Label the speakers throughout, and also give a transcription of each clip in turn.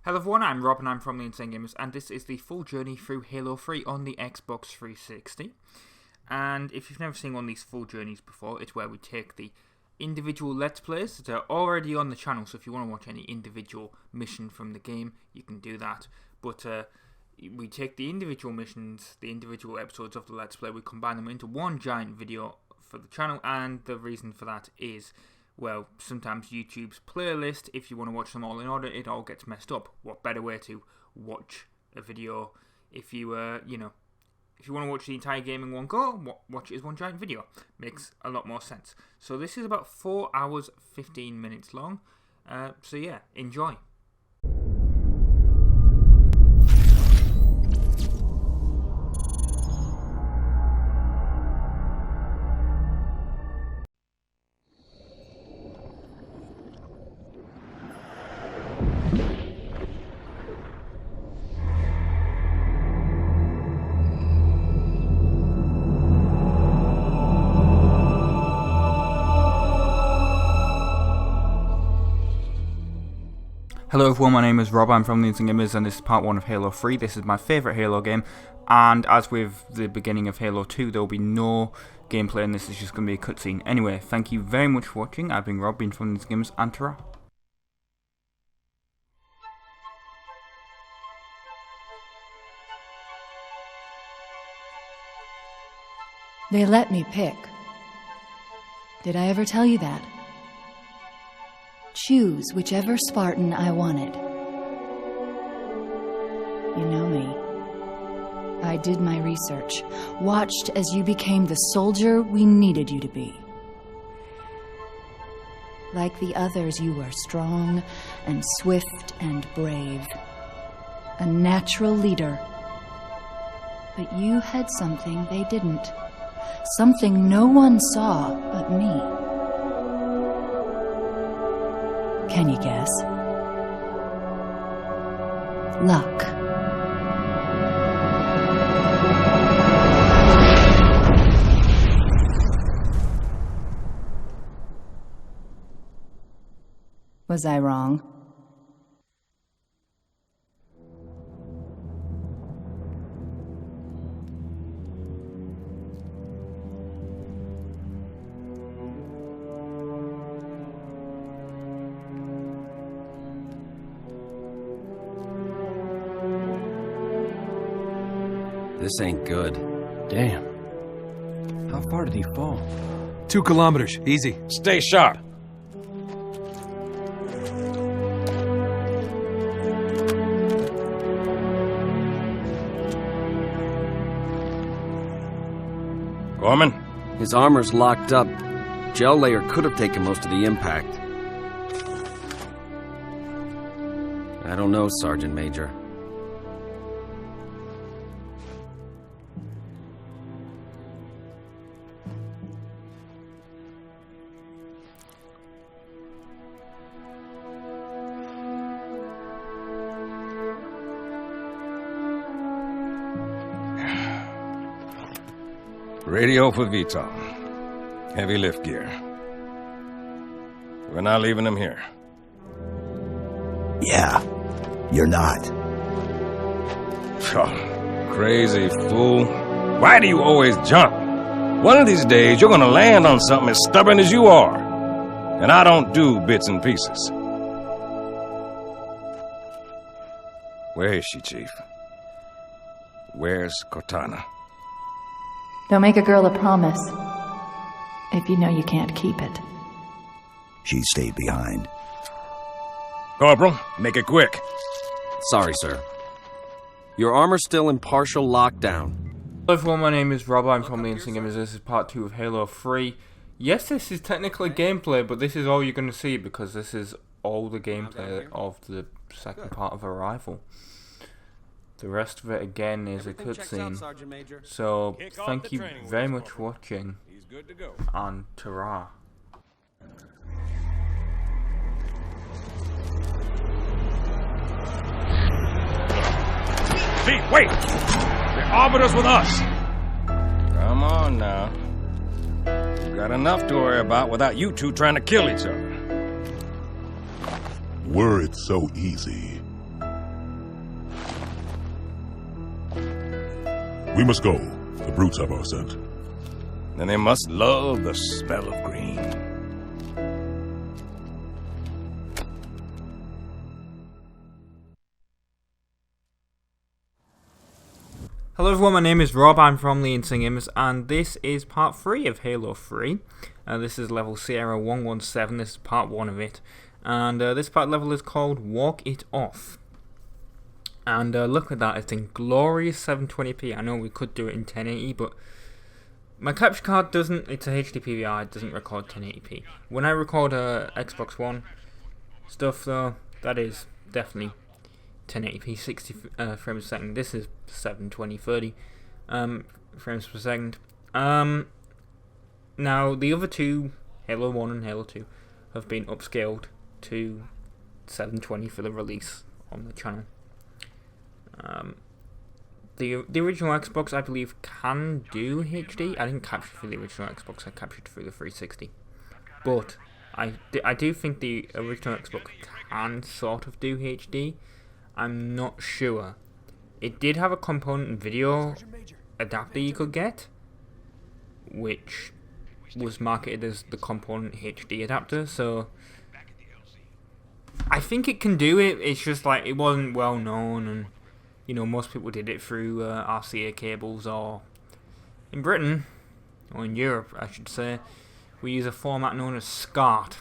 Speaker 1: Hello everyone, I'm Rob and I'm from the Insane Gamers, and this is the full journey through Halo 3 on the Xbox 360. And if you've never seen one of these full journeys before, it's where we take the individual Let's Plays that are already on the channel, so if you want to watch any individual mission from the game, you can do that. But we take the individual missions, the individual episodes of the Let's Play, we combine them into one giant video for the channel, and the reason for that is, well, sometimes YouTube's playlist, if you want to watch them all in order, it all gets messed up. What better way to watch a video if you, if you want to watch the entire game in one go, watch it as one giant video. Makes a lot more sense. So this is about 4 hours, 15 minutes long. So yeah, enjoy. Hello everyone, my name is Rob, I'm from the Insane Gamers, and this is part 1 of Halo 3. This is my favourite Halo game, and as with the beginning of Halo 2, there will be no gameplay, and this is just going to be a cutscene. Anyway, thank you very much for watching. I've been Rob, been from the Insane Gamers, and ta-ra.
Speaker 2: They let me pick. Did I ever tell you that? Choose whichever Spartan I wanted. You know me. I did my research, watched as you became the soldier we needed you to be. Like the others, you were strong and swift and brave. A natural leader. But you had something they didn't. Something no one saw but me. Can you guess? Luck. Was I wrong?
Speaker 3: This ain't good.
Speaker 4: Damn. How far did he fall?
Speaker 5: 2 kilometers. Easy.
Speaker 4: Stay sharp. Gorman?
Speaker 3: His armor's locked up. Gel layer could have taken most of the impact. I don't know, Sergeant Major.
Speaker 4: Radio for VTOL. Heavy lift gear. We're not leaving him here.
Speaker 6: Yeah, you're not.
Speaker 4: Oh, crazy fool. Why do you always jump? One of these days, you're gonna land on something as stubborn as you are. And I don't do bits and pieces. Where is she, Chief? Where's Cortana?
Speaker 2: Don't make a girl a promise if you know you can't keep it.
Speaker 6: She stayed behind.
Speaker 4: Corporal, make it quick.
Speaker 3: Sorry, sir. Your armor's still in partial lockdown.
Speaker 1: Hello everyone, my name is Rob, I'm from the Insane Gamers, this is part 2 of Halo 3. Yes, this is technically gameplay, but this is all you're going to see because this is all the gameplay of the second part of Arrival. The rest of it, again, is a cutscene. So, thank you very much for watching, and ta-ra.
Speaker 4: Chief, wait! The Arbiter's with us! Come on now. We've got enough to worry about without you two trying to kill each other.
Speaker 7: Were it so easy, We must go. The brutes have our scent.
Speaker 4: Then they must love the smell of green.
Speaker 1: Hello everyone, my name is Rob, I'm from the Insane Gamers, and this is part 3 of Halo 3. This is level Sierra 117, this is part 1 of it. And this part level is called Walk It Off. And look at that, it's in glorious 720p. I know we could do it in 1080, but my capture card doesn't, it's a HD PVR, it doesn't record 1080p. When I record Xbox One stuff though, that is definitely 1080p, 60 frames per second. This is 720, 30 frames per second. Now, the other two, Halo 1 and Halo 2, have been upscaled to 720 for the release on the channel. The original Xbox, I believe, can do HD. I didn't capture for the original Xbox, I captured through the 360. But I do think the original Xbox can sort of do HD. I'm not sure. It did have a component video adapter you could get, which was marketed as the component HD adapter, so I think it can do it. It's just like it wasn't well known, and you know, most people did it through RCA cables, or in Britain, or in Europe I should say, we use a format known as SCART,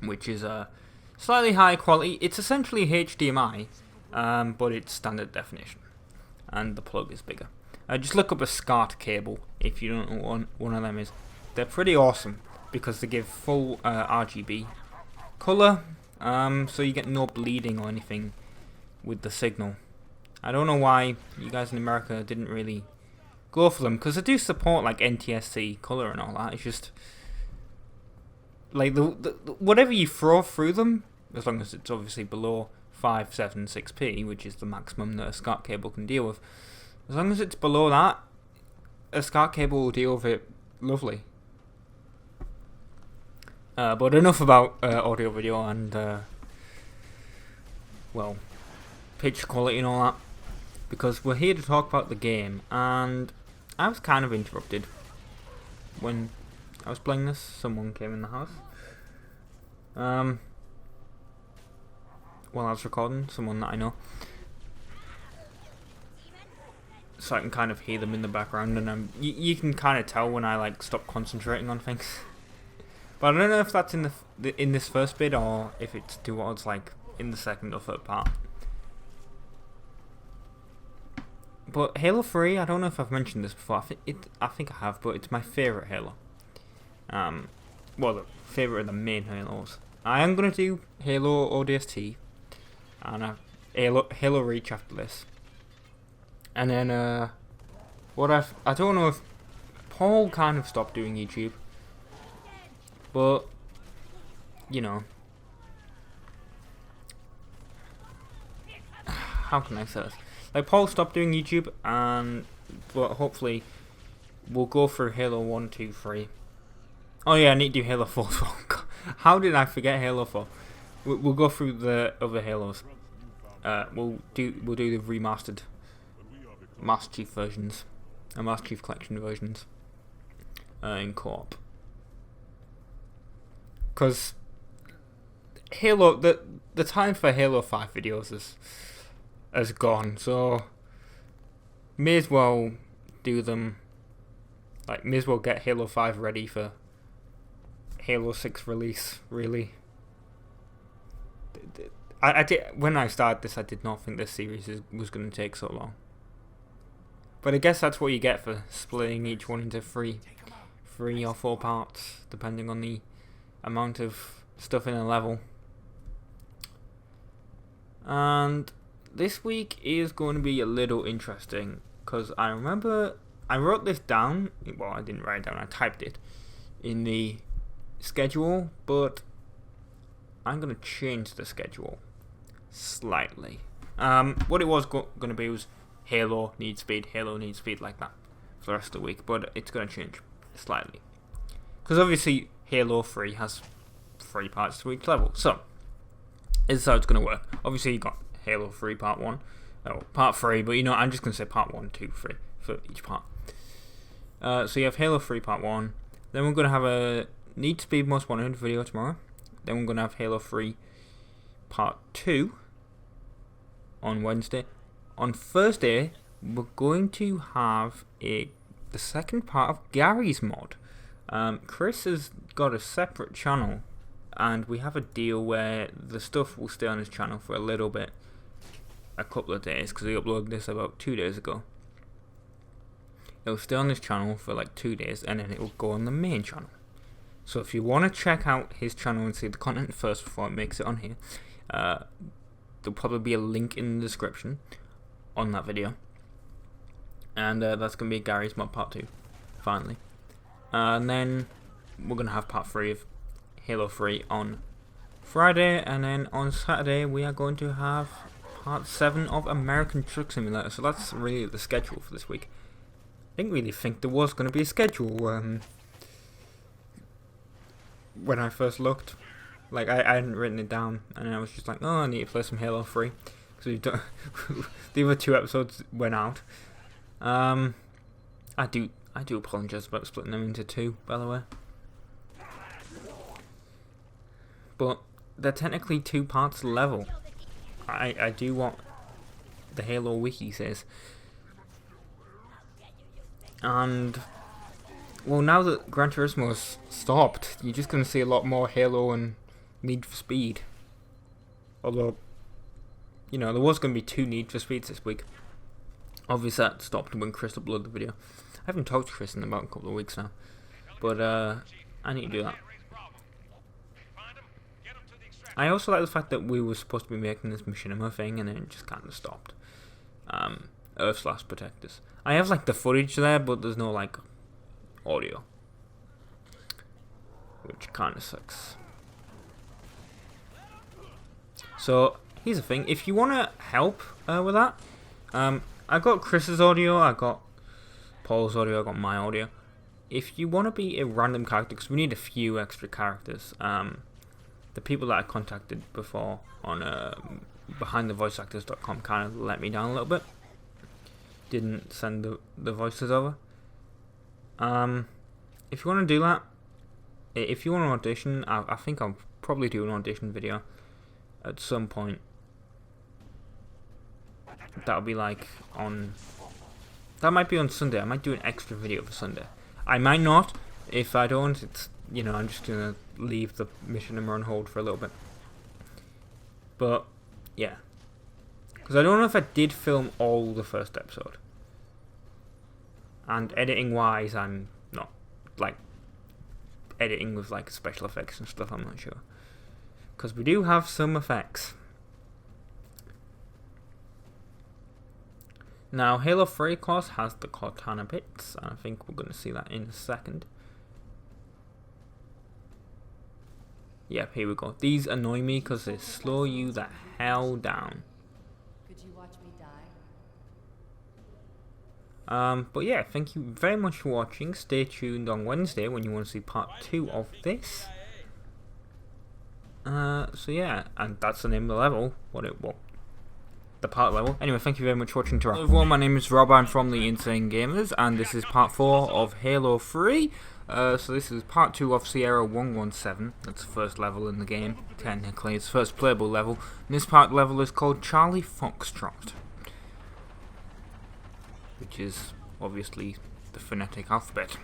Speaker 1: which is a slightly higher quality. It's essentially HDMI, but it's standard definition, and the plug is bigger. Just look up a SCART cable if you don't know what one of them is. They're pretty awesome because they give full RGB color, so you get no bleeding or anything with the signal. I don't know why you guys in America didn't really go for them, because they do support like NTSC color and all that. It's just like the whatever you throw through them, as long as it's obviously below 576p, which is the maximum that a SCART cable can deal with. As long as it's below that, a SCART cable will deal with it lovely. But enough about audio, video, and well, picture quality and all that, because we're here to talk about the game. And I was kind of interrupted when I was playing this. Someone came in the house. While I was recording, someone that I know, so I can kind of hear them in the background, and you can kind of tell when I like stop concentrating on things. But I don't know if that's in in this first bit, or if it's towards like in the second or third part. But Halo 3, I don't know if I've mentioned this before. I think I have, but it's my favourite Halo. Well, the favourite of the main Halos. I am gonna do Halo ODST, and Halo Reach after this. And then I don't know if Paul kind of stopped doing YouTube, but you know, how can I say this? Like, Paul stopped doing YouTube, but hopefully we'll go through Halo 1, 2, 3. Oh yeah, I need to do Halo 4 as well. How did I forget Halo 4? We'll go through the other Halos. We'll do the remastered Master Chief versions, and Master Chief Collection versions in co-op. Because Halo, the time for Halo 5 videos has gone, so may as well do them. Like, may as well get Halo 5 ready for Halo 6 release, really. I did, when I started this, I did not think this series was going to take so long. But I guess that's what you get for splitting each one into three or four parts, depending on the amount of stuff in a level. And this week is going to be a little interesting, because I remember I wrote this down. Well, I didn't write it down, I typed it in the schedule, but I'm going to change the schedule slightly. What it was going to be was Halo Need Speed, like that for the rest of the week, but it's going to change slightly. Because obviously Halo 3 has 3 parts to each level, so this is how it's going to work. Obviously you got Halo 3 Part 1, Part 3, but you know, I'm just going to say Part 1, 2, 3 for each part. So you have Halo 3 Part 1. Then we're going to have a Need Speed Most Wanted video tomorrow. Then we're going to have Halo 3 Part 2 on Wednesday. On Thursday, we're going to have the second part of Gary's mod. Chris has got a separate channel, and we have a deal where the stuff will stay on his channel for a little bit, a couple of days, because he uploaded this about 2 days ago. It'll stay on his channel for like 2 days, and then it will go on the main channel. So if you want to check out his channel and see the content first before it makes it on here, there'll probably be a link in the description on that video. And that's going to be Gary's Mod Part 2, finally. And then we're going to have Part 3 of Halo 3 on Friday, and then on Saturday we are going to have Part 7 of American Truck Simulator. So that's really the schedule for this week. I didn't really think there was going to be a schedule when I first looked. Like, I hadn't written it down, and I was just like, oh, I need to play some Halo 3. Because we've done the other 2 episodes went out. I do apologise about splitting them into 2, by the way. But they're technically 2 parts level. I do what the Halo Wiki says. And, well, now that Gran Turismo's stopped, you're just going to see a lot more Halo and Need for Speed. Although, you know, there was going to be 2 Need for Speeds this week. Obviously that stopped when Chris uploaded the video. I haven't talked to Chris in about a couple of weeks now. But, I need to do that. I also like the fact that we were supposed to be making this machinima thing, and then it just kind of stopped. Earth's Last Protectors. I have like the footage there, but there's no like audio, which kind of sucks. So here's the thing: if you want to help with that, I got Chris's audio, I got Paul's audio, I got my audio. If you want to be a random character, because we need a few extra characters, the people that I contacted before on behindthevoiceactors.com kind of let me down a little bit. Didn't send the voices over. If you want to do that, if you want an audition, I think I'll probably do an audition video at some point. That'll be like on... That might be on Sunday. I might do an extra video for Sunday. I might not. If I don't, it's... You know, I'm just going to leave the mission number on hold for a little bit. But, yeah. Because I don't know if I did film all the first episode. And editing wise, I'm not, like, editing with, like, special effects and stuff, I'm not sure. Because we do have some effects. Now, Halo 3, of course, has the Cortana bits. And I think we're going to see that in a second. Yep, here we go. These annoy me because they slow you the hell down.
Speaker 2: Could you watch me die?
Speaker 1: But yeah, thank you very much for watching. Stay tuned on Wednesday when you want to see part 2 of this. So yeah, and that's the name of the level. The part level. Anyway, thank you very much for watching. Hello everyone, my name is Rob. I'm from the Insane Gamers, and this is part 4 of Halo 3. So this is part 2 of Sierra 117. That's the first level in the game. Technically, it's the first playable level. And this part level is called Charlie Foxtrot, which is obviously the phonetic alphabet.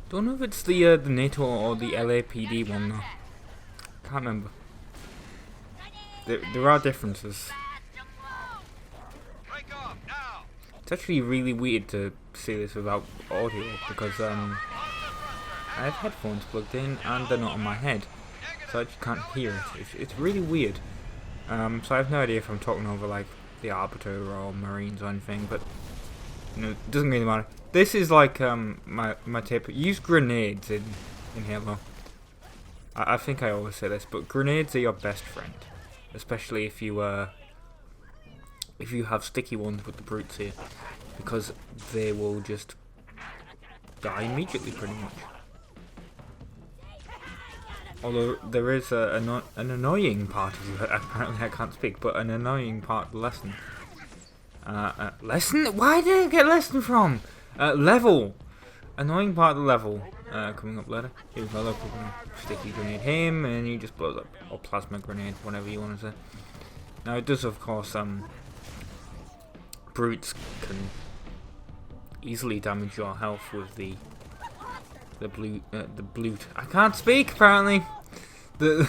Speaker 1: Don't know if it's the NATO or the LAPD one though. Can't remember. There are differences. It's actually really weird to see this without audio because I have headphones plugged in and they're not on my head, so I just can't hear it. It's really weird. So I have no idea if I'm talking over like the Arbiter or Marines or anything, but you know, it doesn't really matter. This is like my tip: use grenades in Halo. I think I always say this, but grenades are your best friend, especially if you have sticky ones with the brutes here, because they will just die immediately, pretty much. Although there is an annoying part of it. Apparently I can't speak, but an annoying part of the lesson. Lesson? Why did I get lesson from? Level. Annoying part of the level. Coming up later. Here's another sticky grenade him, and he just blows up. Or plasma grenade, whatever you want to say. Now it does, of course, brutes can easily damage your health with the blue. I can't speak apparently. The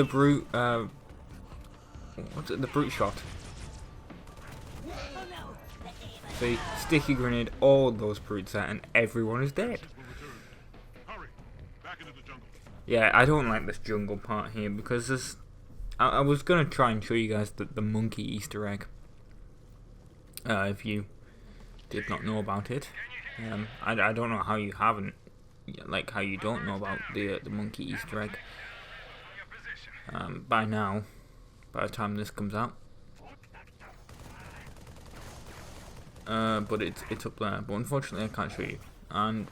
Speaker 1: brute. What's it? The brute shot. See, sticky grenade all those brutes out, and everyone is dead. Yeah, I don't like this jungle part here because there's. I was gonna try and show you guys the monkey Easter egg. If you did not know about it, I don't know how you haven't, like how you don't know about the monkey Easter egg. By now, by the time this comes out. But it's up there. But unfortunately, I can't show you. And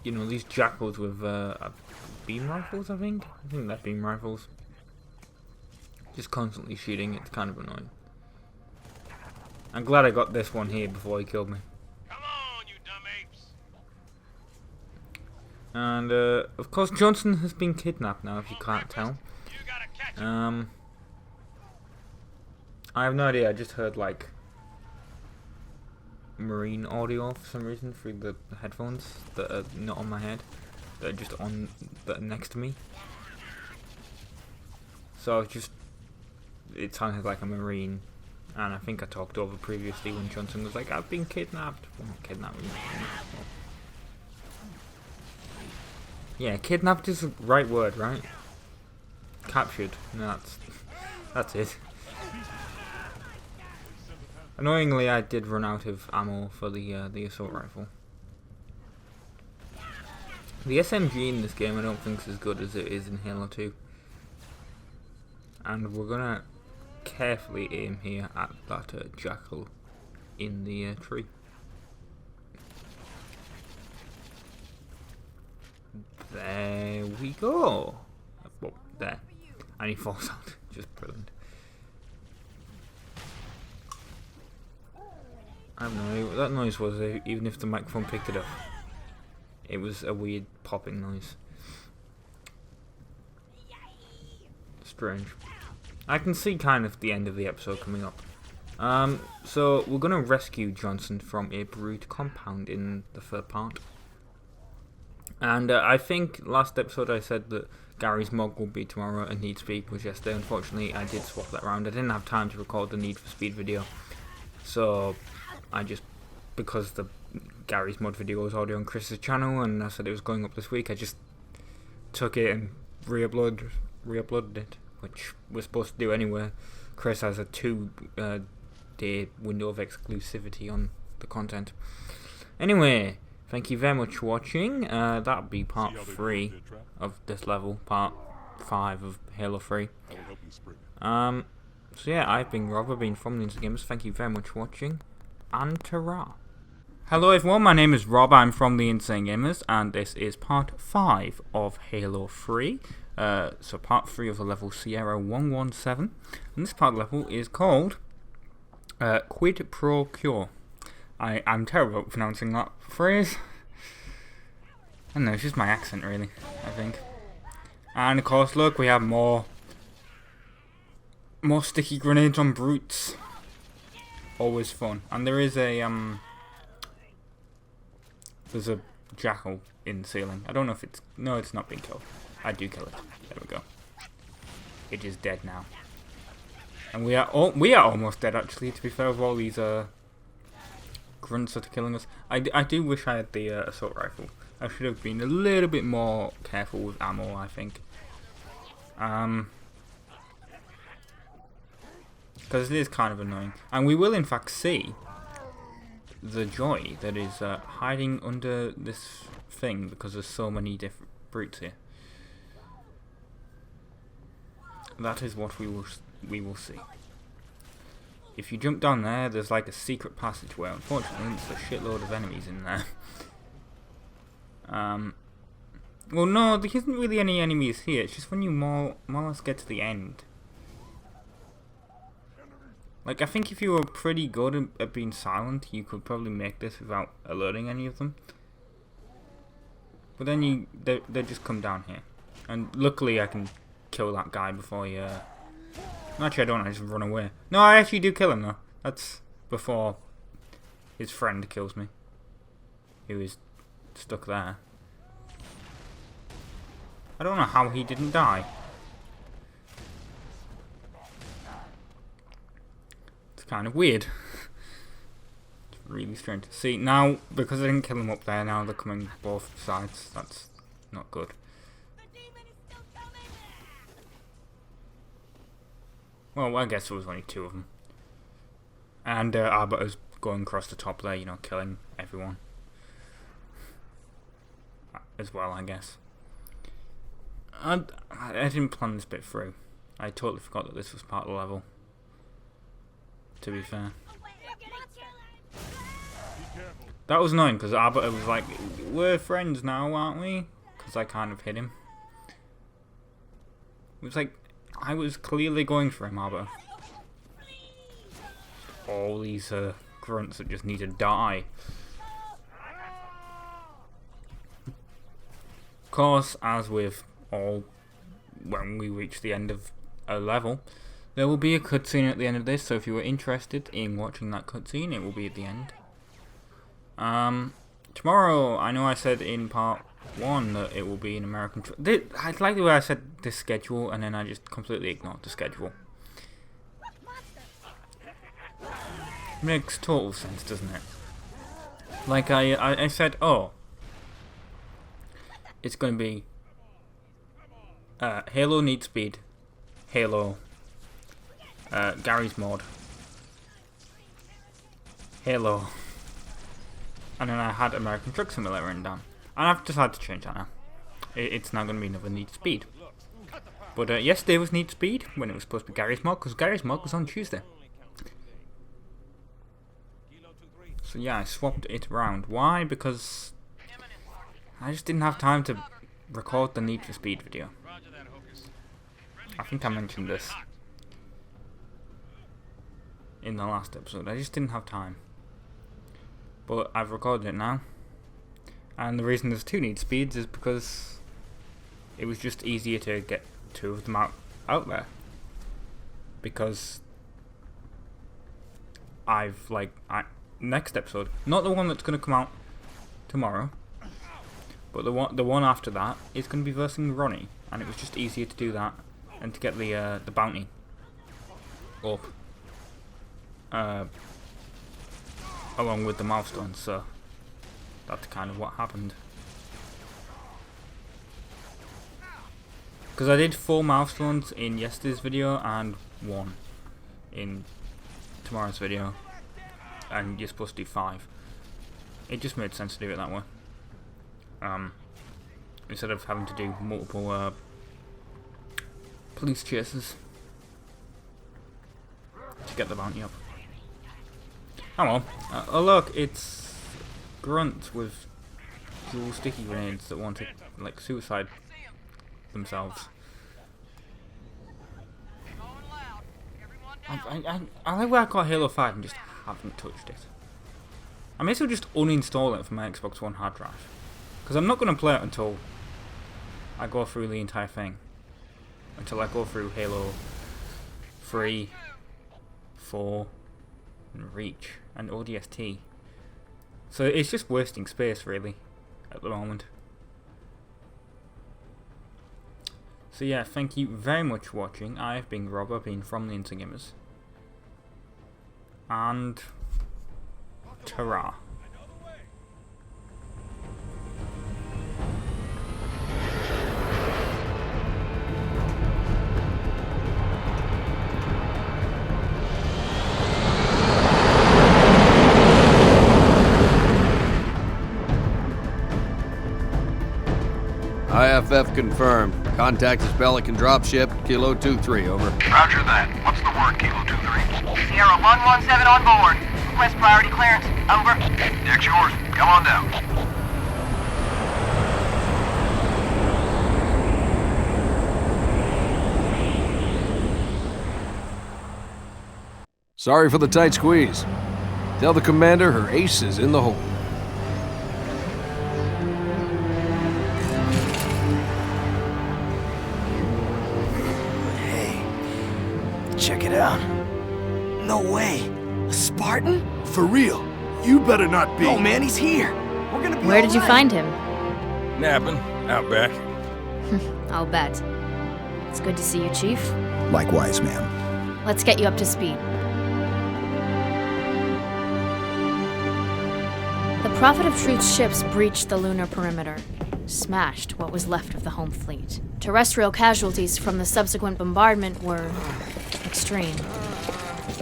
Speaker 1: you know these jackals with beam rifles. I think they're beam rifles. Just constantly shooting. It's kind of annoying. I'm glad I got this one here before he killed me.
Speaker 8: Come on, you dumb apes.
Speaker 1: And of course, Johnson has been kidnapped now. If you can't tell. I have no idea. I just heard like marine audio for some reason through the headphones that are not on my head, that are just on, that are next to me. So it sounded like a marine, and I think I talked over previously when Johnson was like, "I've been kidnapped." Well, not kidnapped. Yeah, kidnapped is the right word, right? Captured. No, that's it. Annoyingly, I did run out of ammo for the assault rifle. The SMG in this game I don't think is as good as it is in Halo 2. And we're gonna carefully aim here at that jackal in the tree. There we go. Well, there. And he falls out. Just brilliant. I don't know what that noise was, even if the microphone picked it up. It was a weird popping noise. Strange. I can see kind of the end of the episode coming up. So we're gonna rescue Johnson from a brute compound in the third part. And I think last episode I said that Gary's mod will be tomorrow and Need Speed was yesterday. Unfortunately, I did swap that around. I didn't have time to record the Need for Speed video. So I just, because the Gary's mod video was already on Chris's channel and I said it was going up this week, I just took it and re-uploaded it, which we're supposed to do anyway. Chris has a 2-day window of exclusivity on the content. Anyway, thank you very much for watching. That'll be part 3 of this level, part 5 of Halo 3. So yeah, I've been Rob, I've been from the Instant Gamers. Thank you very much for watching, and ta-ra. Hello everyone, my name is Rob, I'm from the Insane Gamers, and this is part 5 of Halo 3. So part 3 of the level Sierra 117, and this part of the level is called Quid Pro Quo. I'm terrible at pronouncing that phrase. I don't know, it's just my accent really, I think. And of course, look, we have more sticky grenades on brutes. Always fun. And there is a there's a jackal in the ceiling. I don't know if it's, no, it's not being killed. I do kill it. There we go. It is dead now. And we are almost dead actually, to be fair, with all these grunts that are killing us. I do wish I had the assault rifle. I should have been a little bit more careful with ammo, I think. Because it is kind of annoying. And we will in fact see the joy that is hiding under this thing, because there's so many different brutes here. That is what we will see. If you jump down there, there's like a secret passageway. Unfortunately, there's a shitload of enemies in there. Well, no, there isn't really any enemies here. It's just when you more or less get to the end. Like, I think if you were pretty good at being silent, you could probably make this without alerting any of them. But then they just come down here. And luckily I can kill that guy before he... Actually, I don't, I just run away. No, I actually do kill him, though. That's before his friend kills me. Who is stuck there. I don't know how he didn't die. It's kind of weird. It's really strange. See, now, because I didn't kill him up there, now they're coming both sides. That's not good. Well, I guess there was only 2 of them. And Arbiter's going across the top there, you know, killing everyone. As well, I guess. I didn't plan this bit through. I totally forgot that this was part of the level. To be fair. That was annoying, because Arbiter was like, we're friends now, aren't we? Because I kind of hit him. It was like, I was clearly going for him, Arbiter. All these grunts that just need to die. Of course, as with all, when we reach the end of a level, there will be a cutscene at the end of this, so if you were interested in watching that cutscene, it will be at the end. Tomorrow, I know I said in part 1 that it will be an American... I like the way I said this schedule, and then I just completely ignored the schedule. Makes total sense, doesn't it? Like I said, oh, it's going to be Halo Need Speed, Halo, Gary's Mod, Halo, and then I had American Truck Simulator written down. And I've decided to change that now. It's now going to be another Need Speed. But yesterday was Need Speed, when it was supposed to be Gary's Mod, because Gary's Mod was on Tuesday. So yeah, I swapped it around. Why? Because I just didn't have time to record the Need for Speed video. I think I mentioned this in the last episode. I just didn't have time. But I've recorded it now. And the reason there's 2 Need Speeds is because it was just easier to get 2 of them out there. Because next episode, not the one that's going to come out tomorrow, but the one after that is going to be versing Ronnie, and it was just easier to do that and to get the bounty up along with the milestones. So that's kind of what happened. Because I did 4 milestones in yesterday's video and 1 in tomorrow's video. And you're supposed to do 5. It just made sense to do it that way. Instead of having to do multiple police chases to get the bounty up. Oh well. Oh look, it's grunts with dual sticky grenades that want to like suicide themselves. I like where I got Halo 5 and just haven't touched it. I may as well just uninstall it from my Xbox One hard drive, because I'm not going to play it until I go through the entire thing. Until I go through Halo 3, 4, and Reach, and ODST. So it's just wasting space, really, at the moment. So yeah, thank you very much for watching. I've been Rob, I've been from the UNSC Gamers. And ta-ra.
Speaker 3: IFF confirmed. Contact is Pelican dropship, Kilo 23, over.
Speaker 8: Roger that. What's the word, Kilo 23?
Speaker 9: Sierra 117 on board. Request priority clearance. Over.
Speaker 8: Deck's yours. Come on down.
Speaker 5: Sorry for the tight squeeze. Tell the commander her ace is in the hole.
Speaker 6: Hey, check it out. No way. A Spartan?
Speaker 7: For real. You better not be.
Speaker 6: No, man, he's here. We're gonna be
Speaker 10: Where did you
Speaker 6: all right.
Speaker 10: find him?
Speaker 4: Napping, out back.
Speaker 10: I'll bet. It's good to see you, Chief.
Speaker 6: Likewise, ma'am.
Speaker 10: Let's get you up to speed. The Prophet of Truth's ships breached the lunar perimeter, smashed what was left of the home fleet. Terrestrial casualties from the subsequent bombardment were extreme.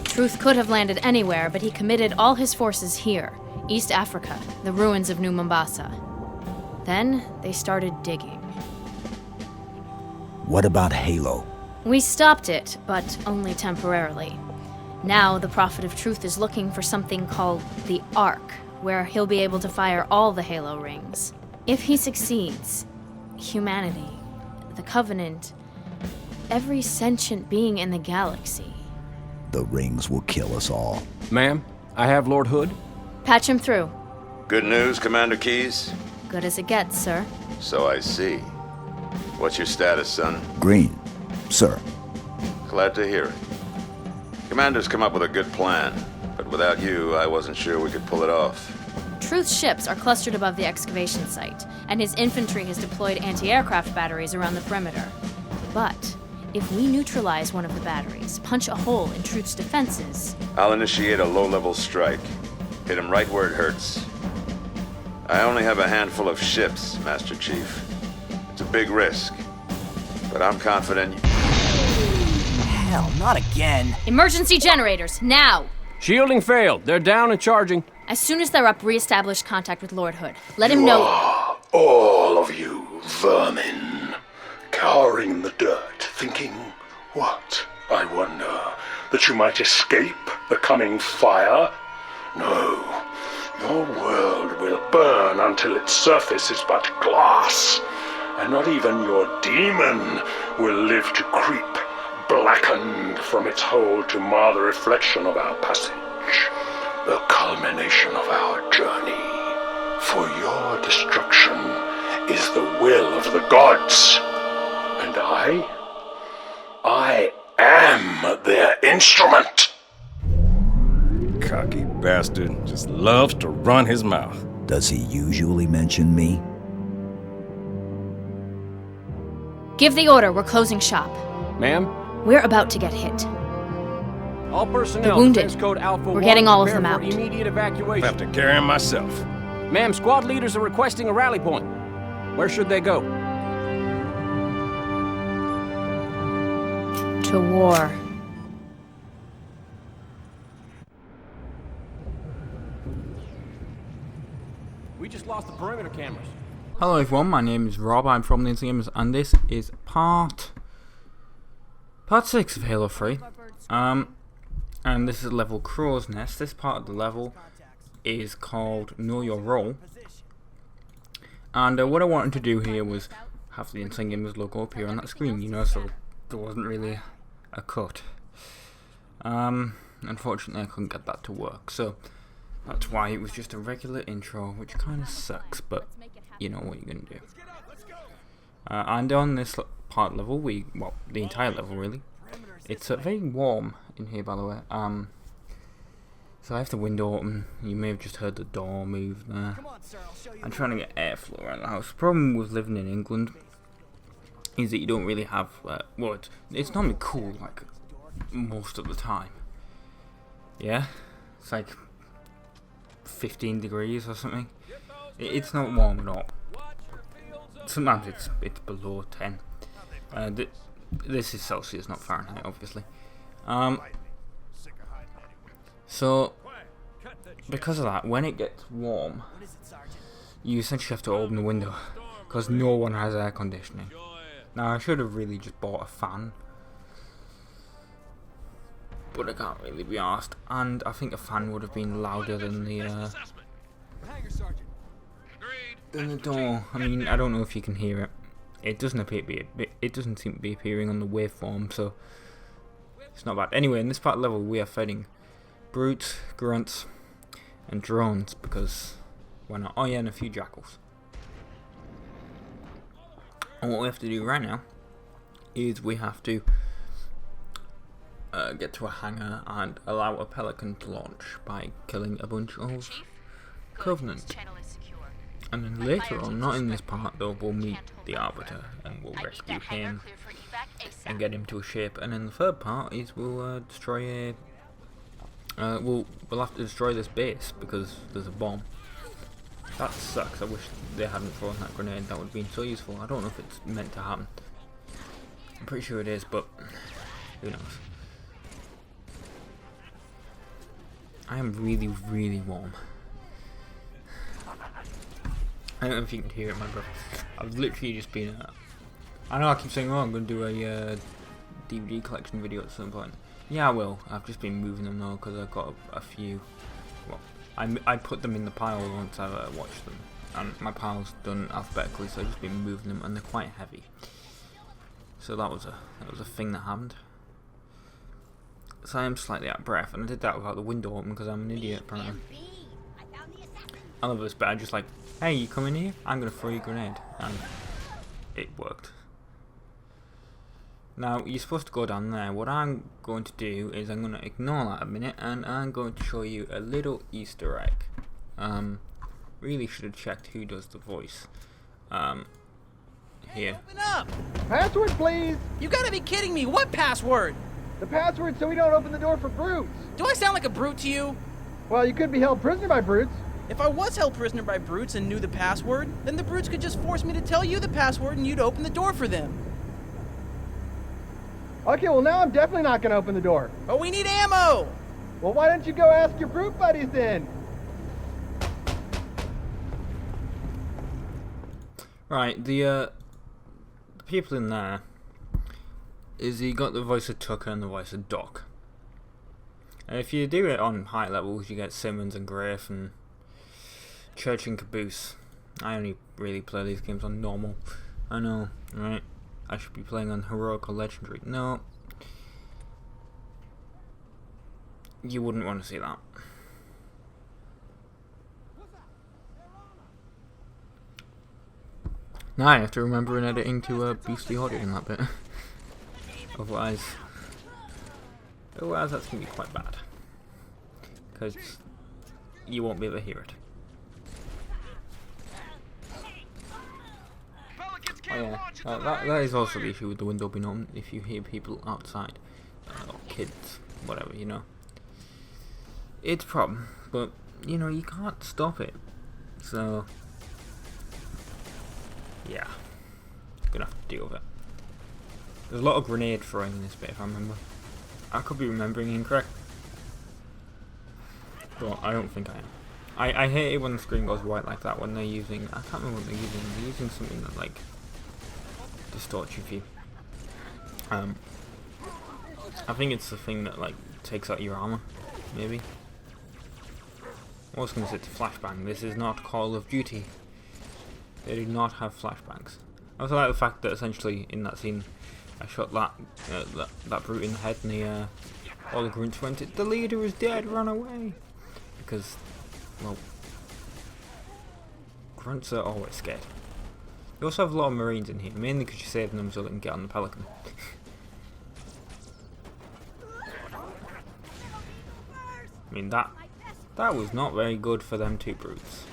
Speaker 10: Truth could have landed anywhere, but he committed all his forces here, East Africa, the ruins of New Mombasa. Then they started digging.
Speaker 6: What about Halo?
Speaker 10: We stopped it, but only temporarily. Now the Prophet of Truth is looking for something called the Ark, where he'll be able to fire all the Halo rings. If he succeeds, humanity, the Covenant, every sentient being in the galaxy.
Speaker 6: The rings will kill us all.
Speaker 5: Ma'am, I have Lord Hood.
Speaker 10: Patch him through.
Speaker 11: Good news, Commander Keyes?
Speaker 10: Good as it gets, sir.
Speaker 11: So I see. What's your status, son?
Speaker 6: Green, sir.
Speaker 11: Glad to hear it. Commander's come up with a good plan, but without you, I wasn't sure we could pull it off.
Speaker 10: Truth's ships are clustered above the excavation site, and his infantry has deployed anti-aircraft batteries around the perimeter. But if we neutralize one of the batteries, punch a hole in Truth's defenses...
Speaker 11: I'll initiate a low-level strike. Hit him right where it hurts. I only have a handful of ships, Master Chief. It's a big risk, but I'm confident...
Speaker 6: Hell, not again.
Speaker 10: Emergency generators, now!
Speaker 5: Shielding failed. They're down and charging.
Speaker 10: As soon as they're up, re-establish contact with Lord Hood. Let him know...
Speaker 7: All of you vermin, cowering in the dirt, thinking, what, I wonder, that you might escape the coming fire? No, your world will burn until its surface is but glass, and not even your demon will live to creep, blackened from its hole to mar the reflection of our passage, the culmination of our journey. For your destruction is the will of the gods, and I am their instrument.
Speaker 4: Cocky bastard just loves to run his mouth.
Speaker 6: Does he usually mention me?
Speaker 10: Give the order, we're closing shop.
Speaker 5: Ma'am?
Speaker 10: We're about to get hit.
Speaker 5: All personnel.
Speaker 10: The wounded.
Speaker 5: Defense code Alpha
Speaker 10: We're getting
Speaker 5: 1,
Speaker 10: all of
Speaker 5: prepare
Speaker 10: them
Speaker 5: for
Speaker 10: out.
Speaker 5: Immediate
Speaker 4: I'll
Speaker 5: evacuation.
Speaker 4: have to carry him myself.
Speaker 5: Ma'am, squad leaders are requesting a rally point. Where should they go?
Speaker 10: To war.
Speaker 5: We just lost the perimeter cameras.
Speaker 1: Hello everyone, my name is Rob, I'm from the UNSC Gamers, and this is part 6 of Halo 3. And this is level Crow's Nest. This part of the level is called Know Your Role. And what I wanted to do here was have the UNSC Gamers logo appear on that screen, you know, so there wasn't really a cut. Unfortunately I couldn't get that to work, so that's why it was just a regular intro, which kind of sucks, but you know what you're going to do. And on this part level, well, the entire level really, it's very warm in here, by the way. So I have the window open. You may have just heard the door move there. I'm trying to get airflow around the house. The problem with living in England is that you don't really have, well, it's normally cool, like, most of the time. Yeah? It's like 15 degrees or something. It's not warm at all. Sometimes it's below 10. This is Celsius, not Fahrenheit, obviously. So because of that, when it gets warm, you essentially have to open the window because no one has air conditioning. Now I should have really just bought a fan, but I can't really be asked. And I think a fan would have been louder than the door. I mean, I don't know if you can hear it. It doesn't appear to be. It doesn't seem to be appearing on the waveform, so it's not bad. Anyway, in this part of the level, we are fighting brutes, grunts, and drones, because why not? Oh yeah, and a few jackals. And what we have to do right now is we have to get to a hangar and allow a pelican to launch by killing a bunch of Covenant. And then later on, not in this part though, we'll meet the Arbiter and we'll rescue him and get him to a ship. And then the third part is we'll destroy a... we'll have to destroy this base because there's a bomb. That sucks. I wish they hadn't thrown that grenade. That would have been so useful. I don't know if it's meant to happen. I'm pretty sure it is, but who knows. I am really, really warm. I don't know if you can hear it in my breath. I've literally just been... I know I keep saying, oh, I'm going to do a DVD collection video at some point. Yeah, I will. I've just been moving them now because I've got a few... Well, I put them in the pile once I watched them. And my pile's done alphabetically, so I've just been moving them, and they're quite heavy. So that was a thing that happened. So I am slightly out of breath, and I did that without the window open because I'm an idiot, apparently. I love this bit. I'm just like, hey, you come in here? I'm going to throw you a grenade. And it worked. Now, you're supposed to go down there. What I'm going to do is I'm going to ignore that a minute, and I'm going to show you a little Easter egg. Really should have checked who does the voice. Here.
Speaker 12: Open up!
Speaker 6: Password, please!
Speaker 12: You gotta be kidding me! What password?
Speaker 6: The password so we don't open the door for brutes.
Speaker 12: Do I sound like a brute to you?
Speaker 6: Well, you could be held prisoner by brutes.
Speaker 12: If I was held prisoner by brutes and knew the password, then the brutes could just force me to tell you the password and you'd open the door for them.
Speaker 6: Okay, well now I'm definitely not gonna open the door.
Speaker 12: But we need ammo!
Speaker 6: Well, why don't you go ask your brute buddies then?
Speaker 1: Right, the people in there is he got the voice of Tucker and the voice of Doc. And if you do it on high levels, you get Simmons and Grafe and Church and Caboose. I only really play these games on normal. I know, right? I should be playing on heroic or legendary. No. You wouldn't want to see that. Now I have to remember in editing to boost the audio in that bit. Otherwise that's going to be quite bad. Because you won't be able to hear it. Oh yeah, that is also the issue with the window being open. If you hear people outside, or kids, whatever, you know. It's a problem, but, you know, you can't stop it. So, yeah, gonna have to deal with it. There's a lot of grenade throwing in this bit, if I remember. I could be remembering incorrect, but I don't think I am. I hate it when the screen goes white like that when they're using... I can't remember what they're using. They're using something that, like, distorts your view. I think it's the thing that, like, takes out your armor, maybe. I was going to say it's flashbang. This is not Call of Duty. They do not have flashbangs. I also like the fact that essentially in that scene I shot that brute in the head and all the grunts went, the leader is dead, run away! Because, well, grunts are always scared. You also have a lot of marines in here, mainly because you're saving them so they can get on the pelican. I mean, that was not very good for them two brutes.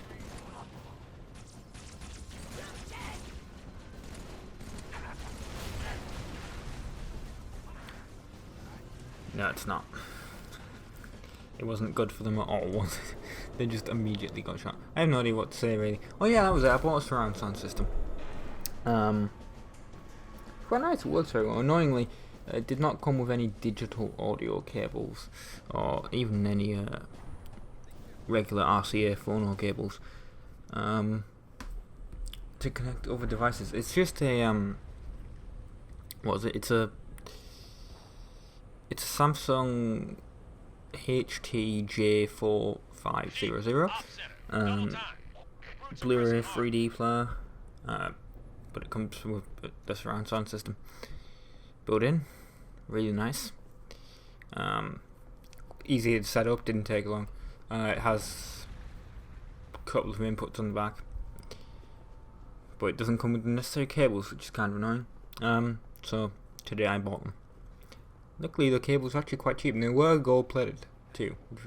Speaker 1: No, it's not. It wasn't good for them at all, was it? They just immediately got shot. I have no idea what to say, really. Oh yeah, that was it. I bought a surround sound system. Quite nice, it works very well. Annoyingly, it did not come with any digital audio cables, or even any regular RCA phono cables, to connect other devices. It's just a, what is it? It's a Samsung HTJ4500, Blu-ray 3D player, but it comes with the surround sound system built in, really nice. easy to set up, didn't take long. It has a couple of inputs on the back, but it doesn't come with the necessary cables, which is kind of annoying. So today I bought them. Luckily the cables are actually quite cheap, and they were gold plated too, which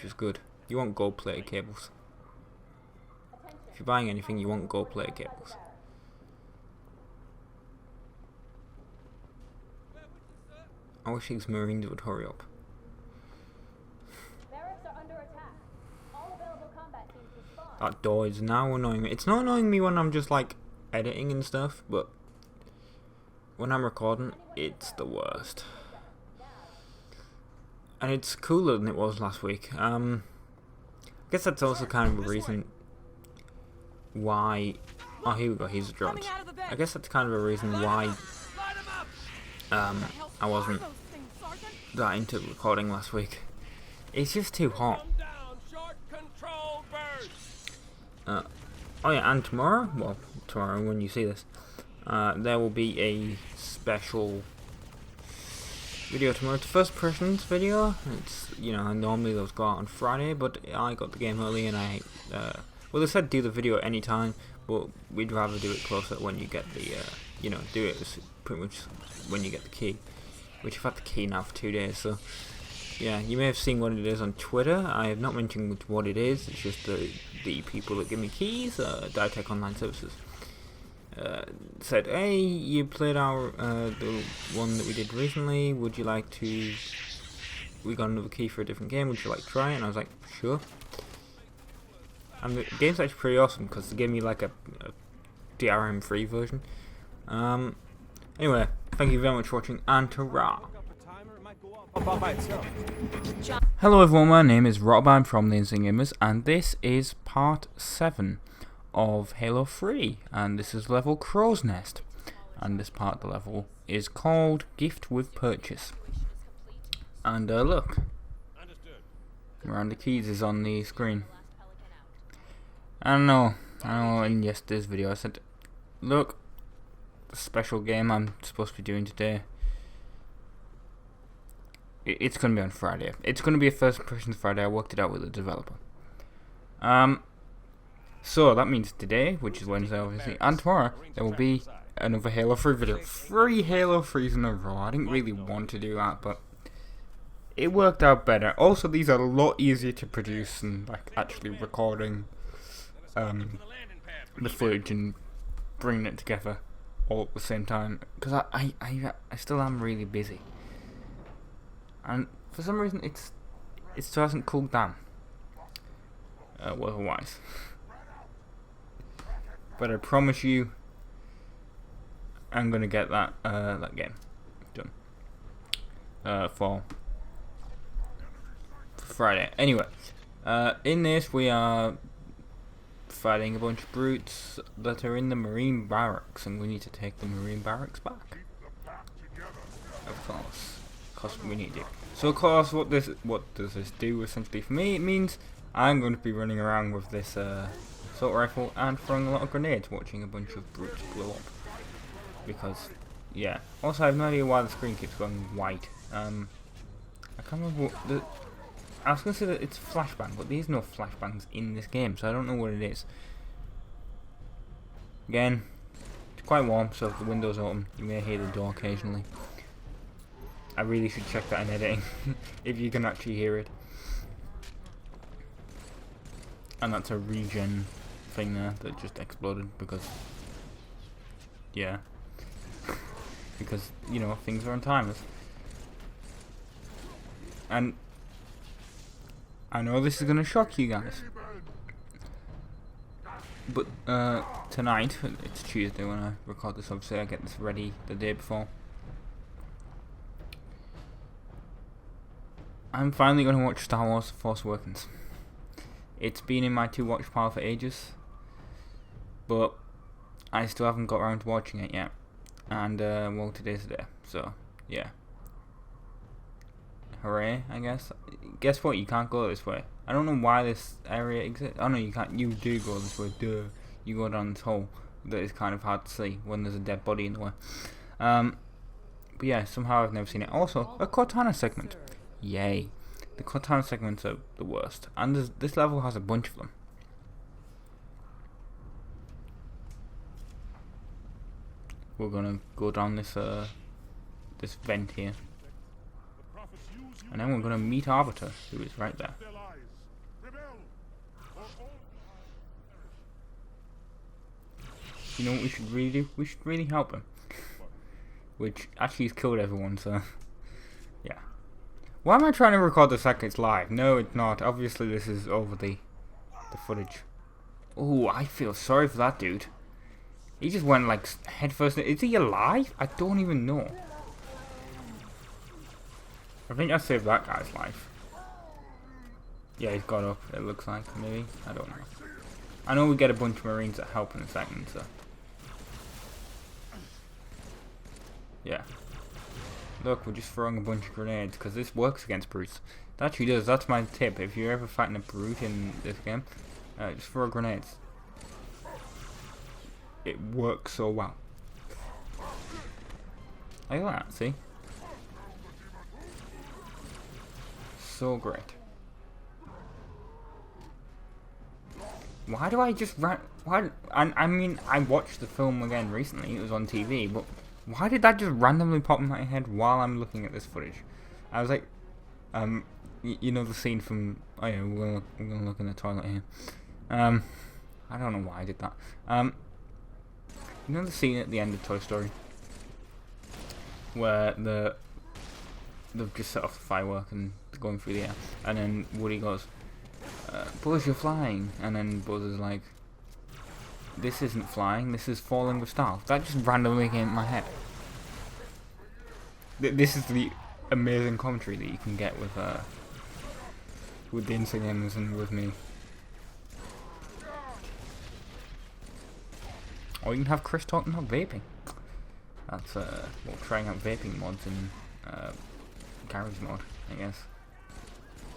Speaker 1: was good. You want gold plated cables. If you're buying anything, you want gold plated cables. I wish these Marines would hurry up. That door is now annoying me. It's not annoying me when I'm just like editing and stuff, but when I'm recording, it's the worst. And it's cooler than it was last week. I guess that's also kind of a reason why... Oh, here we go, here's the drones. I guess that's kind of a reason why I wasn't that into recording last week. It's just too hot. Oh yeah, and tomorrow, well, tomorrow when you see this, there will be a special video tomorrow. It's a first person's video. It's, you know, normally those go out on Friday, but I got the game early and well, they said do the video at any time, but we'd rather do it closer when you get the, you know, do it pretty much when you get the key, which I've had the key now for 2 days, so yeah, you may have seen what it is on Twitter. I have not mentioned what it is. It's just the people that give me keys, Diatech Online Services, said, hey, you played our the one that we did recently, would you like to, we got another key for a different game, would you like to try it? And I was like, sure. And the game's actually pretty awesome because they gave me like a DRM free version. Anyway, thank you very much for watching, and ta-ra! Hello everyone, my name is Rob, I'm from the UNSC Gamers, and this is part 7 of Halo 3, and this is level Crow's Nest, and this part of the level is called Gift with Purchase. And look, Miranda Keys is on the screen. I know in yesterday's video I said, look, the special game I'm supposed to be doing today, it's going to be on Friday. It's going to be a first impressions Friday. I worked it out with the developer. So that means today, which is Wednesday obviously, and tomorrow, there will be another Halo 3 video. 3 Halo 3s in a row. I didn't really want to do that, but it worked out better. Also, these are a lot easier to produce than like actually recording the footage and bringing it together all at the same time. Because I still am really busy. And for some reason, it still hasn't cooled down weather-wise. But I promise you, I'm gonna get that game done for Friday. Anyway, in this we are fighting a bunch of brutes that are in the Marine barracks, and we need to take the Marine barracks back. Of course. Because we need it. So of course, what does this do essentially for me? It means I'm going to be running around with this assault rifle and throwing a lot of grenades, watching a bunch of brutes blow up. Because, yeah. Also, I have no idea why the screen keeps going white. I can't remember what I was going to say that it's flashbang, but there's no flashbangs in this game, so I don't know what it is. Again, it's quite warm, so if the window's open, you may hear the door occasionally. I really should check that in editing, if you can actually hear it. And that's a regen thing there that just exploded because, yeah. Because, you know, things are on timers. And I know this is going to shock you guys. But tonight, it's Tuesday when I record this, obviously I get this ready the day before. I'm finally going to watch Star Wars: The Force Awakens. It's been in my to-watch pile for ages, but I still haven't got around to watching it yet. And, well, today's the day, so, yeah. Hooray, I guess. Guess what, you can't go this way. I don't know why this area exists. Oh no, you can't, you do go this way, duh. You go down this hole that is kind of hard to see when there's a dead body in the way. But yeah, somehow I've never seen it. Also, a Cortana segment. Yay. The cut time segments are the worst. And this level has a bunch of them. We're gonna go down this this vent here. And then we're gonna meet Arbiter, who is right there. You know what we should really do? We should really help him. Which actually has killed everyone, so yeah. Why am I trying to record this like it's live? No, it's not. Obviously this is over the footage. Oh, I feel sorry for that dude. He just went like head first. Is he alive? I don't even know. I think I saved that guy's life. Yeah, he's got up, it looks like, maybe. I don't know. I know we get a bunch of Marines that help in a second, so. Yeah. Look, we're just throwing a bunch of grenades, because this works against brutes. It actually does, that's my tip. If you're ever fighting a brute in this game, just throw grenades. It works so well. Like that, see? So great. Why do I just why? I mean, I watched the film again recently. It was on TV, but why did that just randomly pop in my head while I'm looking at this footage? I was like, you know the scene from. Oh yeah, we're gonna look in the toilet here. I don't know why I did that. You know the scene at the end of Toy Story where they've just set off the firework and going through the air, and then Woody goes, Buzz, you're flying, and then Buzz is like, this isn't flying, this is falling with style. That just randomly came in my head. This is the amazing commentary that you can get with the insane gamers and with me. Or you can have Chris talking about vaping. That's well, trying out vaping mods in garage mode, I guess.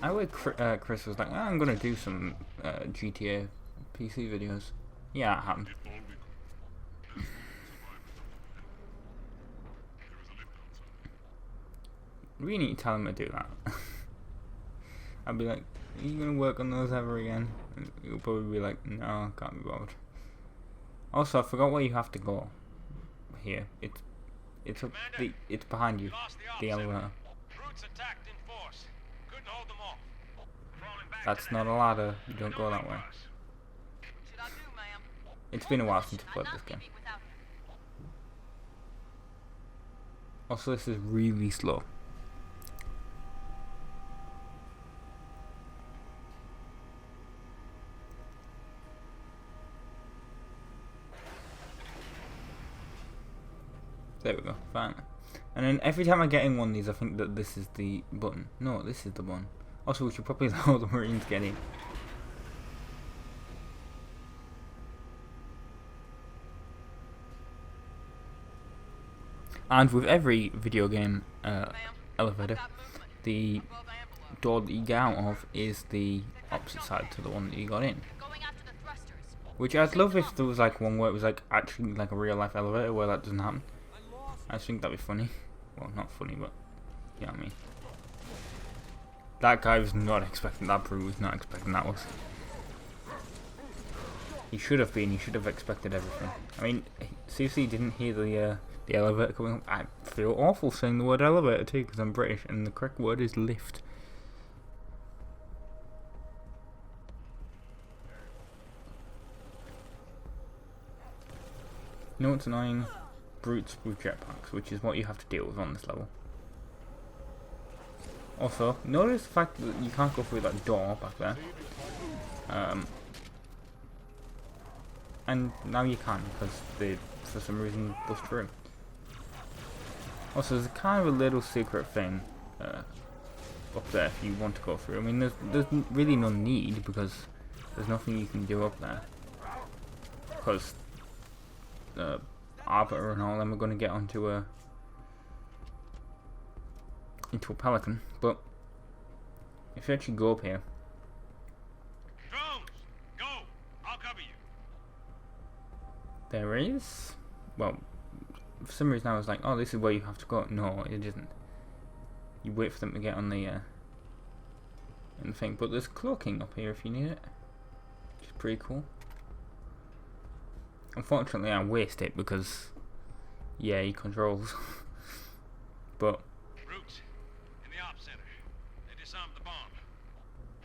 Speaker 1: I would. Chris was like, oh, I'm gonna do some GTA PC videos. Yeah, it happened. We need to tell him to do that. I'd be like, are you gonna work on those ever again? And he'll probably be like, no, can't be bothered. Also, I forgot where you have to go. Here, it's up it's behind you, the elevator. That's not a ladder. You don't go that way. It's been a while since I played this game. Also, this is really slow. There we go, fine. And then every time I get in one of these, I think that this is the button. No, this is the button. Also, we should probably let all the Marines get in. And with every video game elevator, the door that you get out of is the opposite side to the one that you got in. Which I'd love if there was like one where it was like actually like a real life elevator where that doesn't happen. I just think that'd be funny. Well, not funny, but you know what I mean. That guy was not expecting that. Brute was not expecting that. Was he? Should have been. He should have expected everything. I mean, seriously, didn't hear the elevator coming up. I feel awful saying the word elevator too because I'm British, and the correct word is lift. You know what's annoying? Brutes with jetpacks, which is what you have to deal with on this level. Also, notice the fact that you can't go through that door back there. And now you can, because they, for some reason, bust through. Also, there's kind of a little secret thing up there if you want to go through. I mean, there's really no need, because there's nothing you can do up there. Because Arbiter and all them are going to get onto into a pelican, but if you actually go up here,
Speaker 8: drones, go! I'll cover you.
Speaker 1: There is, well, for some reason I was like, oh, this is where you have to go. No, it isn't. you wait for them to get on the thing. But there's cloaking up here if you need it, which is pretty cool. Unfortunately, I waste it because, yeah, he controls. But
Speaker 8: Brutes in the ops center. They disarmed the bomb.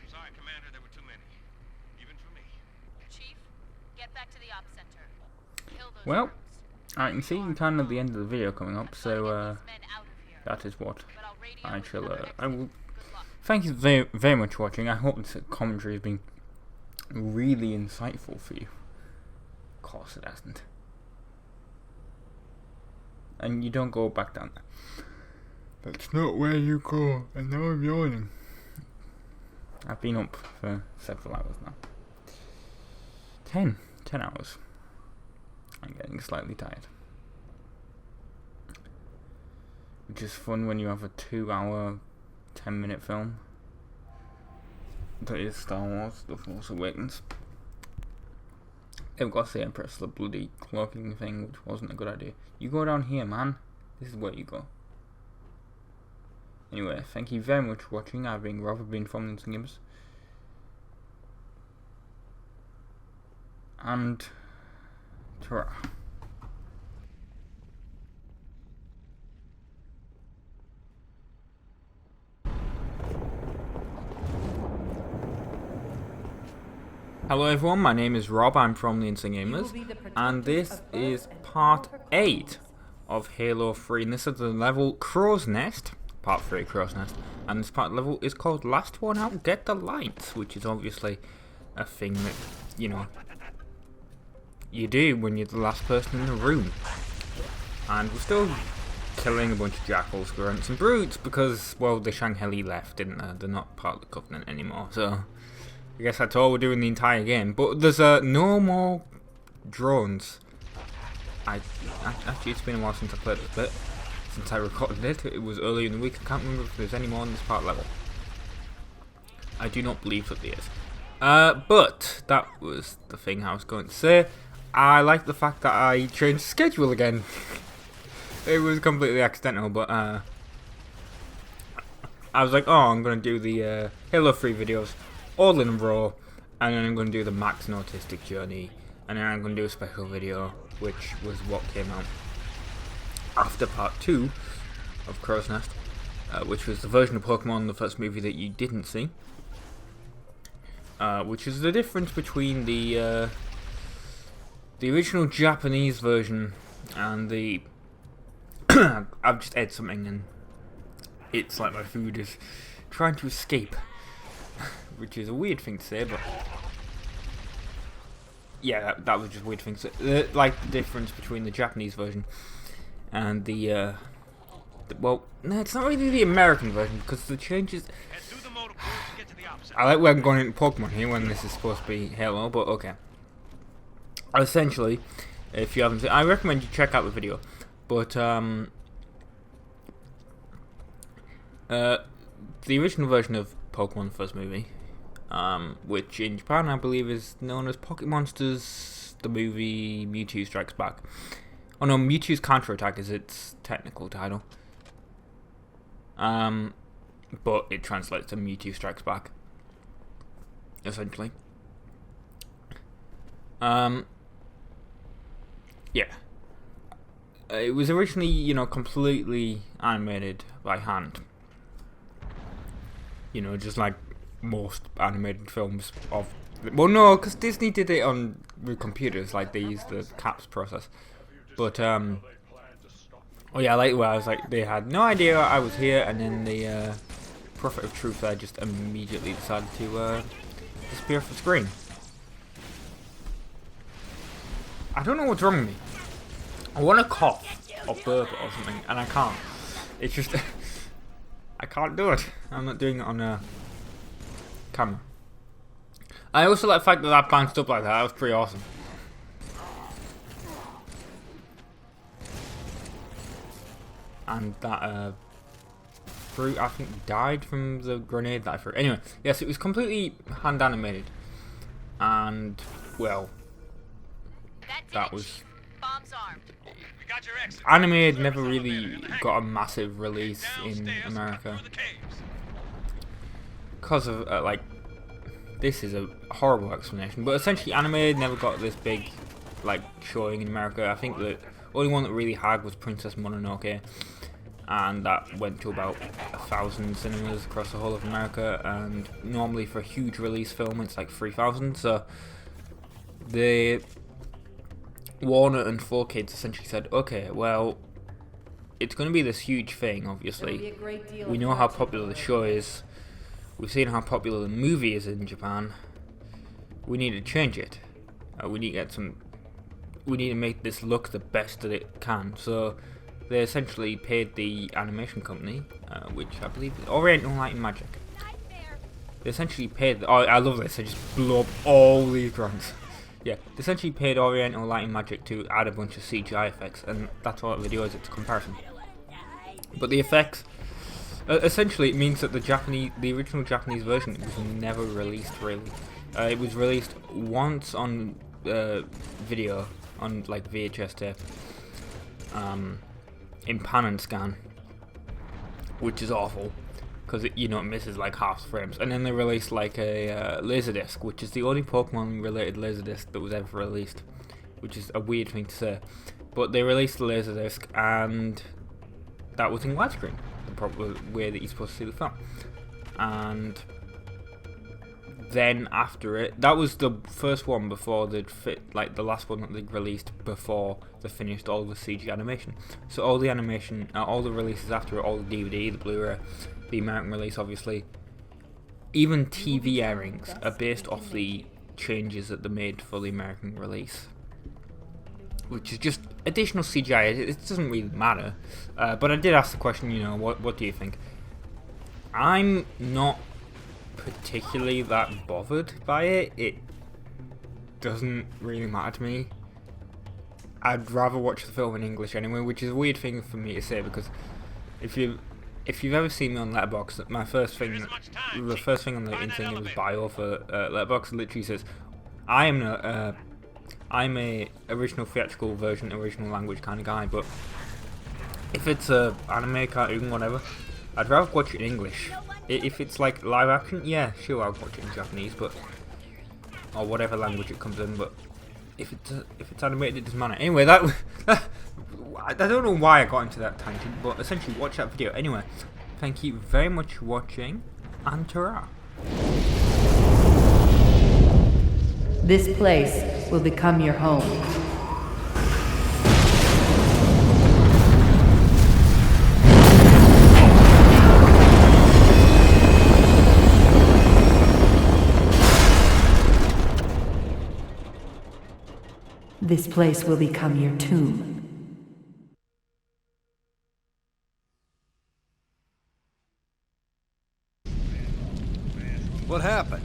Speaker 8: Sorry, Commander, there were too many, even for me.
Speaker 10: Chief, get back to the ops center. Kill those
Speaker 1: well,
Speaker 10: brutes.
Speaker 1: I can see kind of the end of the video coming up, so that is what I shall. I will. Thank you very, very much for watching. I hope this commentary has been really insightful for you. Of course, it hasn't. And you don't go back down there. That's not where you go. And now I'm yawning. I've been up for several hours now. 10 hours. I'm getting slightly tired. Which is fun when you have a 2-hour, 10-minute film. That is Star Wars, The Force Awakens. They've got to say and press the bloody cloaking thing, which wasn't a good idea. You go down here, man. This is where you go. Anyway, thank you very much for watching. I've been Rob, I've been from the Sangheili. And ta-ra. Hello everyone, my name is Rob, I'm from the Sangheili, and this is part 8 of Halo 3, and this is the level Crow's Nest, part 3 Crow's Nest, and this part of the level is called Last One Out, Get the Lights, which is obviously a thing that, you know, you do when you're the last person in the room. And we're still killing a bunch of jackals, grunts and brutes because, well, the Sangheili left, didn't they? They're not part of the Covenant anymore, so I guess that's all we're doing the entire game. But there's no more drones. Actually, it's been a while since I played this bit. Since I recorded it. It was earlier in the week. I can't remember if there's any more on this part level. I do not believe that there is. But that was the thing I was going to say. I like the fact that I changed schedule again. It was completely accidental, but I was like, oh, I'm going to do the Halo 3 videos all in a row, and then I'm going to do the Max and Autistic Journey, and then I'm going to do a special video, which was what came out after part 2 of Crow's Nest, which was the version of Pokemon, the first movie that you didn't see, which is the difference between the original Japanese version and the I've just ate something and it's like my food is trying to escape. Which is a weird thing to say, but yeah, that was just a weird thing to say. Like the difference between the Japanese version and the well, no, it's not really the American version because the changes. I like where I'm going into Pokemon here when this is supposed to be Halo, but okay. Essentially, if you haven't seen, I recommend you check out the video. But the original version of Pokemon, the first movie, which in Japan I believe is known as Pocket Monsters, the movie Mewtwo Strikes Back. Oh no, Mewtwo's Counterattack is its technical title. But it translates to Mewtwo Strikes Back, essentially. Yeah. It was originally, you know, completely animated by hand. You know, just like most animated films of... Well, no, because Disney did it with computers, like they used the CAPS process. But, oh yeah, I like where I was like, they had no idea I was here, and then the Prophet of Truth there just immediately decided to disappear off the screen. I don't know what's wrong with me. I want to cough or burp or something, and I can't. It's just... I can't do it. I'm not doing it on camera. I also like the fact that that bounced up like that. That was pretty awesome. And that fruit, I think, died from the grenade that I threw. Anyway, yes, it was completely hand animated. And, well, that was...
Speaker 9: Bombs armed.
Speaker 1: anime had never really got a massive release in America because of like, this is a horrible explanation, but essentially anime never got this big like showing in America. I think the only one that really had was Princess Mononoke, and that went to about 1,000 cinemas across the whole of America, and normally for a huge release film it's like 3,000. So the Warner and 4Kids essentially said, okay, well, it's going to be this huge thing, obviously. We know how popular the show is. We've seen how popular the movie is in Japan. We need to change it. We need to make this look the best that it can. So they essentially paid the animation company, which I believe is Oriental Light and Magic. They essentially paid. Oh, I love this. I just blew up all these drawings. Yeah, they essentially paid Oriental Light and Magic to add a bunch of CGI effects, and that's all that video is. It's a comparison. But the effects, essentially, it means that the original Japanese version was never released. Really, it was released once on video, on like VHS tape, in pan and scan, which is awful because it misses like half the frames. And then they released like a Laserdisc, which is the only Pokemon related Laserdisc that was ever released, which is a weird thing to say, but they released the Laserdisc and that was in widescreen, the proper way that you're supposed to see the film. And then after it, that was the first one before they'd fit, like the last one that they'd released before they finished all the CG animation. So all the animation, all the releases after it, all the DVD, the Blu-ray, the American release obviously, even TV airings are based off the changes that they made for the American release, which is just additional CGI. It doesn't really matter, but I did ask the question, what do you think? I'm not particularly that bothered by it. It doesn't really matter to me. I'd rather watch the film in English anyway, which is a weird thing for me to say, because if you've ever seen me on Letterboxd, the first thing on the Instagram's bio for Letterboxd literally says, I'm a original theatrical version, original language kind of guy, but if it's a anime, cartoon, whatever, I'd rather watch it in English. If it's like live action, yeah, sure, I'll watch it in Japanese, but or whatever language it comes in. But if it's animated, it doesn't matter. Anyway, I don't know why I got into that tangent, but essentially, watch that video. Anyway, thank you very much for watching, and ta-ra.
Speaker 13: This place will become your home. This place will become your tomb.
Speaker 5: What happened?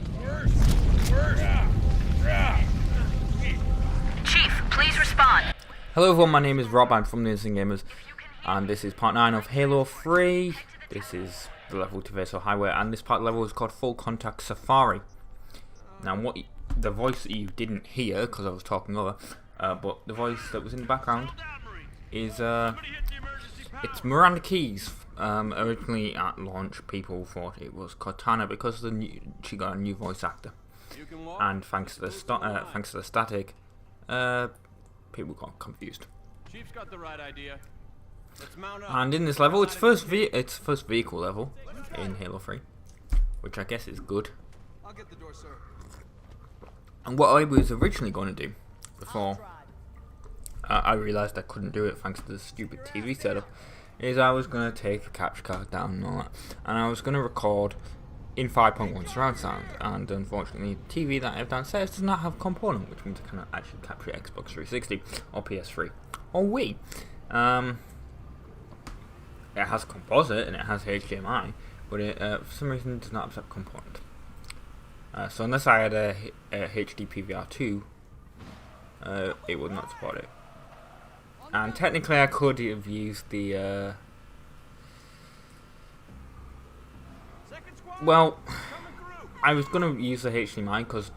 Speaker 9: Chief, please respond.
Speaker 1: Hello everyone, my name is Rob, I'm from the UNSC Gamers, and this is part 9 of Halo 3. This is the level to Vaso Highway, and this part of the level is called Full Contact Safari. Now, the voice that you didn't hear, because I was talking over, but the voice that was in the background is, it's Miranda Keys. Originally at launch, people thought it was Cortana because she got a new voice actor, and thanks to the static, people got confused.
Speaker 8: Chief's got the right idea. Let's mount up.
Speaker 1: And in this level, it's first vehicle level in Halo 3, which I guess is good.
Speaker 5: I'll get the door, sir.
Speaker 1: And what I was originally going to do before I realised I couldn't do it thanks to the stupid TV setup, is I was going to take the capture card down and all that, and I was going to record in 5.1 surround sound, and unfortunately the TV that I have downstairs does not have a component, which means I cannot actually capture Xbox 360 or PS3 or Wii. It has composite and it has HDMI, but it for some reason does not have that component. So unless I had a HD PVR2, it would not support it. And technically I could have used the well, I was going to use the HDMI because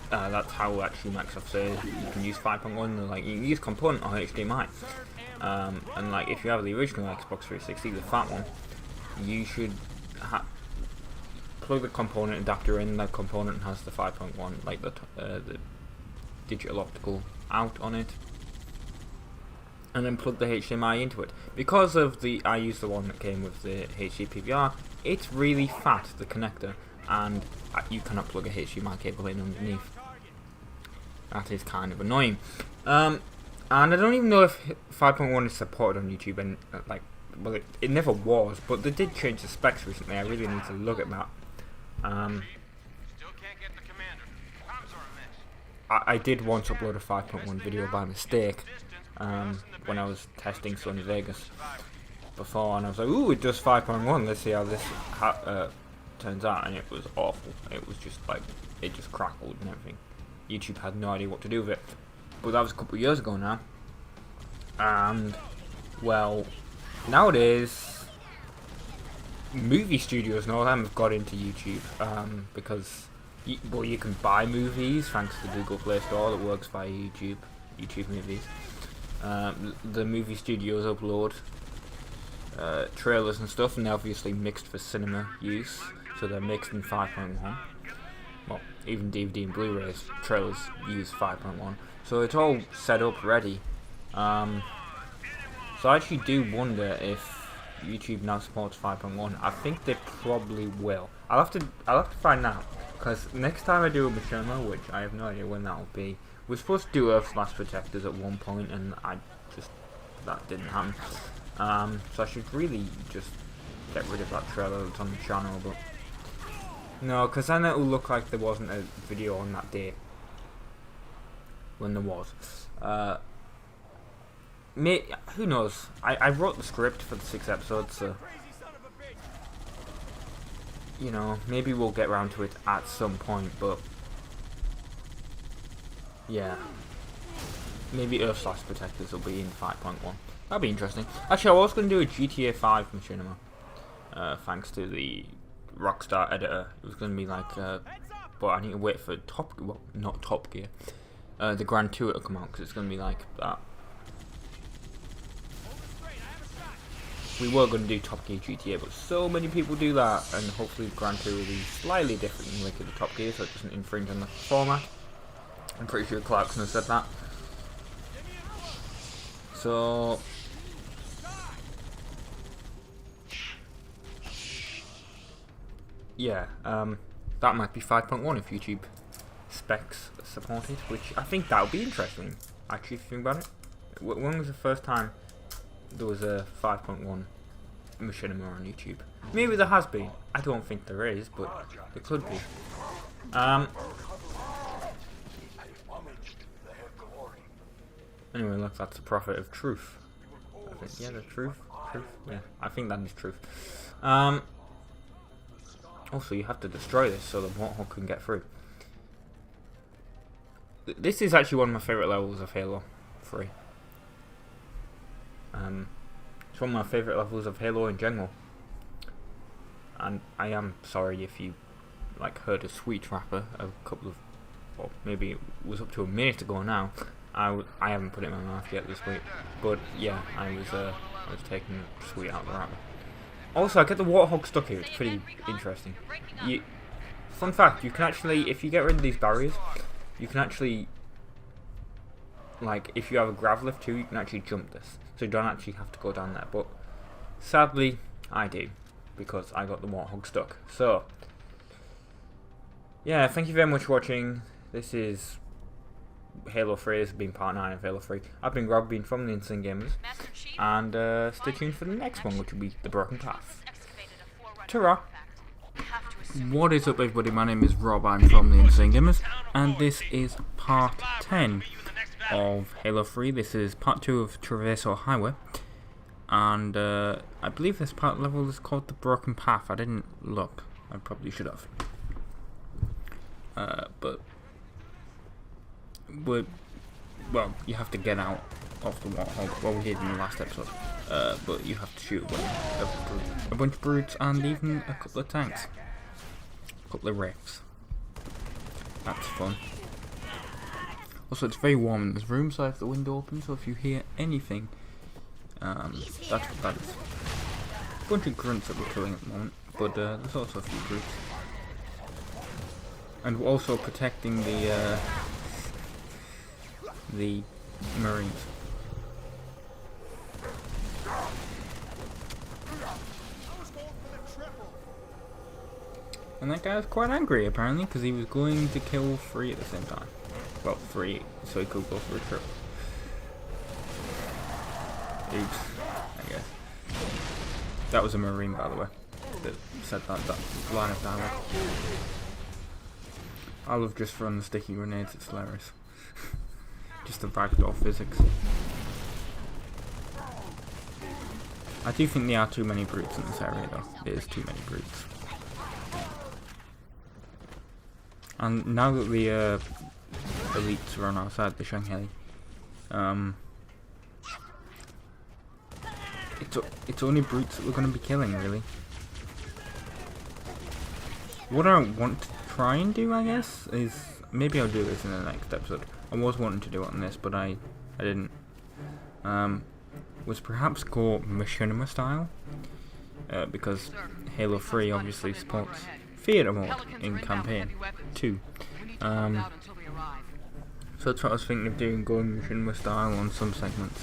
Speaker 1: that's how actually Microsoft says you can use 5.1, like you can use component or HDMI. And like if you have the original Xbox 360, the fat one, you should plug the component adapter in. That component has the 5.1, like the digital optical out on it, and then plug the HDMI into it. Because of I use the one that came with the HD PVR, it's really fat, the connector, and you cannot plug a HDMI cable in underneath. That is kind of annoying. And I don't even know if 5.1 is supported on YouTube, and like, well, it never was, but they did change the specs recently. I really need to look at that. I did once upload a 5.1 video by mistake when I was testing Sony Vegas before, and I was like, ooh, it does 5.1, let's see how this turns out, and it was awful. It was just like, it just crackled and everything. YouTube had no idea what to do with it. But that was a couple of years ago now, and well, nowadays movie studios and all them have got into YouTube because you can buy movies thanks to the Google Play Store that works via YouTube Movies. The movie studios upload trailers and stuff, and they're obviously mixed for cinema use, so they're mixed in 5.1. Well, even DVD and Blu-rays trailers use 5.1, so it's all set up ready. So I actually do wonder if YouTube now supports 5.1. I think they probably will. I'll have to find out, because next time I do a machinima, which I have no idea when that will be, we're supposed to do Earth's Last Protectors at one point, and that didn't happen. So I should really just get rid of that trailer that's on the channel, but no, because then it'll look like there wasn't a video on that day when there was. Who knows? I wrote the script for the 6 episodes, so you know, maybe we'll get around to it at some point, but yeah, maybe Earth's Last Protectors will be in 5.1. That'd be interesting. Actually, I was going to do a GTA 5 machinima, thanks to the Rockstar editor. It was going to be like, but I need to wait for not Top Gear, the Grand Tour to come out, because it's going to be like that. We were going to do Top Gear GTA, but so many people do that, and hopefully the Grand Tour will be slightly different than like the Top Gear, so it doesn't infringe on the format. I'm pretty sure Clarkson has said that. So yeah, that might be 5.1 if YouTube specs support it, which I think that would be interesting, actually, if you think about it. When was the first time there was a 5.1 machinima on YouTube? Maybe there has been. I don't think there is, but there could be. Anyway, look, that's the Prophet of Truth. I think, yeah, the truth. Yeah, I think that is truth. Also, you have to destroy this so the Warthog can get through. This is actually one of my favourite levels of Halo 3. It's one of my favourite levels of Halo in general. And I am sorry if you like heard a sweet rapper a couple of, or maybe it was up to a minute ago now. I haven't put it in my mouth yet this week, but yeah, I was taking sweet out of the rapper. Also, I get the Warthog stuck here. It's pretty interesting. Fun fact: you can actually, if you get rid of these barriers, you can actually, like, if you have a grav lift too, you can actually jump this, so you don't actually have to go down there. But sadly, I do, because I got the Warthog stuck. So yeah, thank you very much for watching. This is Halo 3. This has been part 9 of Halo 3. I've been Rob, been from the Insane Gamers, and stay tuned for the next one, which will be The Broken Path. Ta-ra! What is up, everybody? My name is Rob, I'm from the Insane Gamers, and this is part 10 of Halo 3. This is part 2 of Traverso Highway, and I believe this part level is called The Broken Path. I didn't look, I probably should have. Well, you have to get out of the Warthog. Well, we did in the last episode. But you have to shoot a bunch of brutes and even a couple of tanks. A couple of wrecks. That's fun. Also, it's very warm in this room, so I have the window open, so if you hear anything, That's what that is. A bunch of grunts that we're killing at the moment, but there's also a few brutes. And we're also protecting the Marines. And that guy was quite angry apparently, because he was going to kill 3 at the same time. Well, 3, so he could go for a triple. Oops, I guess. That was a Marine, by the way, that said that line of dialogue. I love just throwing the sticky grenades, it's hilarious. Just the ragdoll physics. I do think there are too many brutes in this area though. There is too many brutes. And now that the elites are on our side, the Sangheili, it's only brutes that we're going to be killing, really. What I want to try and do, I guess, is maybe I'll do this in the next episode. I was wanting to do it on this, but I didn't. Was perhaps go machinima style, because Halo 3 obviously supports theatre mode in campaign 2. So that's what I was thinking of doing, going machinima style on some segments.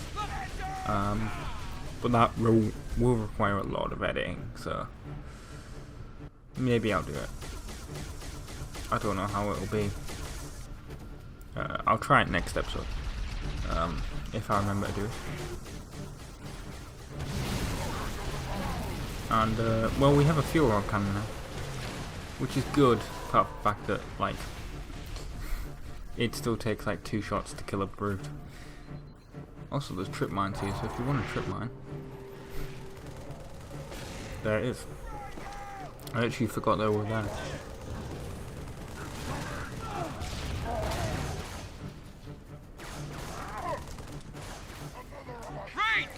Speaker 1: But that will require a lot of editing, so maybe I'll do it. I don't know how it'll be. I'll try it next episode, if I remember to do it. And well, we have a fuel rod cannon now, which is good, apart from the fact that like it still takes like 2 shots to kill a brute. Also, there's trip mines here, so if you want a trip mine, there it is. I actually forgot they were there.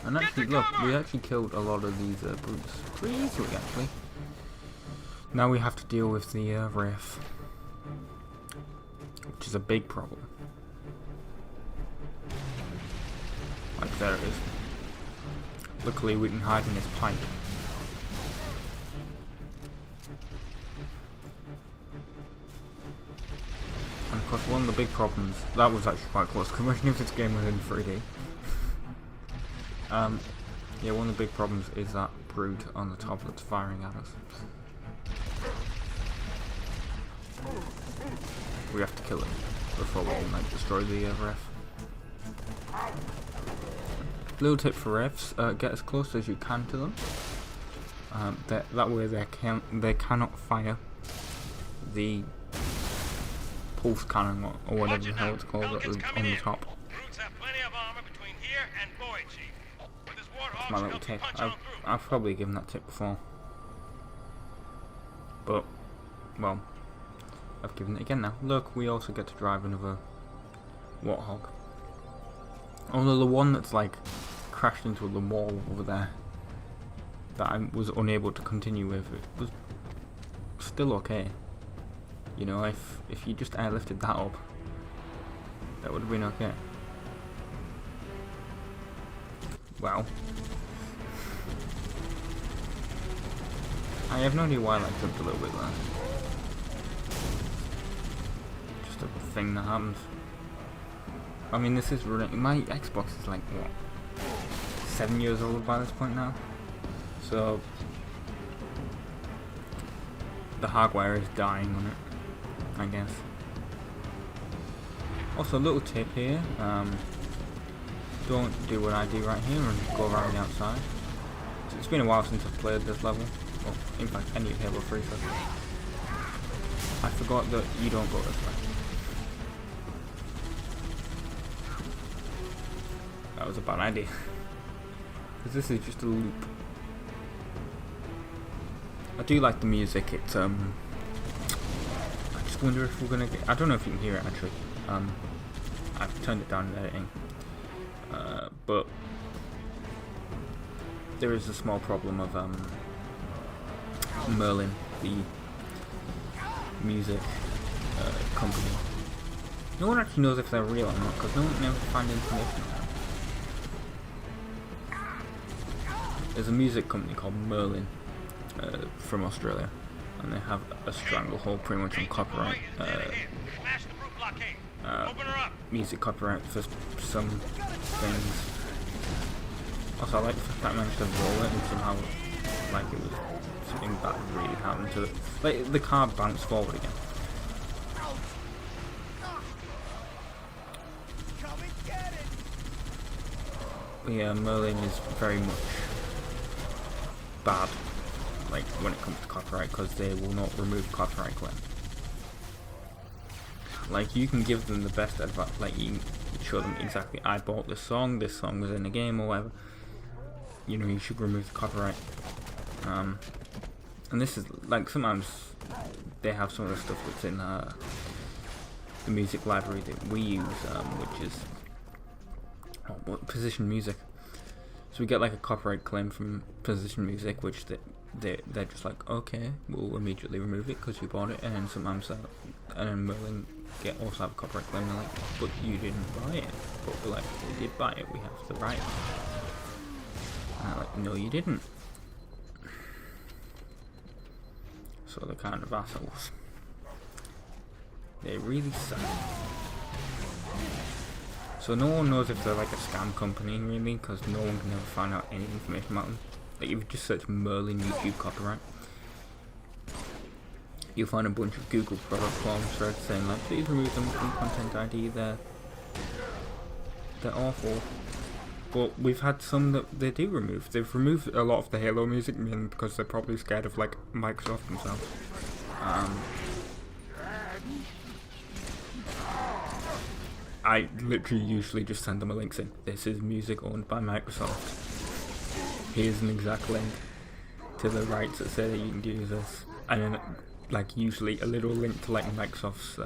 Speaker 1: And actually, look, we actually killed a lot of these brutes pretty easily, actually. Now we have to deal with the RAF, which is a big problem. Like, there it is. Luckily, we can hide in this pipe. And of course, one of the big problems, that was actually quite close, because imagine if this game was in 3D. Yeah, one of the big problems is that brute on the top that's firing at us. We have to kill it before we can like destroy the ref. Little tip for refs: get as close as you can to them. That way they cannot fire the pulse cannon or whatever the hell it's called on the top. That's my little tip. I've probably given that tip before, but well, I've given it again now. Look, we also get to drive another Warthog. Although the one that's like crashed into the wall over there that I was unable to continue with, it was still okay. You know, if you just airlifted that up, that would have been okay. Well, I have no idea why I jumped a little bit there. Just a thing that happens. I mean, this is running. My Xbox is like what, 7 years old by this point now, so the hardware is dying on it, I guess. Also, a little tip here: don't do what I do right here and go around the outside. So it's been a while since I've played this level. Well, in fact, any of Halo 3 so I forgot that you don't go this way. That was a bad idea. Because this is just a loop. I do like the music. It's I just wonder if we're gonna get. I don't know if you can hear it actually. I've turned it down in editing. But there is a small problem of Merlin, the music company. No one actually knows if they're real or not, because no one can ever find information on them. there's a music company called Merlin from Australia, and they have a stranglehold pretty much on copyright. Music copyright for some things. Also, I like the fact that I managed to roll it and somehow, like, it was something that really happened to it. Like, the car bounced forward again. But yeah, Merlin is very much bad, like, when it comes to copyright, because they will not remove copyright claim. Like, you can give them the best advice, like, you can show them exactly, I bought this song was in the game, or whatever. You know, you should remove the copyright. And this is, like, sometimes they have some of the stuff that's in the music library that we use, which is Position Music. So we get, like, a copyright claim from Position Music, which they're just like, okay, we'll immediately remove it because you bought it, and then sometimes and then Merlin also have a copyright claim, and they're like, but you didn't buy it. But we're like, we did buy it, we have the right. And they're like, no you didn't. So they're kind of assholes. They really suck. So no one knows if they're like a scam company really, because no one can ever find out any information about them. Like, if you just search Merlin YouTube copyright, you'll find a bunch of Google product forums threads saying like, please remove them from Content ID, they're awful. But we've had some that they do remove. They've removed a lot of the Halo music, mainly because they're probably scared of like Microsoft themselves. I literally usually just send them a link saying, this is music owned by Microsoft. Here's an exact link to the rights that say that you can use this. And then, like, usually a little link to, like, Microsoft's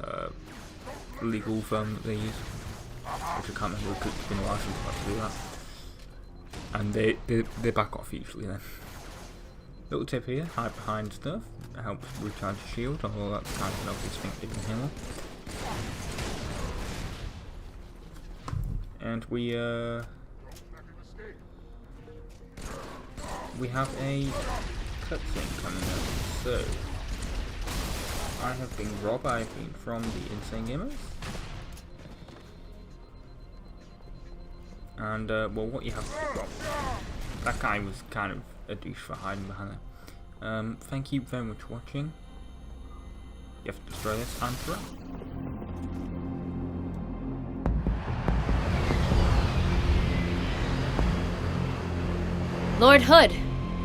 Speaker 1: legal firm that they use. Which I can't remember because it's been a while since I've had to do that. And they back off usually then. Little tip here, hide behind stuff. It helps recharge your shield, although that's kind of an obvious thing to do in Halo. And we have a cutscene coming up. So I have been Rob, I've been from the Insane Gamers. And well, what you have to do, well, that guy was kind of a douche for hiding behind there. Thank you very much for watching. You have to destroy this and throw.
Speaker 10: Lord Hood,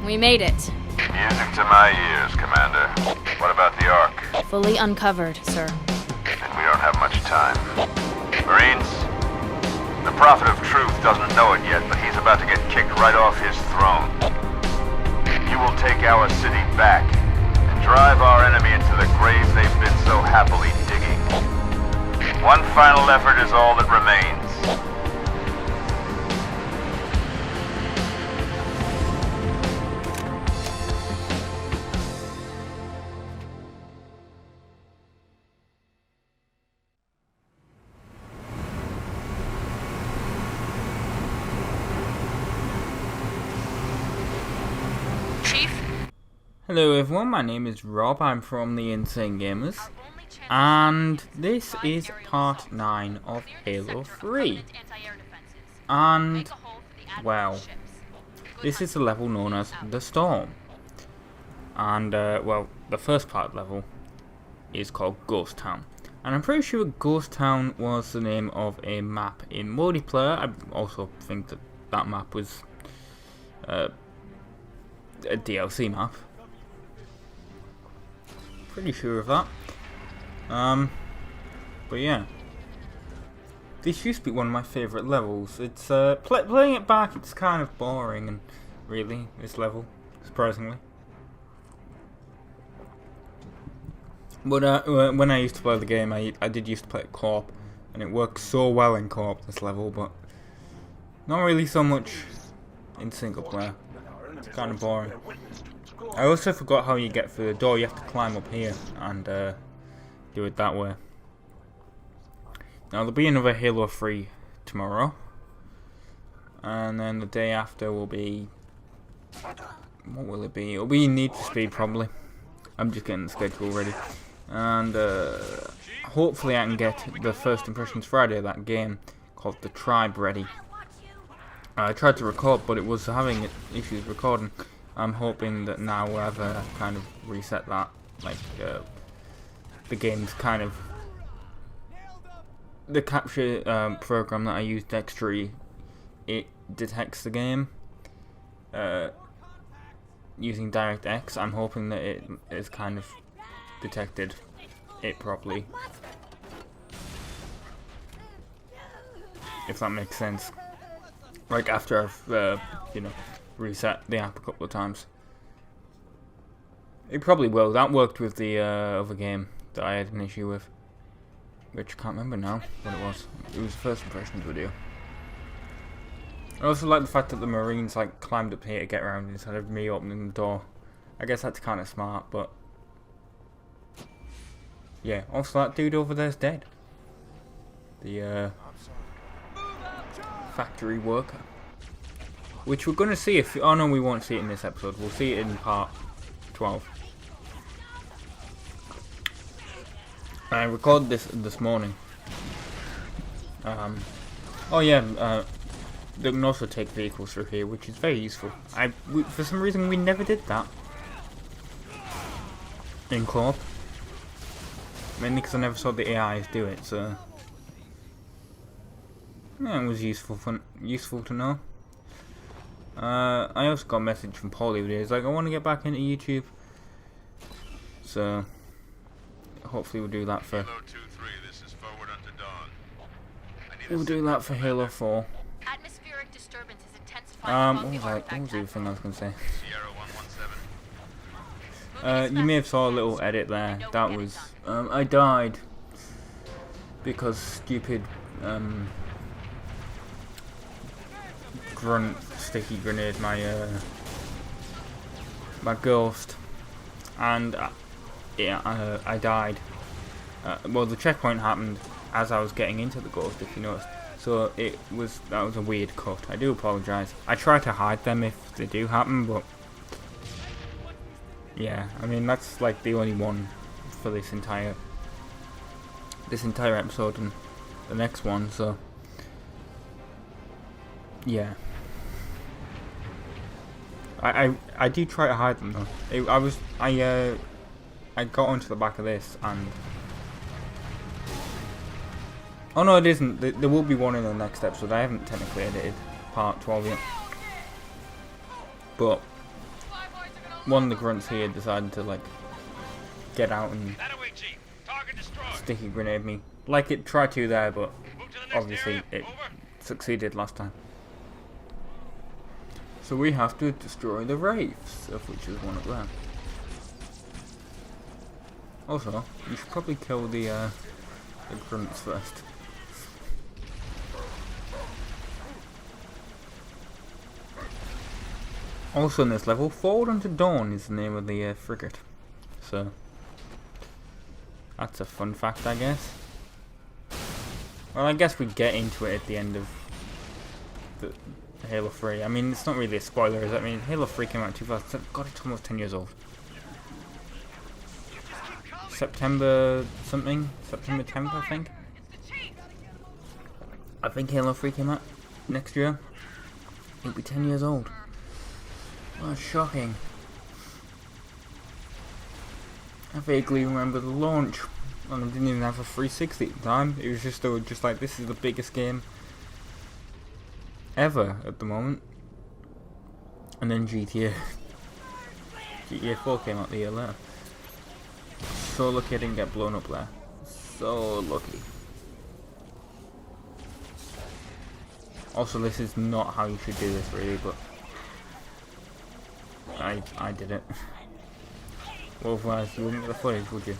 Speaker 10: we made it.
Speaker 11: Music to my ears, Commander. What about the Ark?
Speaker 10: Fully uncovered, sir.
Speaker 11: And we don't have much time. Marines, the Prophet of Truth doesn't know it yet, but he's about to get kicked right off his throne. You will take our city back and drive our enemy into the graves they've been so happily digging. One final effort is all that remains.
Speaker 1: Hello everyone, my name is Rob, I'm from the Insane Gamers, and this is part 9 of Halo 3. And, well, this is the level known as The Storm. And, well, the first part of the level is called Ghost Town. And I'm pretty sure Ghost Town was the name of a map in multiplayer. I also think that that map was a DLC map. Pretty sure of that. But yeah, this used to be one of my favourite levels. It's playing it back, it's kind of boring, and really, this level, surprisingly. But when I used to play the game, I did used to play it co-op, and it worked so well in co-op, this level, but not really so much in single player. It's kind of boring. I also forgot how you get through the door. You have to climb up here and do it that way. Now there'll be another Halo 3 tomorrow, and then the day after will be What will it be? It'll be Need for Speed probably. I'm just getting the schedule ready. And hopefully I can get the First Impressions Friday of that game called The Tribe ready. I tried to record, but it was having issues recording. I'm hoping that now I've kind of reset that. Like, the game's kind of... The capture program that I used, Dextry, it detects the game using DirectX. I'm hoping that it is kind of detected it properly. If that makes sense. Like after I've, you know, reset the app a couple of times. It probably will. That worked with the other game that I had an issue with. Which I can't remember now what it was. It was the First Impressions video. I also like the fact that the Marines like climbed up here to get around instead of me opening the door. I guess that's kind of smart, but... Yeah, also that dude over there's dead. The factory worker. Which we're going to see if... Oh no, we won't see it in this episode. We'll see it in part 12. I recorded this morning. Oh yeah, they can also take vehicles through here, which is very useful. For some reason we never did that in co-op. Mainly because I never saw the AIs do it, so yeah, it was useful to know. I also got a message from Paulie who was like, I want to get back into YouTube, so hopefully we'll do that for. We'll do that for Halo 4.
Speaker 10: Atmospheric disturbance is intensifying.
Speaker 1: What was the other thing I was going to say? You may have saw a little edit there. That was I died because stupid grunt sticky grenade my ghost, and yeah, I died. Well, the checkpoint happened as I was getting into the ghost, if you noticed. So that was a weird cut. I do apologise. I try to hide them if they do happen, but yeah, I mean that's like the only one for this entire episode and the next one. So yeah, I do try to hide them though. I got onto the back of this and. Oh no, it isn't. There will be one in the next episode. I haven't technically edited part 12 yet. But one of the grunts here decided to like get out and sticky grenade me. Like it tried to there, but obviously it succeeded last time. So we have to destroy the wraiths, of which is one of them. Also, you should probably kill the grunts first. Also in this level, Forward Unto Dawn is the name of the frigate. So, that's a fun fact, I guess. Well, I guess we get into it at the end of the Halo 3. I mean, it's not really a spoiler, is it? I mean, Halo 3 came out in 2007. God, it's almost 10 years old. September something? September 10th, I think. I think Halo 3 came out next year. It'll be 10 years old. Oh, shocking. I vaguely remember the launch. And I didn't even have a 360 at the time. It was just like, this is the biggest game ever at the moment. And then GTA 4 came out the year later. So lucky I didn't get blown up there. So lucky. Also, this is not how you should do this really, but I did it. Well, otherwise you wouldn't get the footage, would you?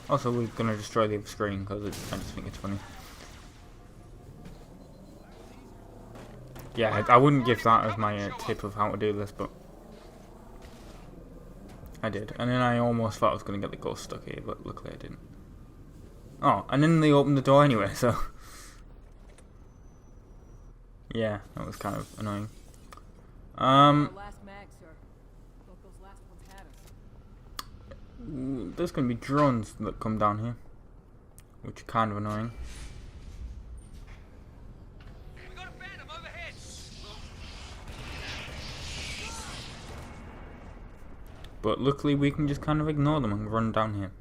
Speaker 1: Also, we're gonna destroy the screen because I just think it's funny. Yeah, I wouldn't give that as my tip of how to do this, but I did. And then I almost thought I was gonna get the ghost stuck here, but luckily I didn't. Oh, and then they opened the door anyway, so yeah, that was kind of annoying. there's going to be drones that come down here, which are kind of annoying. But luckily we can just kind of ignore them and run down here.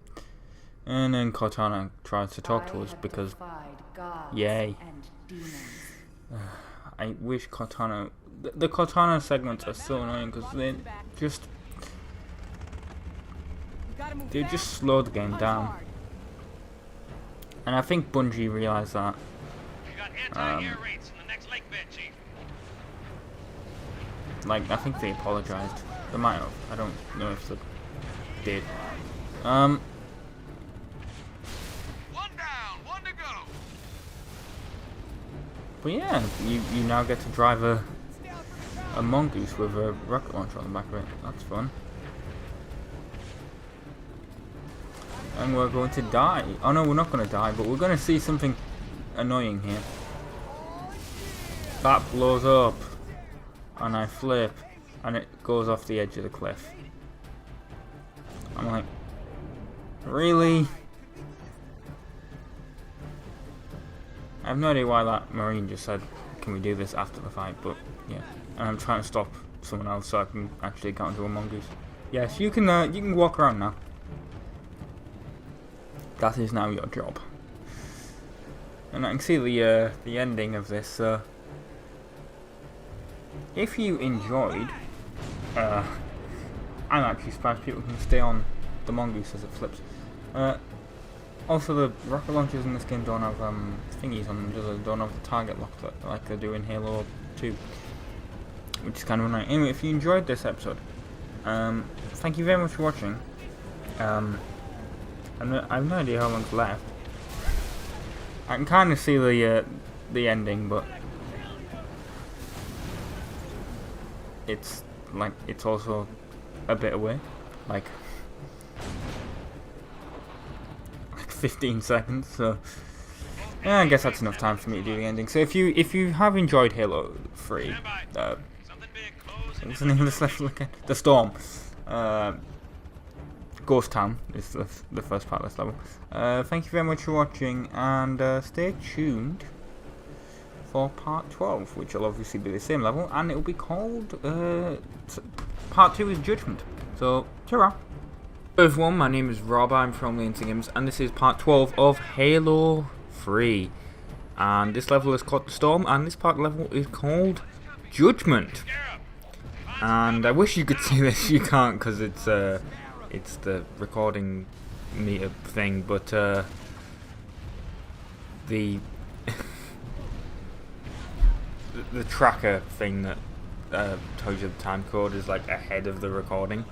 Speaker 1: And then Cortana tries to talk to us because, yay. I wish Cortana... The Cortana segments are so annoying because they just slow the game down. And I think Bungie realised that. Like, I think they apologised. They might have. I don't know if they did. One down, one to go. But yeah, you now get to drive a mongoose with a rocket launcher on the back of it. That's fun. And we're going to die. Oh no, we're not going to die, but we're going to see something annoying here. That blows up. And I flip. And it goes off the edge of the cliff. I'm like, really? I have no idea why that Marine just said, can we do this after the fight, but yeah. And I'm trying to stop someone else so I can actually get onto a mongoose. Yes, you can walk around now. That is now your job. And I can see the ending of this. If you enjoyed, I'm actually surprised people can stay on the mongoose as it flips. Also, the rocket launchers in this game don't have thingies on them, they don't have the target lock like they do in Halo 2, which is kind of annoying. Anyway, if you enjoyed this episode, thank you very much for watching. I have no idea how long's left. I can kind of see the ending, but it's like it's also a bit away, like 15 seconds. So yeah, I guess that's enough time for me to do the ending. So if you have enjoyed Halo 3, what's the name of this level again? The Storm. Ghost Town is the first part of this level. Thank you very much for watching, and stay tuned for part 12, which will obviously be the same level, and it will be called part 2 is Judgment. So, ta-ra! Hello everyone, my name is Rob, I'm from UNSC Games, and this is part 12 of Halo 3. And this level is called The Storm, and this part level is called Judgment. And I wish you could see this, you can't, because it's the recording meter thing, but the the tracker thing that tells you the time code is like ahead of the recording,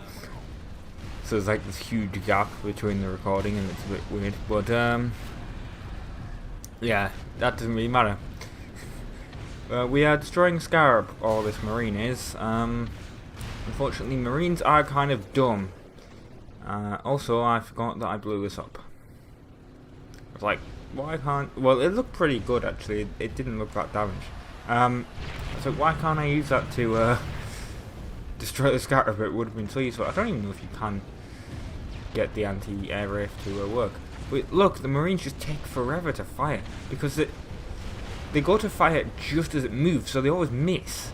Speaker 1: so there's like this huge gap between the recording, and it's a bit weird, but yeah, that doesn't really matter. We are destroying Scarab, or this Marine is. Unfortunately, Marines are kind of dumb. Also, I forgot that I blew this up. I was like, why can't... Well, it looked pretty good, actually. It didn't look that damaged. So why can't I use that to destroy the Scarab? It would have been so useful. I don't even know if you can get the anti-air rafe to work. But look, the Marines just take forever to fire, because they go to fire just as it moves, so they always miss.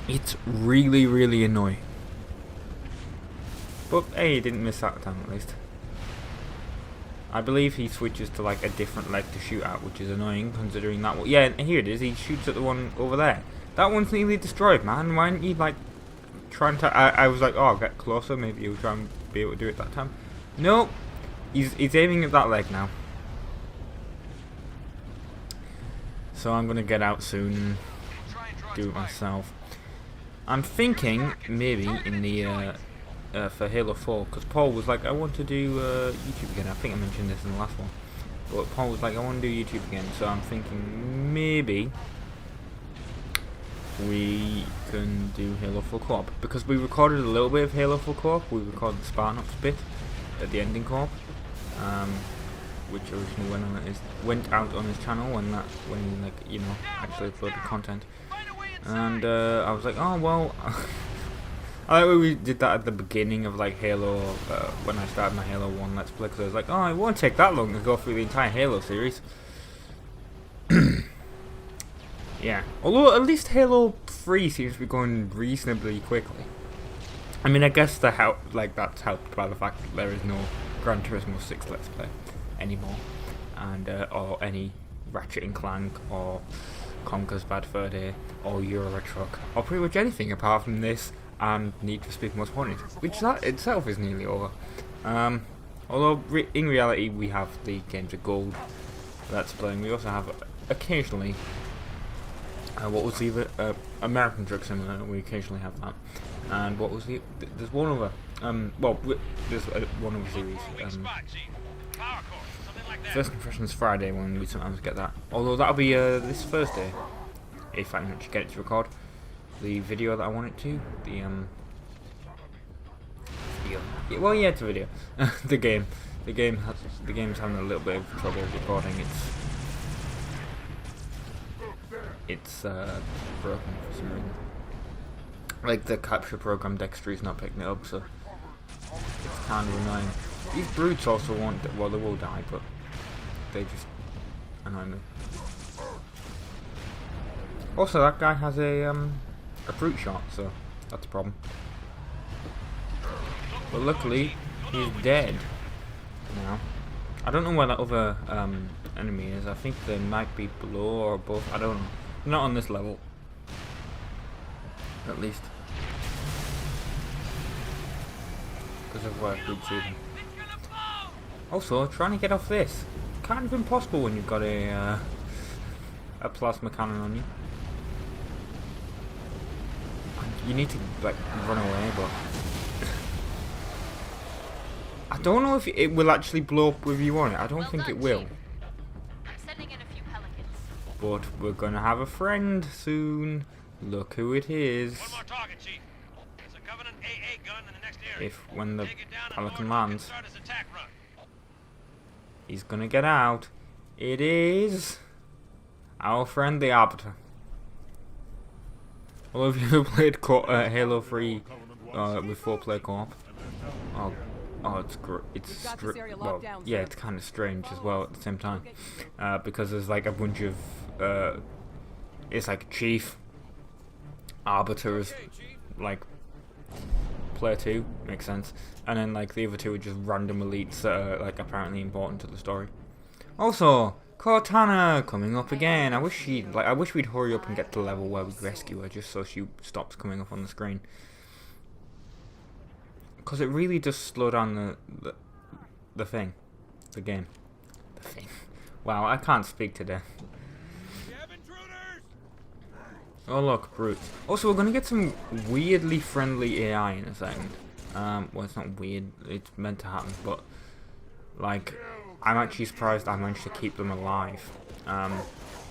Speaker 1: It's really, really annoying. But hey, he didn't miss that time at least. I believe he switches to like a different leg to shoot at, which is annoying considering that one. Yeah, here it is. He shoots at the one over there. That one's nearly destroyed, man. Why aren't you like trying to? I was like, oh, I'll get closer. Maybe he'll try and be able to do it that time. Nope. He's aiming at that leg now. So I'm gonna get out soon and do it myself. I'm thinking maybe in the for Halo 4, because Paul was like, I want to do YouTube again. I think I mentioned this in the last one, but Paul was like, I want to do YouTube again, so I'm thinking maybe we can do Halo 4 co-op, because we recorded a little bit of Halo 4 co-op. We recorded the Spartan Ops bit at the ending co-op, which originally went out on his channel when he like, you know, actually uploaded content. And I was like, oh well, I like when we did that at the beginning of like Halo, when I started my Halo 1 Let's Play, because I was like, oh, it won't take that long to go through the entire Halo series. Yeah, although at least Halo 3 seems to be going reasonably quickly. I mean, I guess that's helped by the fact that there is no Gran Turismo 6 Let's Play anymore, and or any Ratchet and Clank, or Conker's Bad Fur Day, or Euro Truck, or pretty much anything apart from this and Need for Speed Most Wanted, which that itself is nearly over. Although in reality we have the Games of Gold Let's Play, and we also have occasionally what was the American Truck Simulator. We occasionally have that. And what was there's one other there's one other series, First Impressions Friday, when we sometimes get that, although that'll be this Thursday, if I can actually get it to record the video that I want it to, video. Well, yeah, it's a video. the game's having a little bit of trouble recording. It's broken for some reason. Like the capture program Dexter is not picking it up, so it's kind of annoying. These brutes also won't, well, they will die, but they just annoy me. Also, that guy has a brute shot, so that's a problem. But luckily, he's dead now. I don't know where that other enemy is. I think they might be below or above. I don't know. Not on this level, at least, because of where I could see them. Also, trying to get off this kind of impossible when you've got a plasma cannon on you. You need to like run away, but I don't know if it will actually blow up with you on it. I don't think it will. But we're gonna have a friend soon. Look who it is.
Speaker 8: One more target, Chief. It's a Covenant AA gun in the next area.
Speaker 1: If when the Pelican lands, he's gonna get out. It is our friend the Arbiter. Well, have you ever played Halo 3 with 4-player co-op? Oh, well, yeah, it's kind of strange as well at the same time, because there's like a bunch of it's like Chief, Arbiter is like player 2, makes sense, and then like the other two are just random elites that are like apparently important to the story. Also, Cortana coming up again. I wish we'd hurry up and get to the level where we rescue her, just so she stops coming up on the screen. Because it really does slow down the thing. The game. The thing. Wow, I can't speak today. Oh look, brutes. Also, we're going to get some weirdly friendly AI in a second. Well, it's not weird. It's meant to happen, but like, I'm actually surprised I managed to keep them alive.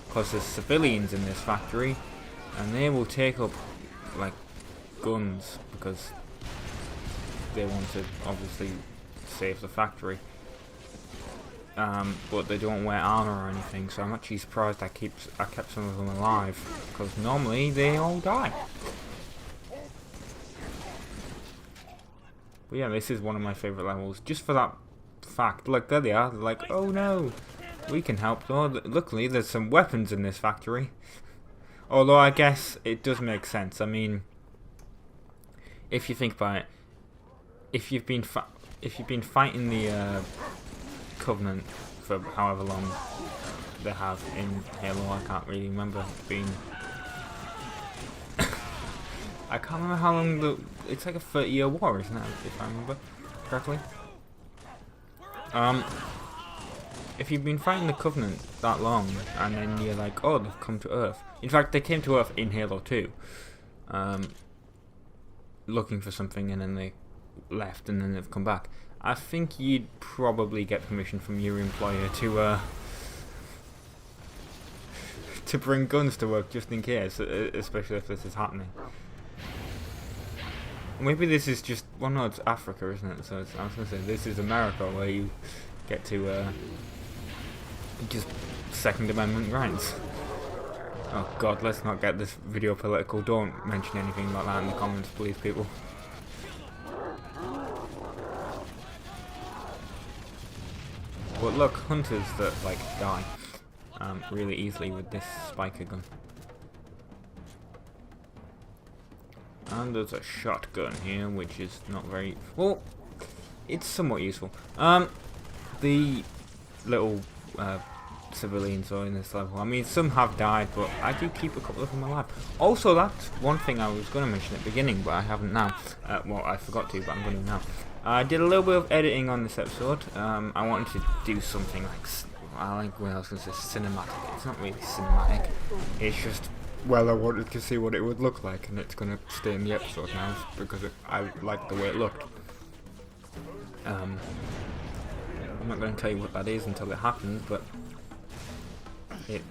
Speaker 1: Because there's civilians in this factory, and they will take up like guns because they want to obviously save the factory, but they don't wear armor or anything, so I'm actually surprised I kept some of them alive, because normally they all die. But yeah, this is one of my favourite levels, just for that fact. Look, there they are. They're like, oh no, we can help. Oh, luckily there's some weapons in this factory. Although I guess it does make sense. I mean, if you think about it, if you've been fighting the Covenant for however long they have in Halo, I can't really remember being. I can't remember how long it's like a 30-year war, isn't it? If I remember correctly. If you've been fighting the Covenant that long, and then you're like, oh, they've come to Earth. In fact, they came to Earth in Halo 2, looking for something, and then they left, and then they've come back. I think you'd probably get permission from your employer to bring guns to work, just in case, especially if this is happening. Maybe this is just, well, no, it's Africa, isn't it? So I was going to say, this is America, where you get to just Second Amendment rights. Oh god, let's not get this video political. Don't mention anything like that in the comments, please, people. But look, hunters that like die really easily with this spiker gun. And there's a shotgun here, which is not very well. It's somewhat useful. The little civilians are in this level. I mean, some have died, but I do keep a couple of them alive. Also, that's one thing I was going to mention at the beginning, but I haven't now. Well, I forgot to, but I'm going to now. I did a little bit of editing on this episode. I wanted to do something like, I like when I was going to say cinematic. It's not really cinematic. It's just, well, I wanted to see what it would look like, and it's going to stay in the episode now because I like the way it looked. I'm not going to tell you what that is until it happens, but it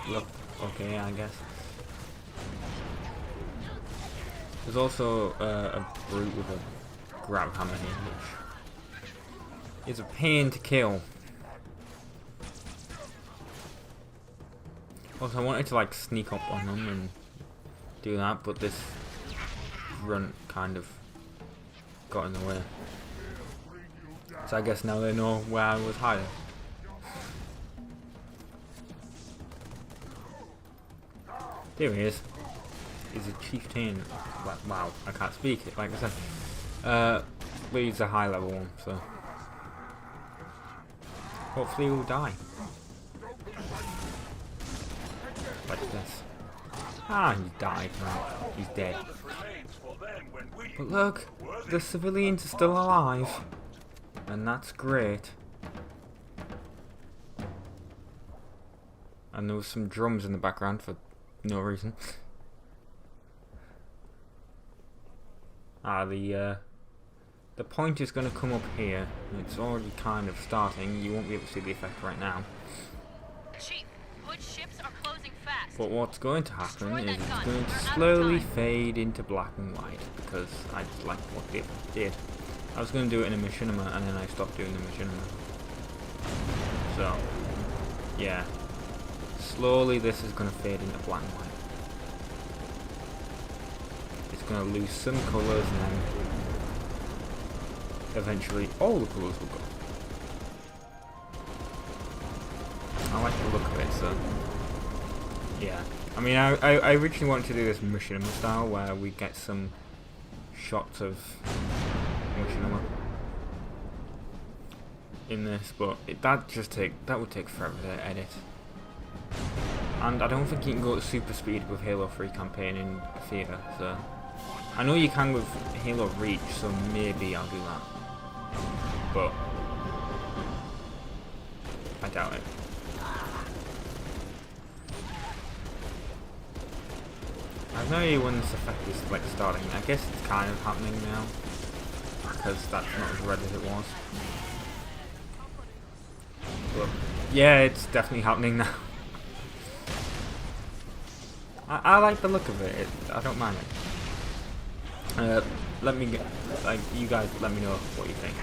Speaker 1: looked okay, I guess. There's also a brute with a grab hammer here, which is a pain to kill. Also, I wanted to like sneak up on them and do that, but this run kind of got in the way. So I guess now they know where I was hiding. There he is. He's a chieftain. Wow, I can't speak. Like I said, but he's a high level one, so hopefully he'll die. Like this. Ah, he died. Right. He's dead. But look, the civilians are still alive. And that's great. And there was some drums in the background for no reason. The point is going to come up here. It's already kind of starting. You won't be able to see the effect right now.
Speaker 10: Chief, Hood ships are closing fast.
Speaker 1: But what's going to happen is it's going to slowly fade into black and white because I just like what they did. I was going to do it in a machinima and then I stopped doing the machinima. So, yeah. Slowly this is going to fade into black and white. It's going to lose some colours and then eventually all the colours will go. I like the look of it, so yeah. I mean, I originally wanted to do this machinima style where we get some shots of machinima in this, but that would take forever to edit. And I don't think you can go to super speed with Halo 3 campaign in theatre, so I know you can with Halo Reach, so maybe I'll do that. But I doubt it. I have no idea when this effect is like starting. I guess it's kind of happening now, because that's not as red as it was. But yeah, it's definitely happening now. I like the look of it. I don't mind it. Let me get, like, you guys let me know what you think.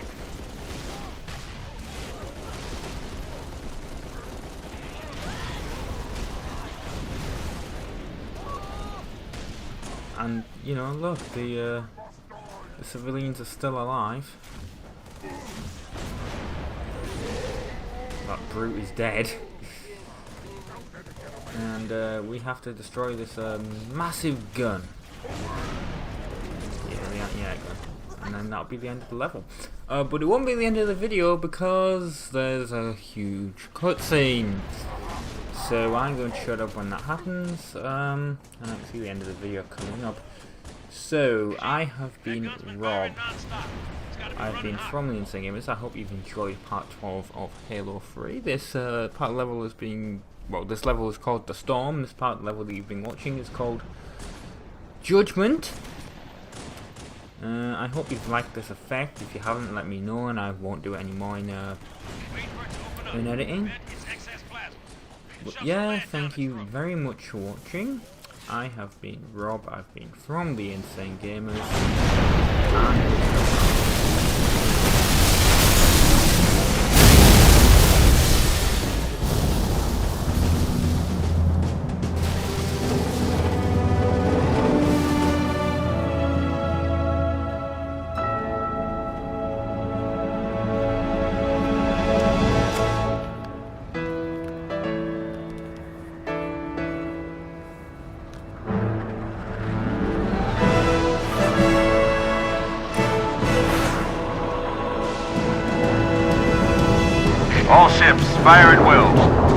Speaker 1: And you know, look, the civilians are still alive. That brute is dead. And we have to destroy this massive gun. Yeah, gun. And then that'll be the end of the level. But it won't be the end of the video because there's a huge cutscene. So I'm going to shut up when that happens. And I can see the end of the video coming up. So I have been Rob. I've been from the Insane Gamers. I hope you've enjoyed part 12 of Halo 3. This part level is being, well, this level is called The Storm. This part level that you've been watching is called Judgment. I hope you've liked this effect. If you haven't, let me know, and I won't do it anymore in editing. But yeah, thank you very much for watching. I have been Rob. I've been from the Insane Gamers. And
Speaker 11: All ships, fire at will.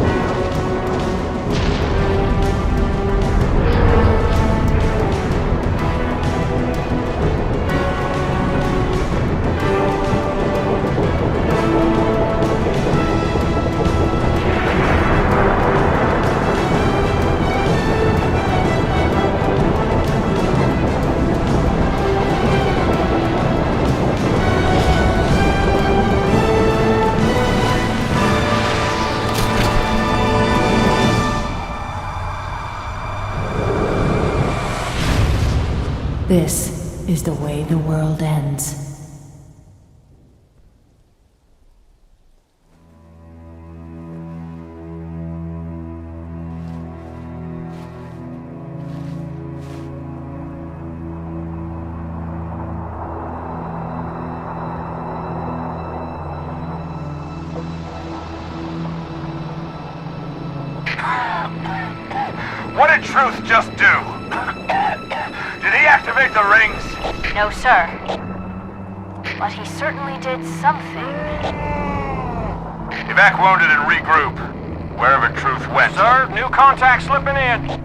Speaker 13: This is the way the world ends.
Speaker 11: What did Truth just do? Did he activate the rings?
Speaker 10: No, sir. But he certainly did something.
Speaker 11: Evac wounded and regroup. Wherever Truth went.
Speaker 8: Sir, new contact slipping in.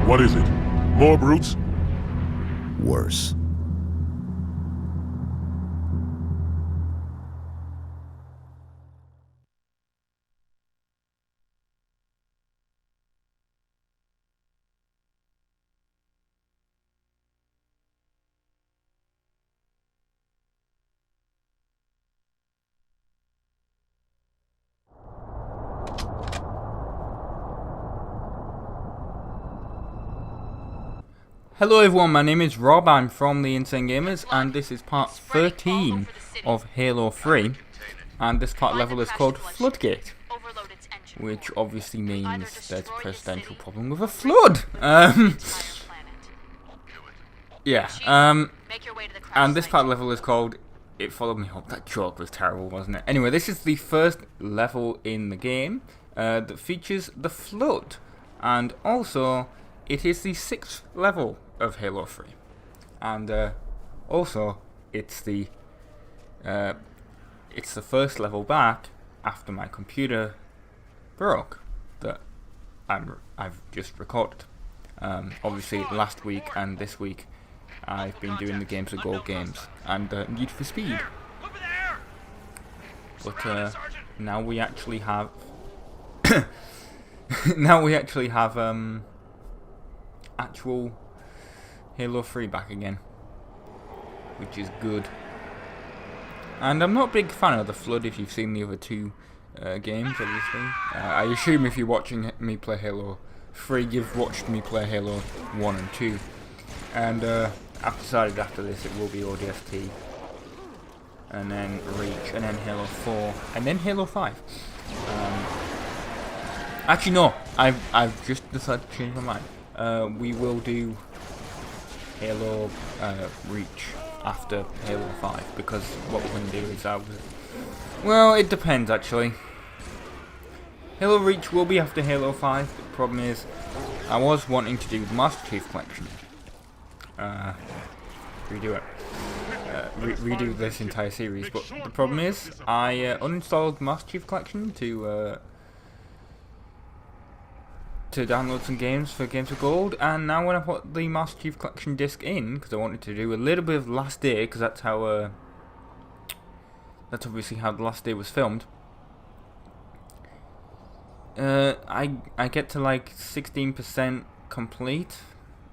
Speaker 7: What is it? More brutes?
Speaker 5: Worse.
Speaker 1: Hello everyone, my name is Rob, I'm from the Insane Gamers, and this is part 13 of Halo 3, and this part level is called Floodgate, which obviously means there's a presidential problem with a flood. And this part level is called It Followed Me Home. That joke was terrible, wasn't it? Anyway, this is the first level in the game that features the flood, and also it is the 6th level of Halo 3, and also it's the first level back after my computer broke that I've just recorded. Obviously last week and this week I've been doing the Games of Gold games and Need for Speed, but now we actually have actual Halo 3 back again, which is good. And I'm not a big fan of the flood if you've seen the other two games, obviously. I assume if you're watching me play Halo 3, you've watched me play Halo 1 and 2. And I've decided after this it will be ODST, and then Reach, and then Halo 4, and then Halo 5. Actually no, I've just decided to change my mind. We will do Halo Reach after Halo 5, because what we're going to do is well, it depends actually. Halo Reach will be after Halo 5, but the problem is I was wanting to do the Master Chief Collection. Redo it. Redo this entire series, but the problem is I uninstalled Master Chief Collection to download some games for Games of Gold, and now when I put the Master Chief Collection disc in, because I wanted to do a little bit of Last Day, because that's how that's obviously how the Last Day was filmed. I get to like 16% complete,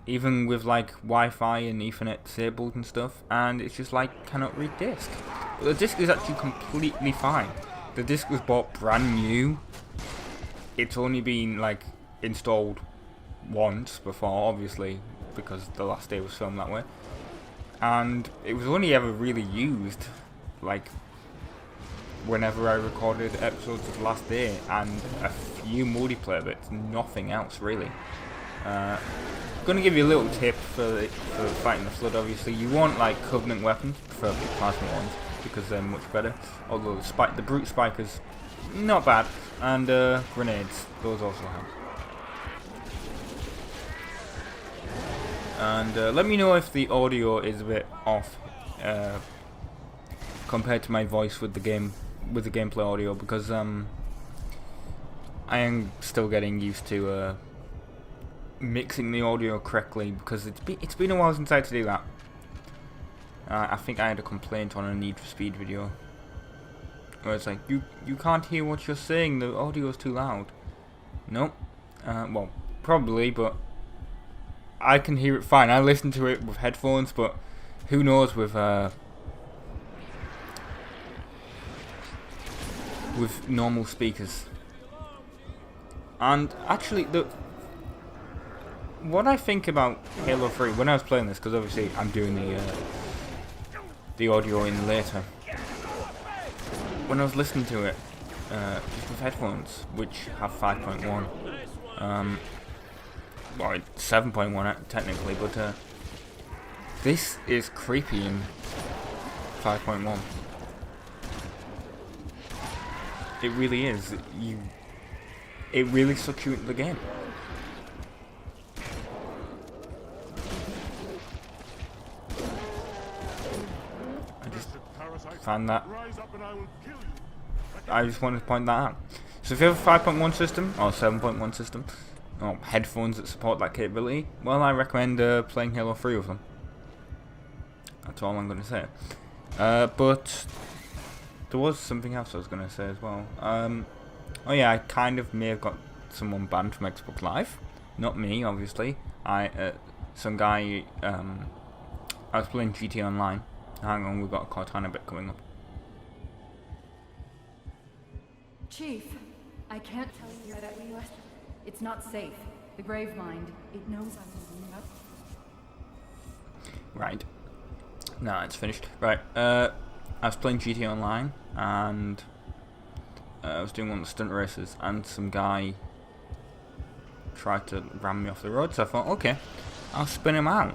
Speaker 1: even with like Wi-Fi and Ethernet disabled and stuff, and it's just like cannot read disc. But the disc is actually completely fine. The disc was bought brand new. It's only been like installed once before, obviously, because the Last Day was filmed that way, and it was only ever really used like whenever I recorded episodes of Last Day and a few multiplayer bits, nothing else really. Gonna give you a little tip for fighting the flood. Obviously you want like Covenant weapons, preferably plasma ones, because they're much better. Although the brute spikers, not bad, and grenades, those also help. And let me know if the audio is a bit off compared to my voice with the gameplay audio, because I am still getting used to mixing the audio correctly, because it's been a while since I had to do that. I think I had a complaint on a Need for Speed video where it's like, you can't hear what you're saying, the audio is too loud. Nope. Well, probably, but I can hear it fine. I listen to it with headphones, but who knows with normal speakers. And actually, what I think about Halo 3 when I was playing this, because obviously I'm doing the audio in later. When I was listening to it, just with headphones, which have 5.1, well, it's 7.1 technically, but this is creepy in 5.1. It really is. It really sucks you into the game. I just found that. I just wanted to point that out. So if you have a 5.1 system or 7.1 system, or headphones that support that capability, well, I recommend playing Halo 3 with them. That's all I'm going to say. But there was something else I was going to say as well. Oh yeah, I kind of may have got someone banned from Xbox Live. Not me, obviously. Some guy, I was playing GT Online. Hang on, we've got a Cortana bit coming up.
Speaker 2: Chief, I can't tell you that it's not safe. The Grave Mind, it knows I'm moving up.
Speaker 1: Right. No, it's finished. Right, I was playing GT Online, and I was doing one of the stunt races, and some guy tried to ram me off the road, so I thought, okay, I'll spin him out.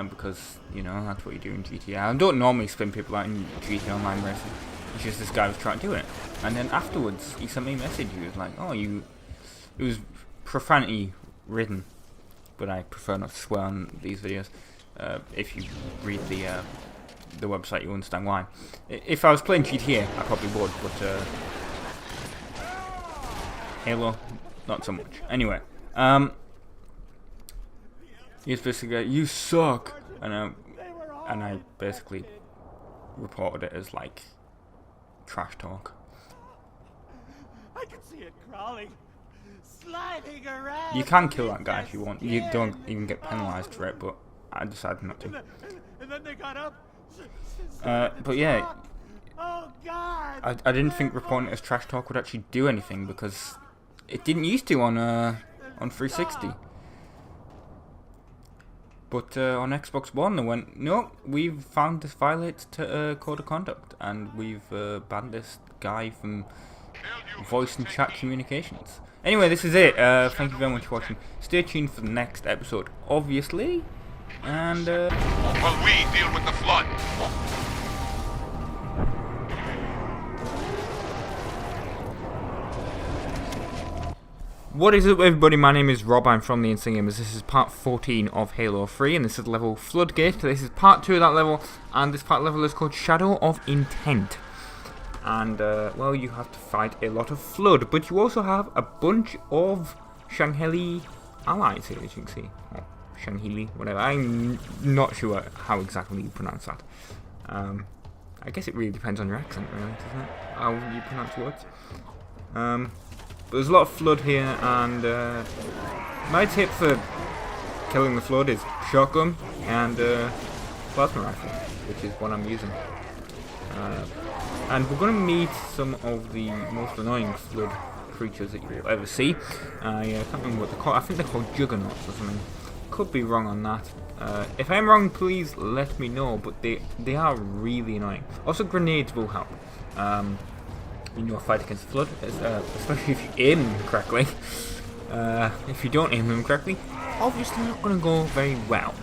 Speaker 1: Because, you know, that's what you do in GTA. I don't normally spin people out in GT Online racing. It's just this guy was trying to do it. And then afterwards, he sent me a message. He was like, oh, it was profanity ridden, but I prefer not to swear on these videos. If you read the website, you understand why. If I was playing GTA, I probably would, but Halo, not so much. Anyway, he's basically, you suck, and I basically reported it as like trash talk.
Speaker 14: I can see it crawling, sliding around.
Speaker 1: You can kill that guy if you want. You don't even get penalised for it, but I decided not to.
Speaker 14: And then they got up.
Speaker 1: But yeah,
Speaker 14: Oh God!
Speaker 1: I didn't think reporting it as trash talk would actually do anything, because it didn't used to on 360. But on Xbox One, they went, no, we've found this violates code of conduct, and we've banned this guy from voice and chat communications. Anyway, this is it. Thank you very much for watching. Stay tuned for the next episode, obviously. And
Speaker 15: while we deal with the flood.
Speaker 1: What is up, everybody? My name is Rob. I'm from the UNSC Gamers. This is part 14 of Halo 3, and this is level Floodgate. This is part 2 of that level, and this part level is called Shadow of Intent. And, well, you have to fight a lot of Flood, but you also have a bunch of Sangheili allies here, as you can see. Or Sangheili, whatever. I'm not sure how exactly you pronounce that. I guess it really depends on your accent, really, doesn't it? How you pronounce words. There's a lot of Flood here, and my tip for killing the Flood is shotgun and plasma rifle, which is what I'm using. And we're going to meet some of the most annoying Flood creatures that you'll ever see. I can't remember what they're called. I think they're called Juggernauts or something. Could be wrong on that. If I'm wrong, please let me know, but they are really annoying. Also, grenades will help. In your fight against Flood, especially if you aim them correctly. If you don't aim them correctly, obviously not going to go very well.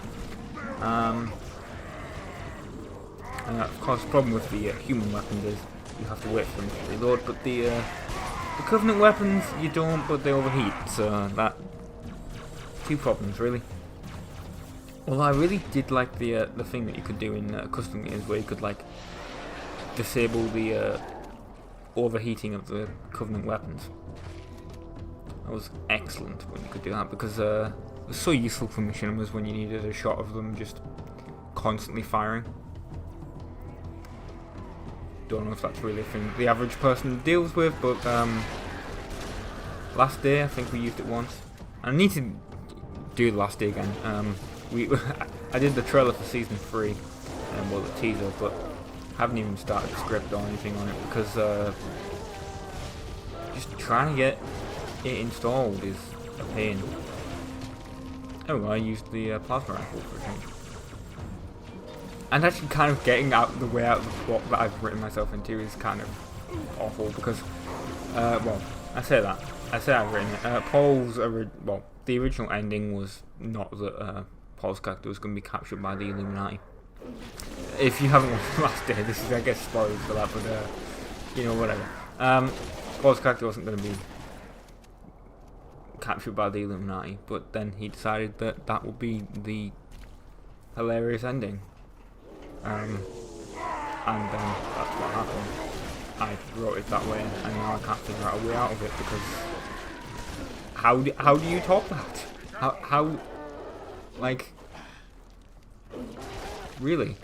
Speaker 1: Of course, the problem with the human weapons is you have to wait for them to reload, but the Covenant weapons, you don't, but they overheat, so that... two problems, really. Well, I really did like the thing that you could do in custom games, where you could, like, disable the overheating of the Covenant weapons. That was excellent when you could do that, because it was so useful for machinimas when you needed a shot of them just constantly firing. Don't know if that's really a thing the average person deals with, but last day I think we used it once. I need to do the last day again. I did the trailer for season 3, well, the teaser, but haven't even started the script or anything on it because just trying to get it installed is a pain. Oh, I used the plasma rifle for a change. And actually kind of getting out the way out of the plot that I've written myself into is kind of awful because, well, I say I've written it. Paul's, well, the original ending was not that Paul's character was going to be captured by the Illuminati. If you haven't watched the last day, this is, I guess, spoilers for that, but, you know, whatever. Paul's character wasn't going to be captured by the Illuminati, but then he decided that that would be the hilarious ending. And then that's what happened. I wrote it that way, and now I can't figure out a way out of it because how do you top that? How like really?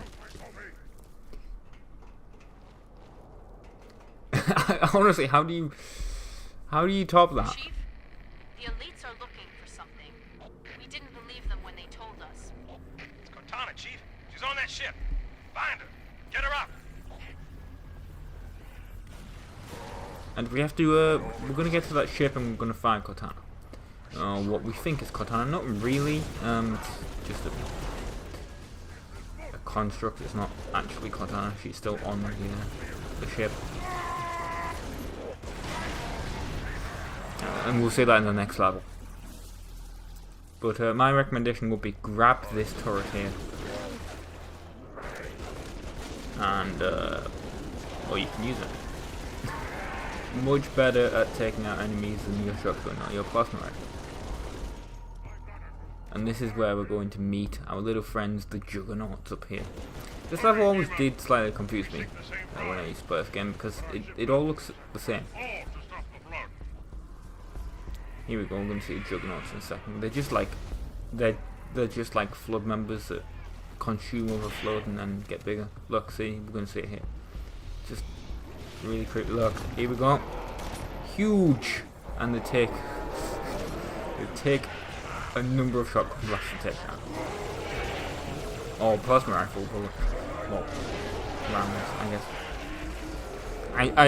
Speaker 1: Honestly, how do you top that?
Speaker 9: Chief, the elites are looking for something. We didn't believe them when they told us.
Speaker 8: It's Cortana, Chief. She's on that ship. Find her. Get her up.
Speaker 1: And we have to, we're going to get to that ship and we're going to find Cortana. What we think is Cortana. Not really, it's just a construct. It's not actually Cortana. She's still on the ship. And we'll see that in the next level. But my recommendation would be grab this turret here. And, well, you can use it. Much better at taking out enemies than your shotgun or your plasma rifle. And this is where we're going to meet our little friends, the Juggernauts, up here. This level always did slightly confuse me when I used to play this game because it all looks the same. Here we go. We're going to see the Juggernauts in a second. They're just like just like flood members that consume overflow and then get bigger. Look, see, we're going to see it here. Just really creepy. Look, here we go. Huge, and they take a number of shotgun blasts to take out. Oh, plasma rifle bullet. Well, rounds, I guess.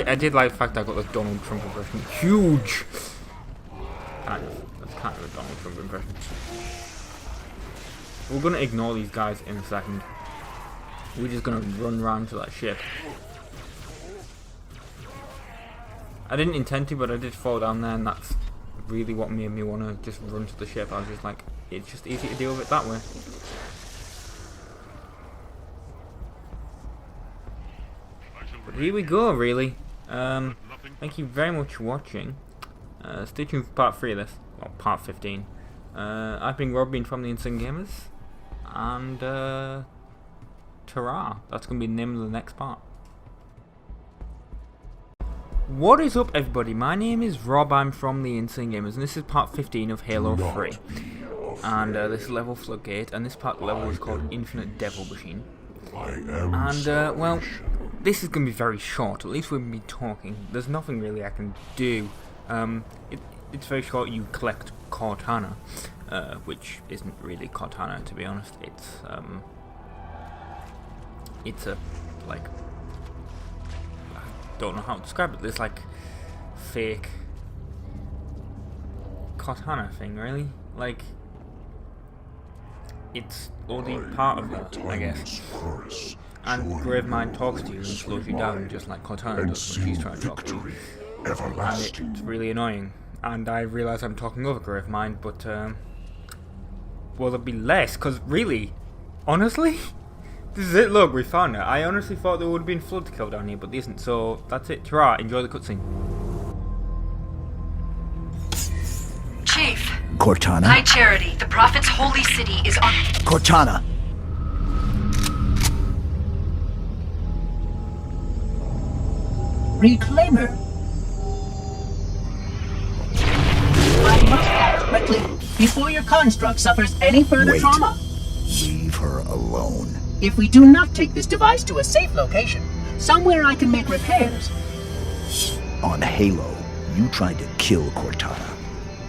Speaker 1: I did like the fact that I got the Donald Trump impression. Huge. That's kind of a Donald Trump impression. We're gonna ignore these guys in a second. We're just gonna run around to that ship. I didn't intend to, but I did fall down there, and that's really what made me want to just run to the ship. I was just like, it's just easy to deal with it that way. But here we go, really. Thank you very much for watching. Stay tuned for part 3 of this, well, part 15. I've been Rob, from the Insane Gamers, and ta-ra, that's going to be the name of the next part. What is up, everybody? My name is Rob, I'm from the Insane Gamers, and this is part 15 of Halo 3. And this is level Floodgate, and this part of the level is called Infinite Devil Machine. And, well, this is going to be very short, at least we'll be talking. There's nothing really I can do. It's very short. You collect Cortana, which isn't really Cortana, to be honest. It's a, like, I don't know how to describe it. This, like, fake Cortana thing, really. Like, it's only part of that, I guess. And Gravemind talks to you and slows you down, just like Cortana does when she's trying to talk to you. And it's really annoying. And I realise I'm talking over Gravemind, but, well, there'll be less, because really, honestly, This is it, look, we found it. I honestly thought there would have been flood to kill down here, but there isn't, so that's it. Ta-ra, enjoy the cutscene.
Speaker 16: Chief.
Speaker 6: Cortana?
Speaker 16: High Charity, the Prophet's holy city is on...
Speaker 6: Cortana!
Speaker 17: Reclaimer. I must act quickly before your construct suffers any further trauma.
Speaker 6: Leave her alone.
Speaker 17: If we do not take this device to a safe location, somewhere I can make repairs.
Speaker 6: On Halo, you tried to kill Cortana.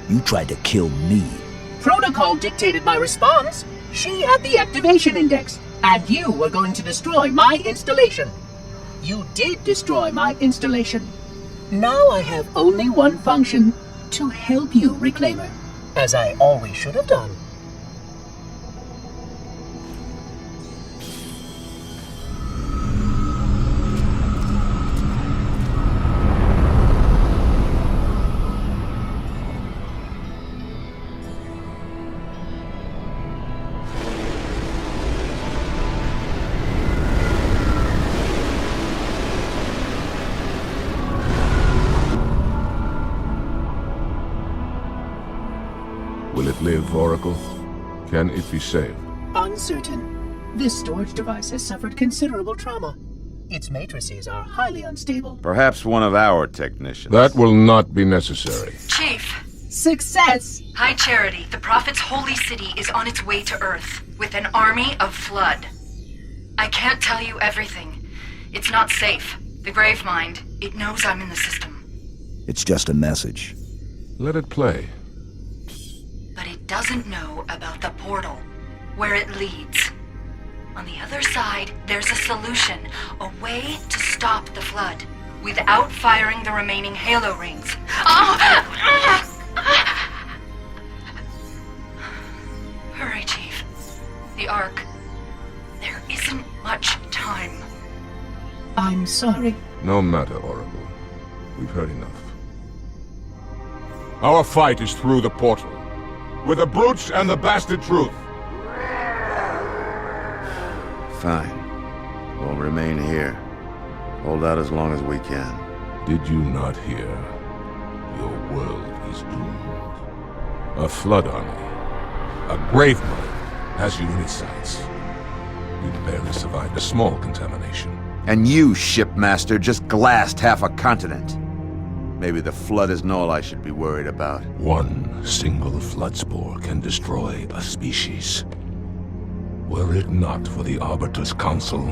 Speaker 6: You tried to kill me.
Speaker 17: Protocol dictated my response. She had the activation index, and you were going to destroy my installation. You did destroy my installation. Now I have only one function, to help you, Reclaimer, as I always should have done.
Speaker 18: Will it live, Oracle? Can it be saved?
Speaker 17: Uncertain. This storage device has suffered considerable trauma. Its matrices are highly unstable.
Speaker 19: Perhaps one of our technicians.
Speaker 18: That will not be necessary.
Speaker 16: Chief.
Speaker 17: Success!
Speaker 16: High Charity, the Prophet's holy city is on its way to Earth, with an army of Flood. I can't tell you everything. It's not safe. The Gravemind, it knows I'm in the system.
Speaker 6: It's just a message.
Speaker 18: Let it play.
Speaker 16: But it doesn't know about the portal, where it leads. On the other side, there's a solution, a way to stop the Flood, without firing the remaining Halo rings. Hurry, Chief. The Ark. There isn't much time.
Speaker 17: I'm sorry.
Speaker 18: No matter, Oracle. We've heard enough. Our fight is through the portal. With the brutes and the bastard truth.
Speaker 19: Fine. We'll remain here. Hold out as long as we can.
Speaker 18: Did you not hear? Your world is doomed. A Flood army, a Gravemind, has you in its sights. You barely survived a small contamination.
Speaker 19: And you, shipmaster, just glassed half a continent. Maybe the Flood isn't all I should be worried about.
Speaker 18: One single Flood spore can destroy a species. Were it not for the Arbiter's counsel,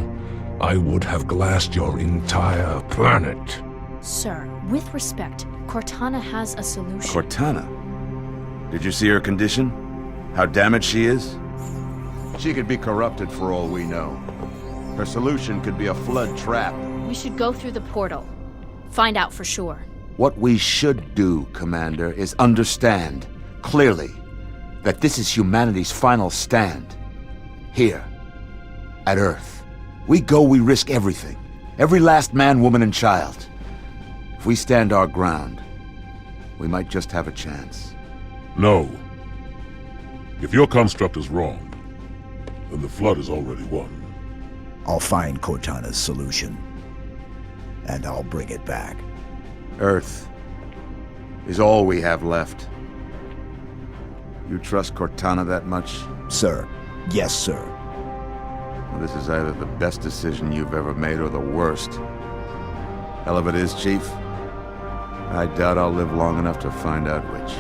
Speaker 18: I would have glassed your entire planet.
Speaker 10: Sir, with respect, Cortana has a solution.
Speaker 19: Cortana? Did you see her condition? How damaged she is? She could be corrupted for all we know. Her solution could be a Flood trap.
Speaker 10: We should go through the portal. Find out for sure.
Speaker 19: What we should do, Commander, is understand, clearly, that this is humanity's final stand. Here, at Earth. We go, we risk everything. Every last man, woman, and child. If we stand our ground, we might just have a chance.
Speaker 18: No. If your construct is wrong, then the Flood is already won.
Speaker 6: I'll find Cortana's solution. And I'll bring it back.
Speaker 19: Earth is all we have left. You trust Cortana that much?
Speaker 6: Sir. Yes, sir.
Speaker 19: Well, this is either the best decision you've ever made or the worst. Hell of it is, Chief. I doubt I'll live long enough to find out which.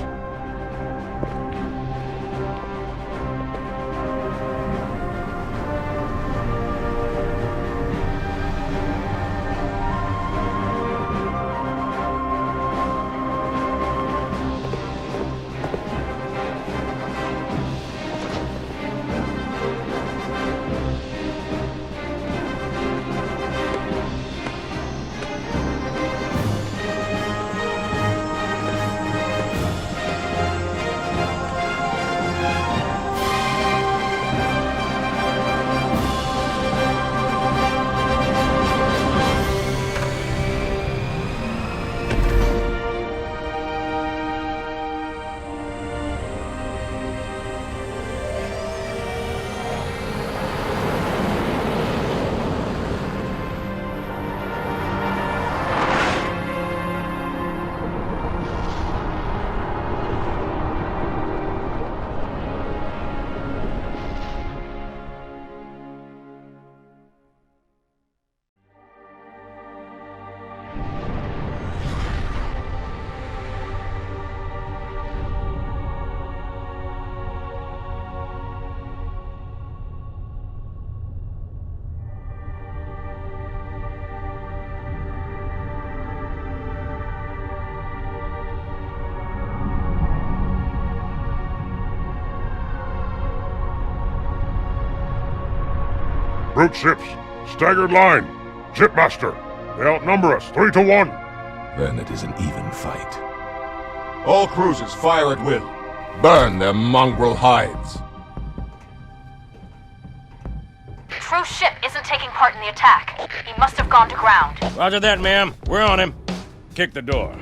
Speaker 18: Brute ships. Staggered line. Shipmaster. They outnumber us 3-1.
Speaker 20: Then it is an even fight. All cruisers fire at will. Burn their mongrel hides.
Speaker 9: Truth's ship isn't taking part in the attack. He must have gone to ground.
Speaker 8: Roger that, ma'am. We're on him. Kick the door.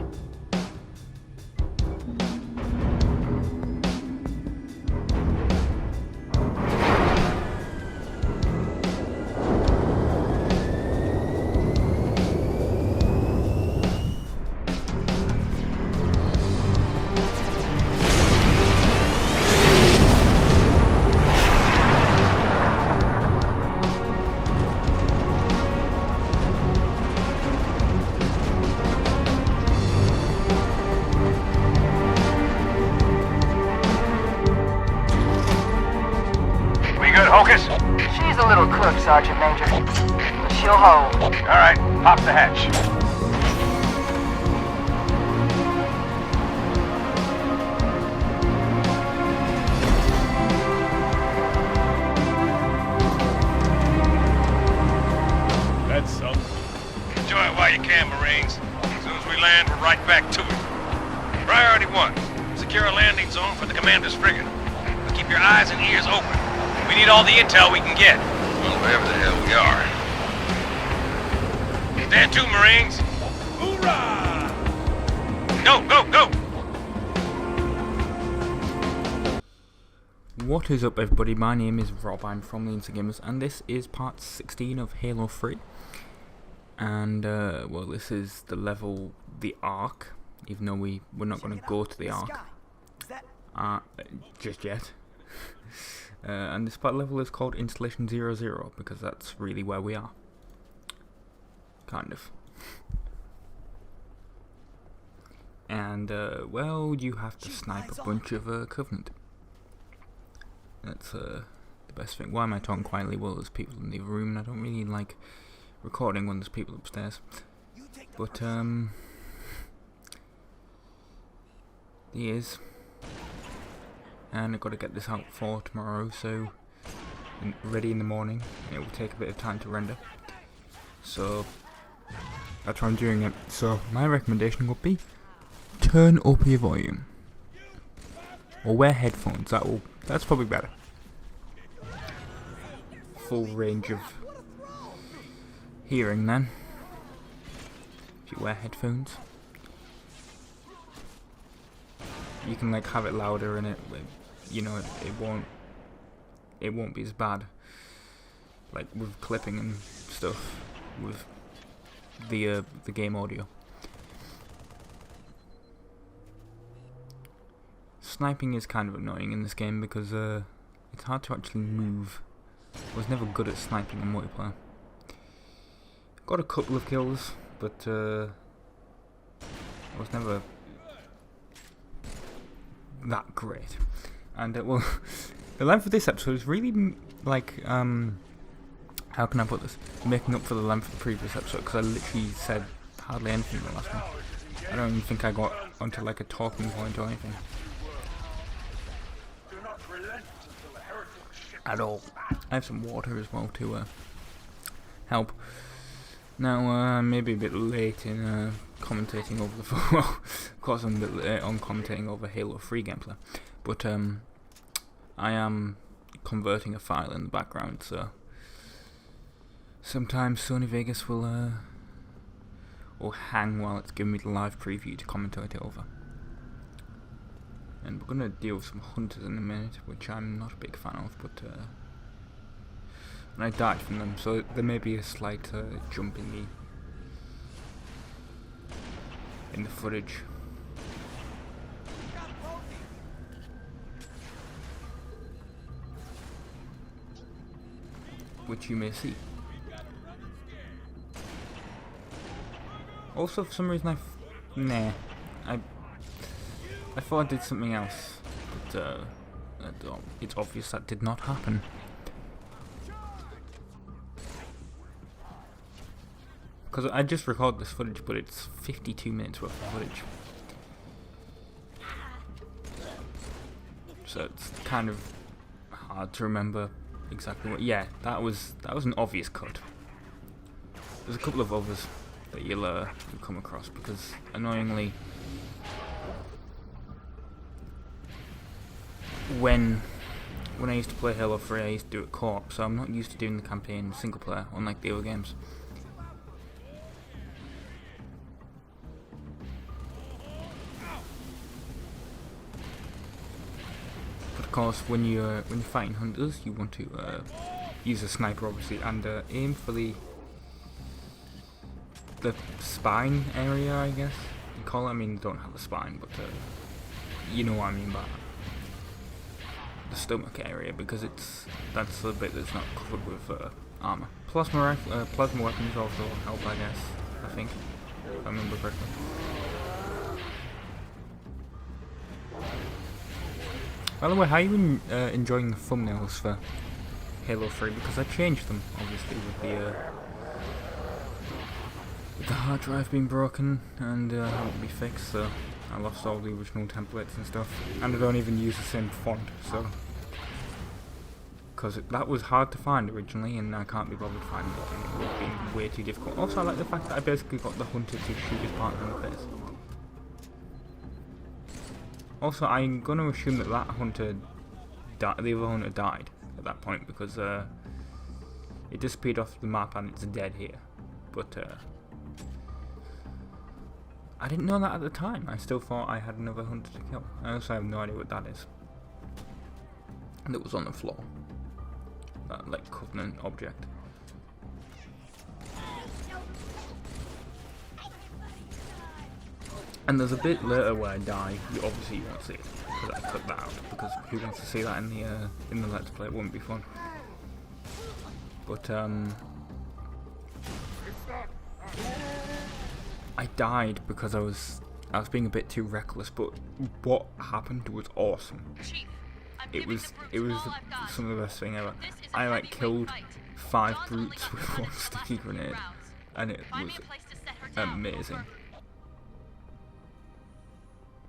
Speaker 17: She's a little cook, Sergeant Major. But she'll hold.
Speaker 8: All right, pop the hatch.
Speaker 18: That's something.
Speaker 8: Enjoy it while you can, Marines. As soon as we land, we're right back to it. Priority 1. Secure a landing zone for the commander's frigate. But keep your eyes and ears open. We need all the intel we can get. Well, wherever the hell we are. Stand to, Marines. Hoorah! Go, go, go!
Speaker 1: What is up, everybody? My name is Rob. I'm from the Gamers, and this is part 16 of Halo 3. And, well, this is the level, the Ark, even though we're not going to go to the Ark just yet. And this part level is called Installation 00 because that's really where we are. Kind of. And, well, you have to snipe a bunch of Covenant. That's the best thing. Why am I talking quietly? Well, there's people in the other room, and I don't really like recording when there's people upstairs. But, he is. And I've got to get this out for tomorrow, so ready in the morning. It will take a bit of time to render, so that's why I'm doing it. So my recommendation would be turn up your volume or wear headphones. That's probably better. Full range of hearing then if you wear headphones. You can like have it louder and you know, it won't be as bad, like with clipping and stuff with the game audio. Sniping is kind of annoying in this game because it's hard to actually move. I was never good at sniping in multiplayer. Got a couple of kills, but I was never that great. And well, the length of this episode is really like how can I put this? Making up for the length of the previous episode, because I literally said hardly anything in the last one. I don't even think I got onto like a talking point or anything at all. I have some water as well to help. Now, maybe a bit late in commentating over the phone. Well, of course I'm a bit late on commentating over Halo 3 gameplay, but I am converting a file in the background, so sometimes Sony Vegas will hang while it's giving me the live preview to commentate it over. And we're going to deal with some hunters in a minute, which I'm not a big fan of, but and I died from them, so there may be a slight jump in the footage. Which you may see. Also, for some reason I thought I did something else, but it's obvious that did not happen. Because I just recorded this footage, but it's 52 minutes worth of footage. So it's kind of hard to remember exactly what. Yeah, that was an obvious cut. There's a couple of others that you'll come across because annoyingly, when I used to play Halo 3, I used to do it co-op, so I'm not used to doing the campaign single player, unlike the other games. But of course, when you're fighting hunters, you want to use a sniper, obviously, and aim for the spine area, I guess you call it. I mean, they don't have a spine, but you know what I mean by that. The stomach area, because that's the bit that's not covered with armor. Plasma weapons also help, I guess. I think, if I remember correctly. By the way, how are you enjoying the thumbnails for Halo 3? Because I changed them, obviously, with the hard drive being broken and having to be fixed, so I lost all the original templates and stuff, and I don't even use the same font, so because that was hard to find originally, and I can't be bothered finding it, and it would have been way too difficult. Also, I like the fact that I basically got the hunter to shoot his partner in the face. Also, I'm going to assume that hunter, the other hunter died at that point, because it disappeared off the map and it's dead here, but I didn't know that at the time. I still thought I had another hunter to kill. I also have no idea what that is. That was on the floor. That, like, Covenant object. And there's a bit later where I die. You obviously won't see it, because I cut that out. Because who wants to see that in the Let's Play? It wouldn't be fun. But I died because I was being a bit too reckless, but what happened was awesome. It was some of the best thing ever. I like killed 5 brutes with one sticky grenade, and it was amazing.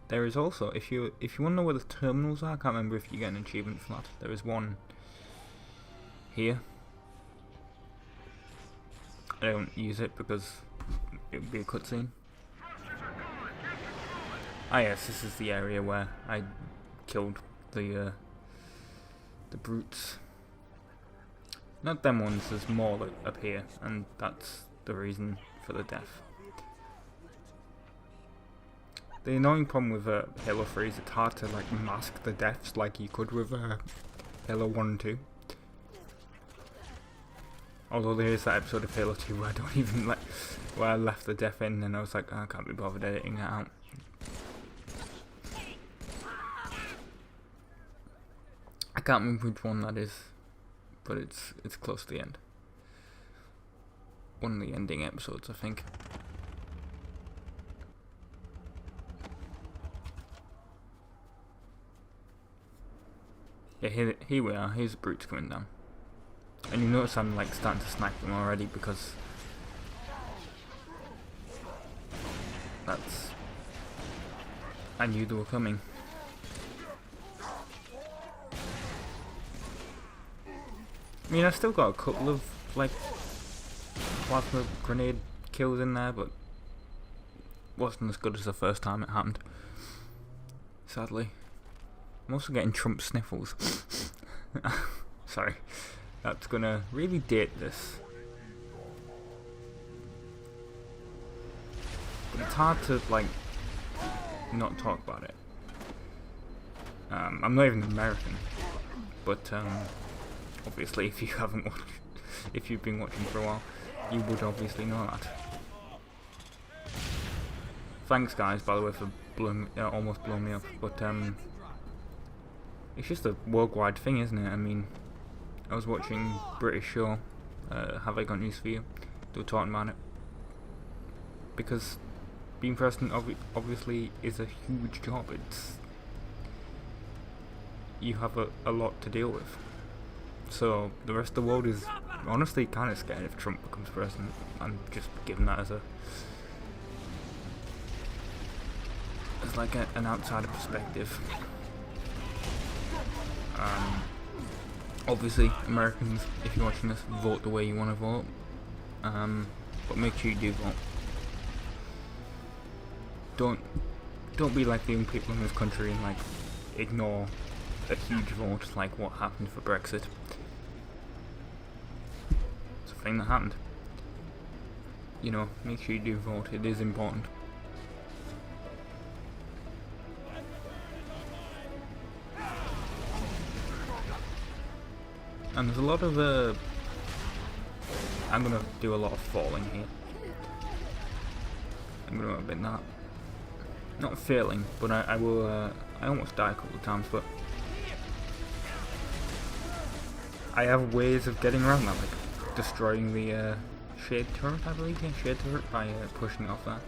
Speaker 1: There is also, if you want to know where the terminals are, I can't remember if you get an achievement for that. There is one here. I don't use it because it would be a cutscene. Ah yes, this is the area where I killed the brutes. Not them ones, there's more up here, and that's the reason for the death. The annoying problem with Halo 3 is it's hard to like mask the deaths like you could with Halo 1 and 2. Although there is that episode of Halo 2 where I don't even where I left the death in and I was like, oh, I can't be bothered editing that out. I can't remember which one that is, but it's close to the end. One of the ending episodes, I think. Yeah, here we are. Here's the brutes coming down. And you notice I'm like starting to snipe them already because I knew they were coming. I mean, I've still got a couple of like plasma grenade kills in there, but wasn't as good as the first time it happened. Sadly. I'm also getting Trump sniffles. Sorry. That's gonna really date this. But it's hard to, like, not talk about it. I'm not even American. But, obviously, if you haven't watched, if you've been watching for a while, you would obviously know that. Thanks, guys, by the way, for almost blowing me up. But, it's just a worldwide thing, isn't it? I mean, I was watching British show, Have I Got News For You? They were talking about it. Because being president obviously is a huge job. You have a lot to deal with. So the rest of the world is honestly kind of scared if Trump becomes president. I'm just giving that as like an outsider perspective. Obviously, Americans, if you're watching this, vote the way you want to vote. But make sure you do vote. Don't be like the young people in this country and like ignore a huge vote like what happened for Brexit. It's a thing that happened. You know, make sure you do vote. It is important. And there's a lot of I'm gonna do a lot of falling here. I'm gonna admit that. Not failing, but I will. I almost die a couple of times, but I have ways of getting around that, like destroying the shade turret, I believe. Yeah, shade turret by pushing it off there.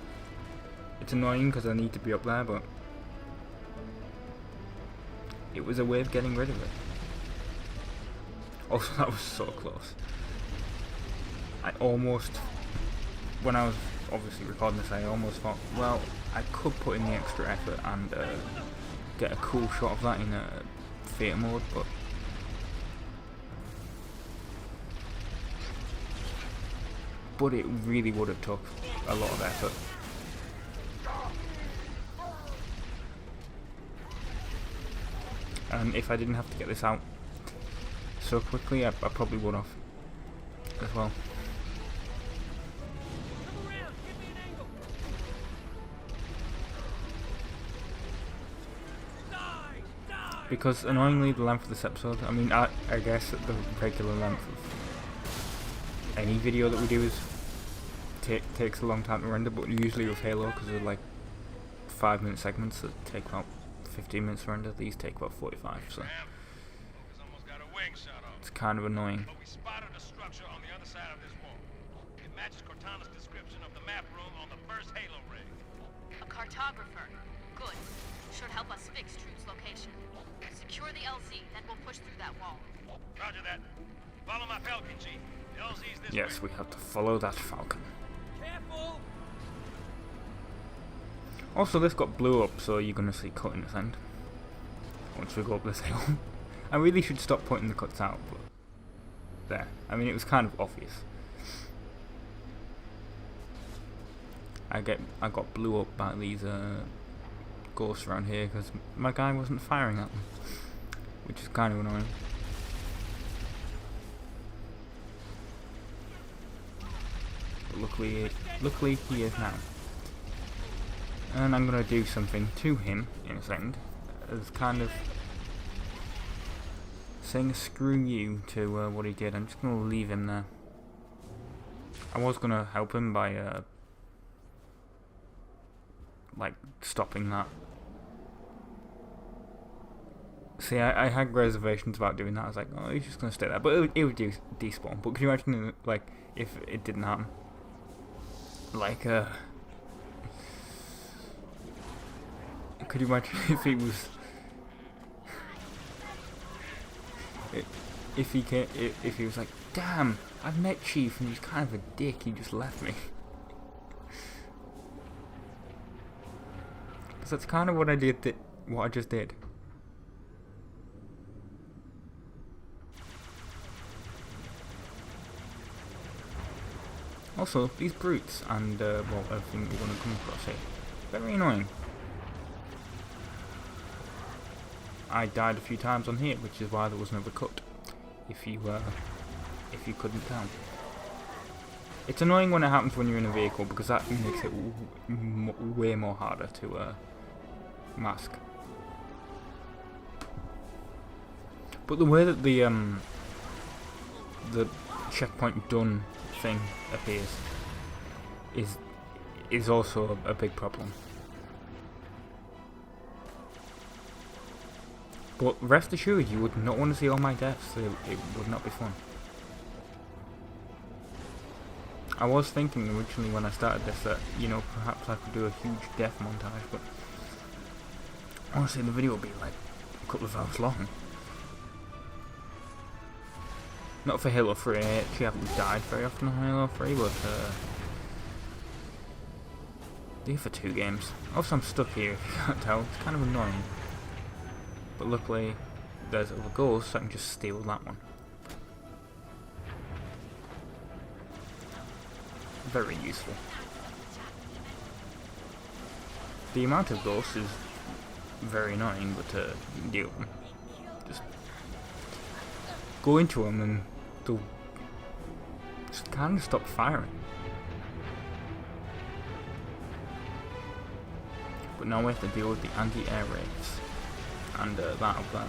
Speaker 1: It's annoying because I need to be up there, but it was a way of getting rid of it. Also, that was so close. I almost, when I was obviously recording this, I almost thought, well, I could put in the extra effort and get a cool shot of that in theatre mode, but it really would have took a lot of effort. And if I didn't have to get this out so quickly, I probably would have as well. Because annoyingly, the length of this episode, I mean, I guess the regular length of any video that we do is takes a long time to render, but usually with Halo, because they're like 5-minute segments that take about 15 minutes to render, these take about 45, so it's kind of annoying.
Speaker 8: But we spotted a structure on the other side of this wall. It matches Cortana's description of the map room on the first Halo rig.
Speaker 9: A cartographer. Good. Should help us fix Truth's location. Secure the LZ, then we'll push through that wall.
Speaker 8: Roger that. Follow my Falcon, Chief. The LZ's this
Speaker 1: Yes,
Speaker 8: way.
Speaker 1: we have to follow that Falcon.
Speaker 8: Careful!
Speaker 1: Also, this got blew up, so you're gonna see cut in this end. Once we go up this hill. I really should stop pointing the cuts out, but there. I mean, it was kind of obvious. I got blew up by these ghosts around here because my guy wasn't firing at them, which is kind of annoying. But luckily he is now. And I'm gonna do something to him in a second, as kind of saying screw you to what he did. I'm just gonna leave him there. I was gonna help him by like stopping that. See, I had reservations about doing that. I was like, oh, he's just gonna stay there, but it would despawn. But could you imagine, like, if it didn't happen? Like, could you imagine if he was, if he was like, damn, I've met Chief and he's kind of a dick. He just left me. Because that's kind of what I did. What I just did. Also, these brutes and well, everything we're going to come across here, very annoying. I died a few times on here, which is why there was another cut. If you couldn't tell, it's annoying when it happens when you're in a vehicle because that makes it way more harder to mask. But the way that the checkpoint done thing appears is also a big problem. But rest assured, you would not want to see all my deaths. It would not be fun. I was thinking originally when I started this that, you know, perhaps I could do a huge death montage, but honestly the video would be like a couple of hours long. Not for Halo 3, I actually haven't died very often on Halo 3, but do for 2 games. Also, I'm stuck here, if you can't tell. It's kind of annoying. But luckily, there's other goals, so I can just steal that one. very useful. The amount of ghosts is very annoying, but you just go into them and they'll just kind of stop firing. But now we have to deal with the anti-air raids and that up there.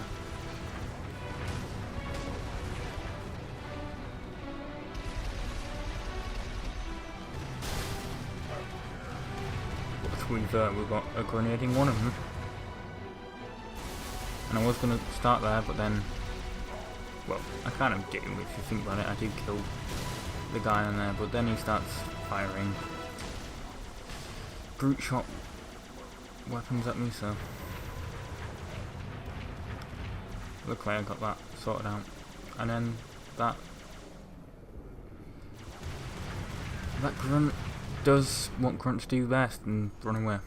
Speaker 1: We've got a grenading one of them, and I was going to start there, but then, well, I kind of get him if you think about it. I did kill the guy in there, but then he starts firing brute shot weapons at me, so luckily I got that sorted out. And then that grunt does what grunts do best and run away.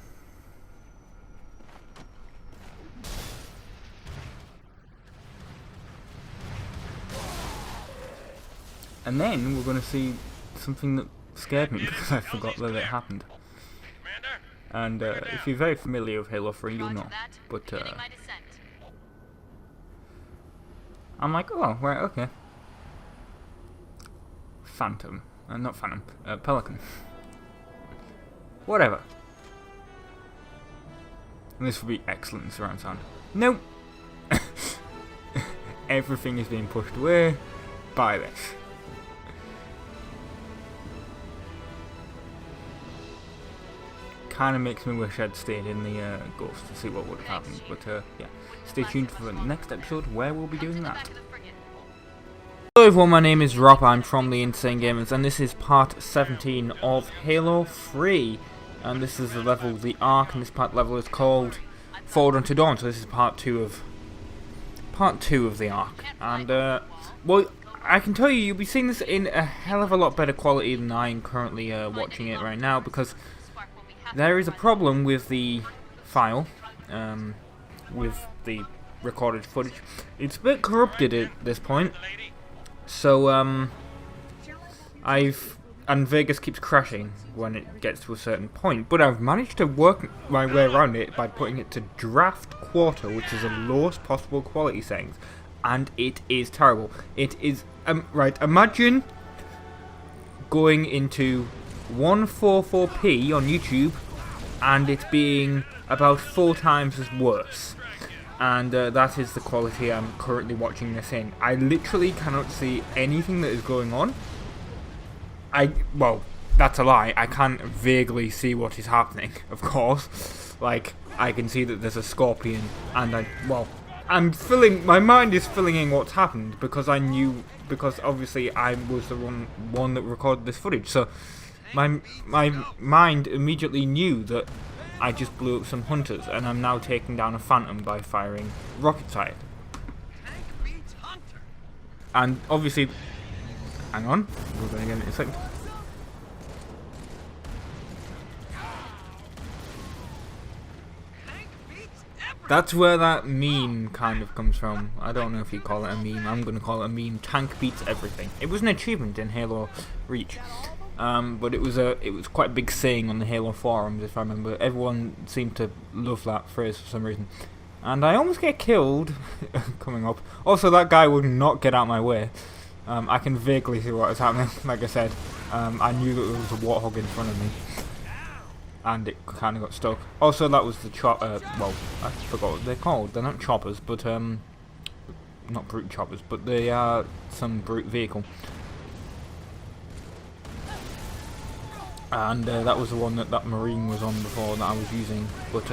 Speaker 1: And then we're going to see something that scared me because I forgot that it happened. And if you're very familiar with Halo 3, you'll know. But I'm like, oh, right, okay. Phantom. Not Phantom. Pelican. Whatever. And this will be excellent in surround sound. Nope. Everything is being pushed away by this. Kind of makes me wish I'd stayed in the Ghost to see what would have happened. But yeah, stay tuned for the next episode where we'll be doing that. Hello everyone, my name is Rob, I'm from the Insane Gamers, and this is part 17 of Halo 3. And this is the level, the Ark, and this level is called Forward Unto Dawn, so this is part 2 of the Ark. And, well, I can tell you, you'll be seeing this in a hell of a lot better quality than I am currently watching it right now, because there is a problem with the file, with the recorded footage. It's a bit corrupted at this point. So, and Vegas keeps crashing when it gets to a certain point, but I've managed to work my way around it by putting it to draft quarter, which is the lowest possible quality settings, and it is terrible. It is, right, imagine going into 144p on YouTube, and it being about 4 times as worse. And that is the quality I'm currently watching this in. I literally cannot see anything that is going on. Well, that's a lie. I can vaguely see what is happening, of course. Like, I can see that there's a scorpion, and my mind is filling in what's happened, because because obviously I was the one that recorded this footage. So, my mind immediately knew that I just blew up some hunters, and I'm now taking down a phantom by firing rocket fire. And obviously, hang on, we're going to get it in a second. That's where that meme kind of comes from. I don't know if you call it a meme. I'm going to call it a meme. Tank beats everything. It was an achievement in Halo Reach. But it was quite a big saying on the Halo forums, if I remember. Everyone seemed to love that phrase for some reason. And I almost get killed coming up. Also, that guy would not get out of my way. I can vaguely see what is happening. Like I said, I knew that there was a warthog in front of me, and it kind of got stuck. Also, that was the well, I forgot what they're called. They're not choppers, but not brute choppers, but they are some brute vehicle. And that was the one that Marine was on before that I was using, but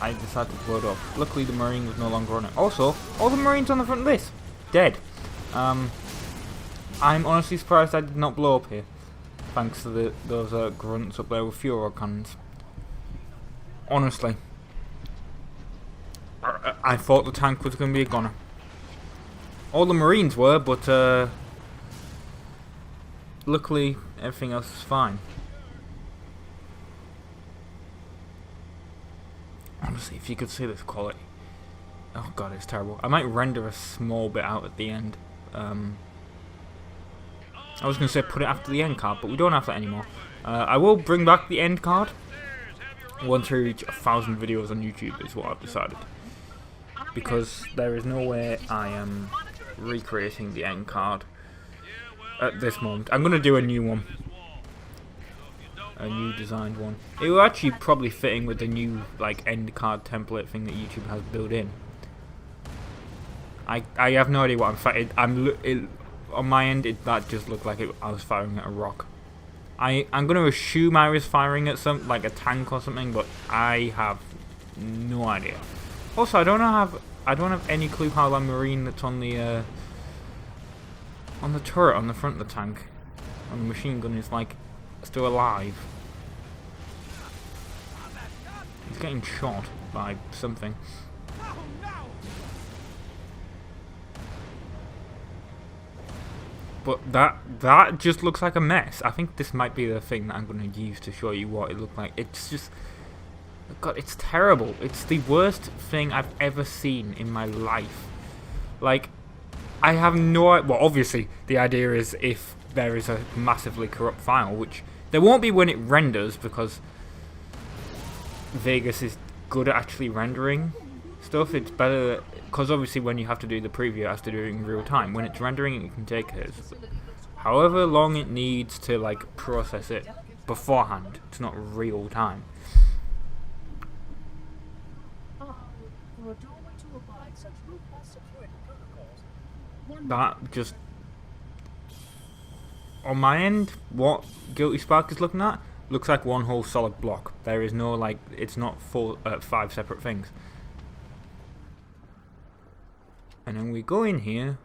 Speaker 1: I decided to blow it up. Luckily the Marine was no longer on it. Also, all the Marines on the front of this, dead. I'm honestly surprised I did not blow up here, thanks to those grunts up there with Furor cannons. Honestly. I thought the tank was going to be a goner. All the Marines were, but luckily, everything else is fine. Honestly, if you could see this quality. Oh god, it's terrible. I might render a small bit out at the end. I was going to say put it after the end card, but we don't have that anymore. I will bring back the end card once we reach 1,000 videos on YouTube, is what I've decided. Because there is no way I am recreating the end card at this moment. I'm going to do a new one. A new designed one. It will actually probably fit in with the new like end card template thing that YouTube has built in. I have no idea what I'm fighting. On my end, that just looked like I was firing at a rock. I'm going to assume I was firing at some like a tank or something, but I have no idea. Also, I don't have any clue how that Marine that's on the turret on the front of the tank, on the machine gun, is like still alive. He's getting shot by something. But that just looks like a mess. I think this might be the thing that I'm going to use to show you what it looked like. It's just... God, it's terrible. It's the worst thing I've ever seen in my life. Like, I have no... Well, obviously, the idea is if there is a massively corrupt file, which there won't be when it renders, because Vegas is good at actually rendering stuff. It's better... Because obviously when you have to do the preview, it has to do it in real time. When it's rendering, it can take however long it needs to like process it beforehand. It's not real time. That just... On my end, what Guilty Spark is looking at looks like one whole solid block. There is no like... It's not 5 separate things. And then we go in here.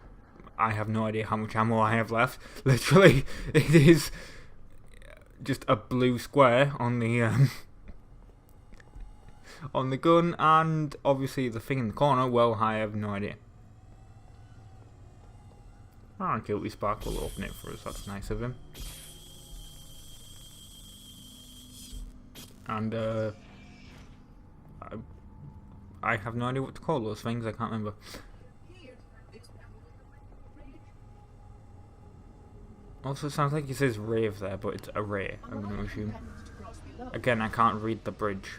Speaker 1: I have no idea how much ammo I have left. Literally, it is just a blue square on the on the gun, and obviously the thing in the corner. Well, I have no idea. Ah, Guilty Spark will open it for us. That's nice of him. And I have no idea what to call those things. I can't remember. Also, it sounds like it says rave there, but it's array, I'm going to assume. Again, I can't read the bridge.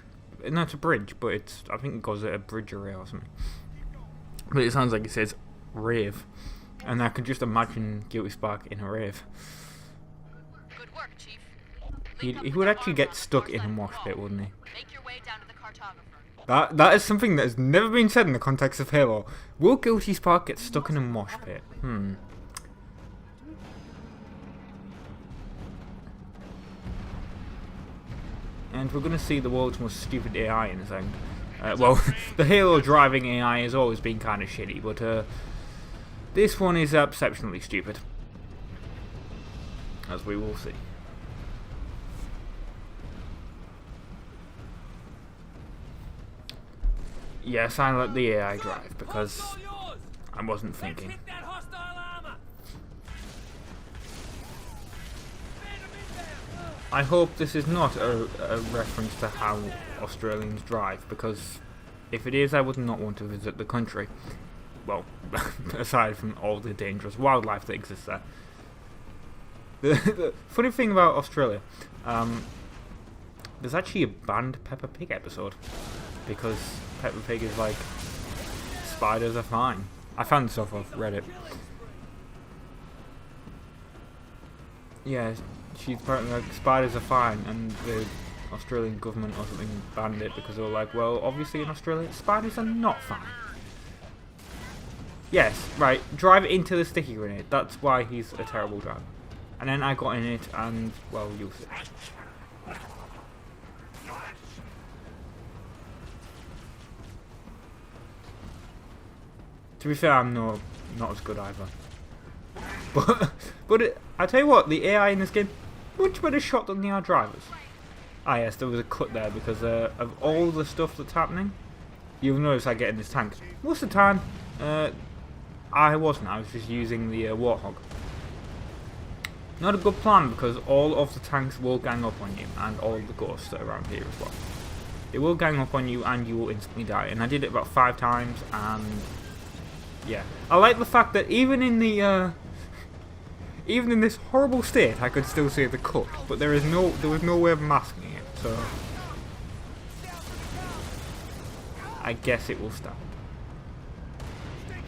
Speaker 1: No, it's a bridge, but it's... I think it goes at a bridge array or something. But it sounds like it says rave. And I can just imagine Guilty Spark in a rave.
Speaker 9: Good work, Chief.
Speaker 1: He would actually get stuck in a mosh pit, wouldn't he? Make your way down to the cartographer. That is something that has never been said in the context of Halo. Will Guilty Spark get stuck in a mosh pit? And we're going to see the world's most stupid AI in a second. Well, the Halo driving AI has always been kind of shitty, but this one is exceptionally stupid. As we will see. Yes, I let the AI drive, because I wasn't thinking. I hope this is not a reference to how Australians drive, because if it is, I would not want to visit the country. Well, aside from all the dangerous wildlife that exists there. The funny thing about Australia, there's actually a banned Peppa Pig episode, because Peppa Pig is like, spiders are fine. I found this off Reddit. Yeah, she's apparently like, spiders are fine, and the Australian government or something banned it because they were like, well, obviously in Australia, spiders are not fine. Yes, right, drive it into the sticky grenade. That's why he's a terrible driver. And then I got in it, and, well, you'll see. To be fair, I'm not as good either. But I tell you what, the AI in this game, much better shot than the our drivers. Ah yes, there was a cut there because of all the stuff that's happening. You'll notice I get in this tank. Most of the time, I wasn't. I was just using the Warthog. Not a good plan, because all of the tanks will gang up on you, and all the ghosts that are around here as well. They will gang up on you, and you will instantly die. And I did it about 5 times, and yeah, I like the fact that even in the even in this horrible state, I could still see the cut, but there was no way of masking it, so I guess it will stand.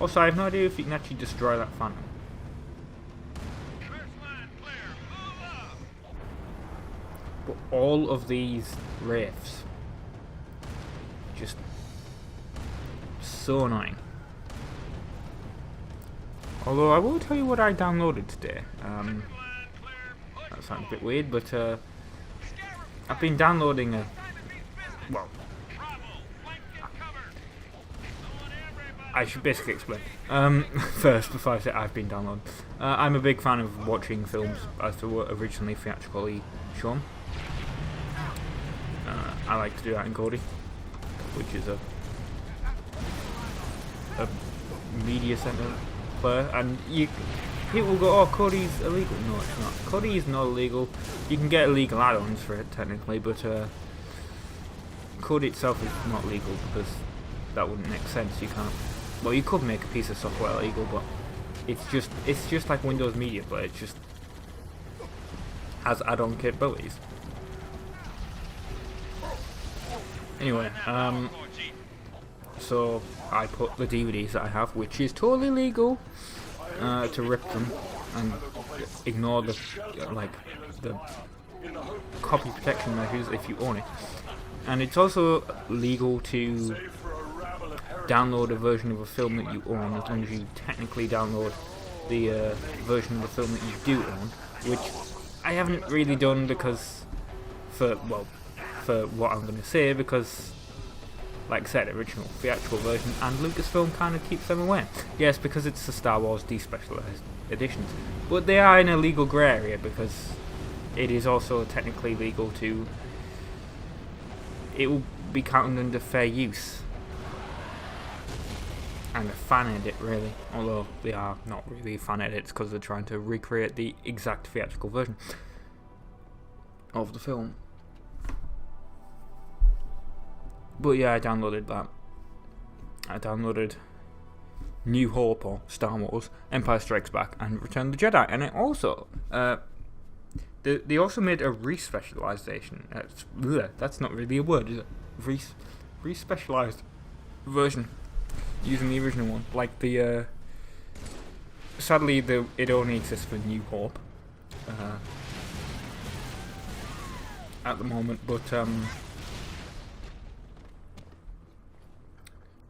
Speaker 1: Also, I have no idea if you can actually destroy that phantom. But all of these wraiths, just so annoying. Although I will tell you what I downloaded today. That sounds a bit weird, but I've been downloading well, I should basically explain first before I say I've been downloading. I'm a big fan of watching films as they were originally theatrically shown. I like to do that in Cody, which is a media center player, and people go, "Oh, Cody's illegal." No, it's not. Cody is not illegal. You can get illegal add-ons for it technically, but Cody itself is not legal because that wouldn't make sense. You can't. Well, you could make a piece of software illegal, but it's just like Windows Media Player. It just has add-on capabilities. Anyway, so I put the DVDs that I have, which is totally legal, to rip them and ignore the the copy protection measures if you own it. And it's also legal to download a version of a film that you own, as long as you technically download the version of the film that you do own, which I haven't really done because for what I'm going to say, because like I said, original theatrical version and Lucasfilm kind of keeps them away. Yes, because it's the Star Wars despecialized editions, but they are in a legal grey area because it is also technically legal to, it will be counted under fair use and a fan edit really, although they are not really fan edits because they're trying to recreate the exact theatrical version of the film. But yeah, I downloaded that. I downloaded New Hope, or Star Wars, Empire Strikes Back, and Return of the Jedi. And it also, they also made a re-specialization. That's not really a word, is it? Re-specialized version using the original one. Like the, sadly, it only exists for New Hope at the moment, but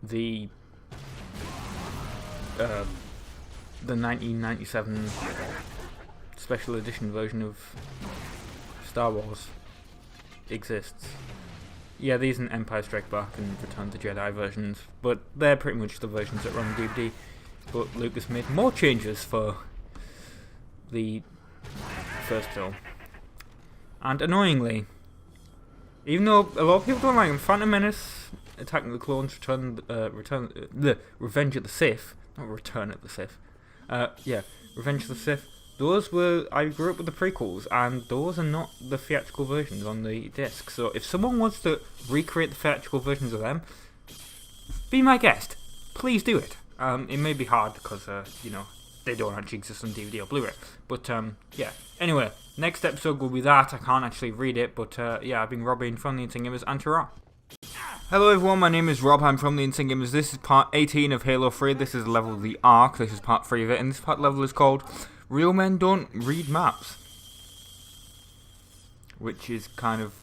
Speaker 1: the 1997 special edition version of Star Wars exists. Yeah, these are Empire Strikes Back and Return of the Jedi versions, but they're pretty much the versions that run on DVD. But Lucas made more changes for the first film. And annoyingly, even though a lot of people don't like them, Phantom Menace, Attack of the Clones, Revenge of the Sith, not Return of the Sith. Yeah, Revenge of the Sith. Those were, I grew up with the prequels, and those are not the theatrical versions on the disc. So if someone wants to recreate the theatrical versions of them, be my guest. Please do it. It may be hard because, you know, they don't actually exist on DVD or Blu-ray. But, yeah. Anyway, next episode will be that. I can't actually read it, but, yeah, I've been Robin from the Insane Gamers, and ta-ra. Hello everyone, my name is Rob, I'm from the Insane Gamers. This is part 18 of Halo 3, this is the level of the Ark, this is part 3 of it, and this part level is called Real Men Don't Read Maps. Which is kind of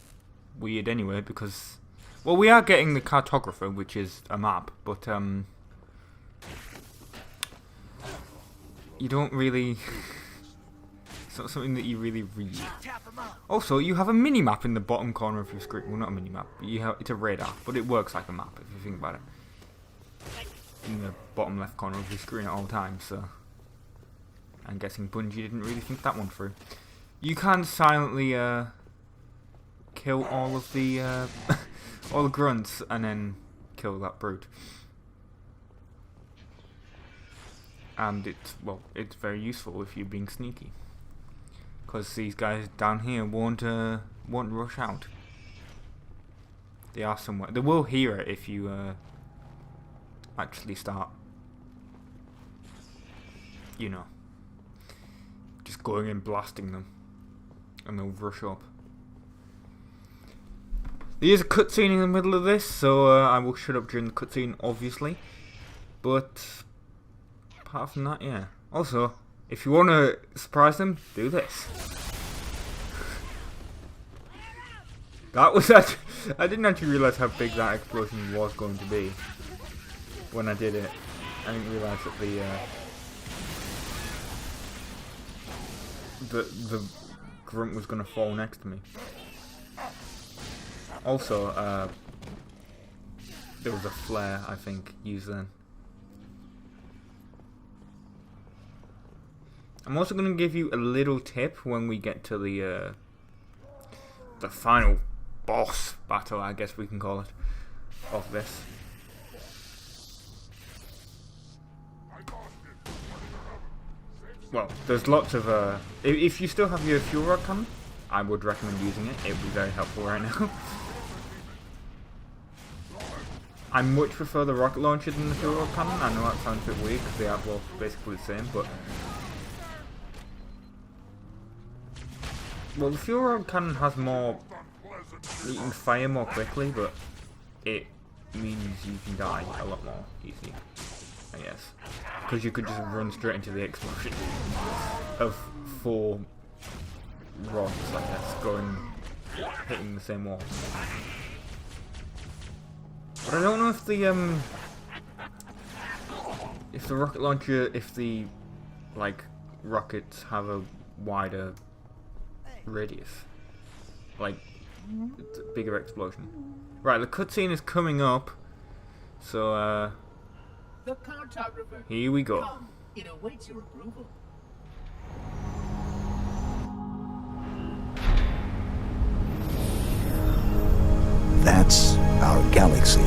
Speaker 1: weird anyway, because, well, we are getting the cartographer, which is a map, but, you don't really, it's not something that you really read. Also, you have a mini-map in the bottom corner of your screen. Well, not a mini-map, but it's a radar, but it works like a map, if you think about it. In the bottom left corner of your screen at all times, so I'm guessing Bungie didn't really think that one through. You can silently, kill all of the, all the grunts, and then kill that brute. And it's, well, it's very useful if you're being sneaky. Because these guys down here won't rush out. They are somewhere. They will hear it if you actually start, you know, just just going and blasting them, and they'll rush up. There is a cutscene in the middle of this, so I will shut up during the cutscene, obviously. But apart from that, yeah. Also, if you want to surprise them, do this. That was actually, I didn't actually realise how big that explosion was going to be when I did it. I didn't realise that the grunt was going to fall next to me. Also, there was a flare, I think, used then. I'm also going to give you a little tip when we get to the final boss battle, I guess we can call it, of this. Well, there's lots of, if you still have your fuel rod cannon, I would recommend using it. It would be very helpful right now. I much prefer the rocket launcher than the fuel rod cannon. I know that sounds a bit weird because they are both basically the same, but... Well, the fuel rod cannon has more... You can fire more quickly, but it means you can die a lot more easily, I guess. Because you could just run straight into the explosion of 4 rods, I guess, hitting the same wall. But I don't know if the rocket launcher, if the rockets have a wider radius, like bigger explosion. Right, the cutscene is coming up, so
Speaker 17: The cartographer.
Speaker 1: here we go.
Speaker 17: Come, it awaits your approval.
Speaker 6: That's our galaxy.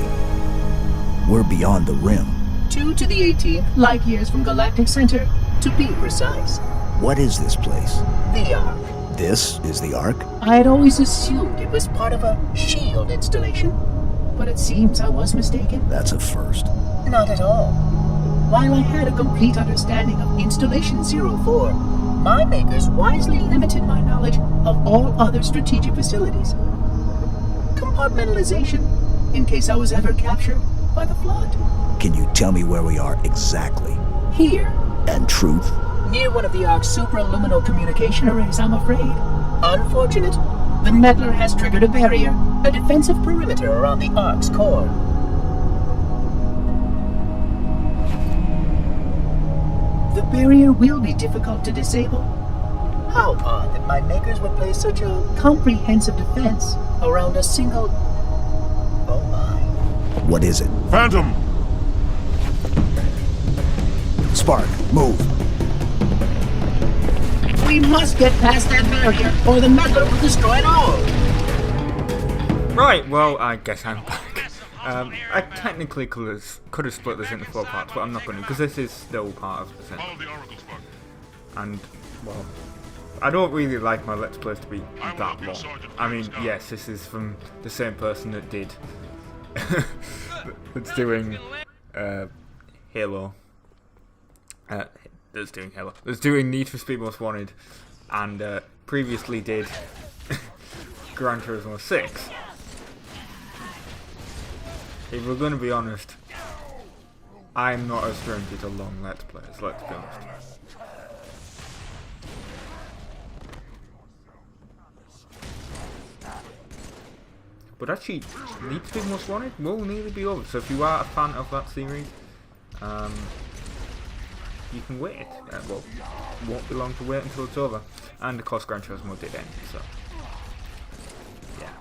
Speaker 6: We're beyond the rim.
Speaker 17: 2 to the 18th light years from Galactic Center, to be precise.
Speaker 6: What is this place?
Speaker 17: The Ark.
Speaker 6: This is the Ark?
Speaker 17: I had always assumed it was part of a shield installation, but it seems I was mistaken.
Speaker 6: That's a first.
Speaker 17: Not at all. While I had a complete understanding of Installation 04, my makers wisely limited my knowledge of all other strategic facilities. Compartmentalization, in case I was ever captured by the Flood.
Speaker 6: Can you tell me where we are exactly?
Speaker 17: Here.
Speaker 6: And truth?
Speaker 17: Near one of the Ark's supraluminal communication arrays, I'm afraid. Unfortunate. The meddler has triggered a barrier, a defensive perimeter around the Ark's core. The barrier will be difficult to disable. How odd that my makers would place such a comprehensive defense around a single... Oh my.
Speaker 6: What is it?
Speaker 20: Phantom!
Speaker 6: Spark, move.
Speaker 17: We must get past that barrier, or the meddler will destroy it all.
Speaker 1: Right, well, I guess I'm back. I technically could have split this into 4 parts, but I'm not going to, because this is still part of the thing. And, well, I don't really like my Let's Plays to be that long. I mean, yes, this is from the same person that did... that's doing Halo. That's doing Halo. That's doing Need for Speed Most Wanted, and previously did Gran Turismo 6. If we're going to be honest, I'm not a stranger to long Let's Plays, let's be honest. But actually, Need for Speed Most Wanted will nearly be over, so if you are a fan of that series, you can wait. Well, won't be long to wait until it's over. And of course Gran Turismo did end, so... yeah.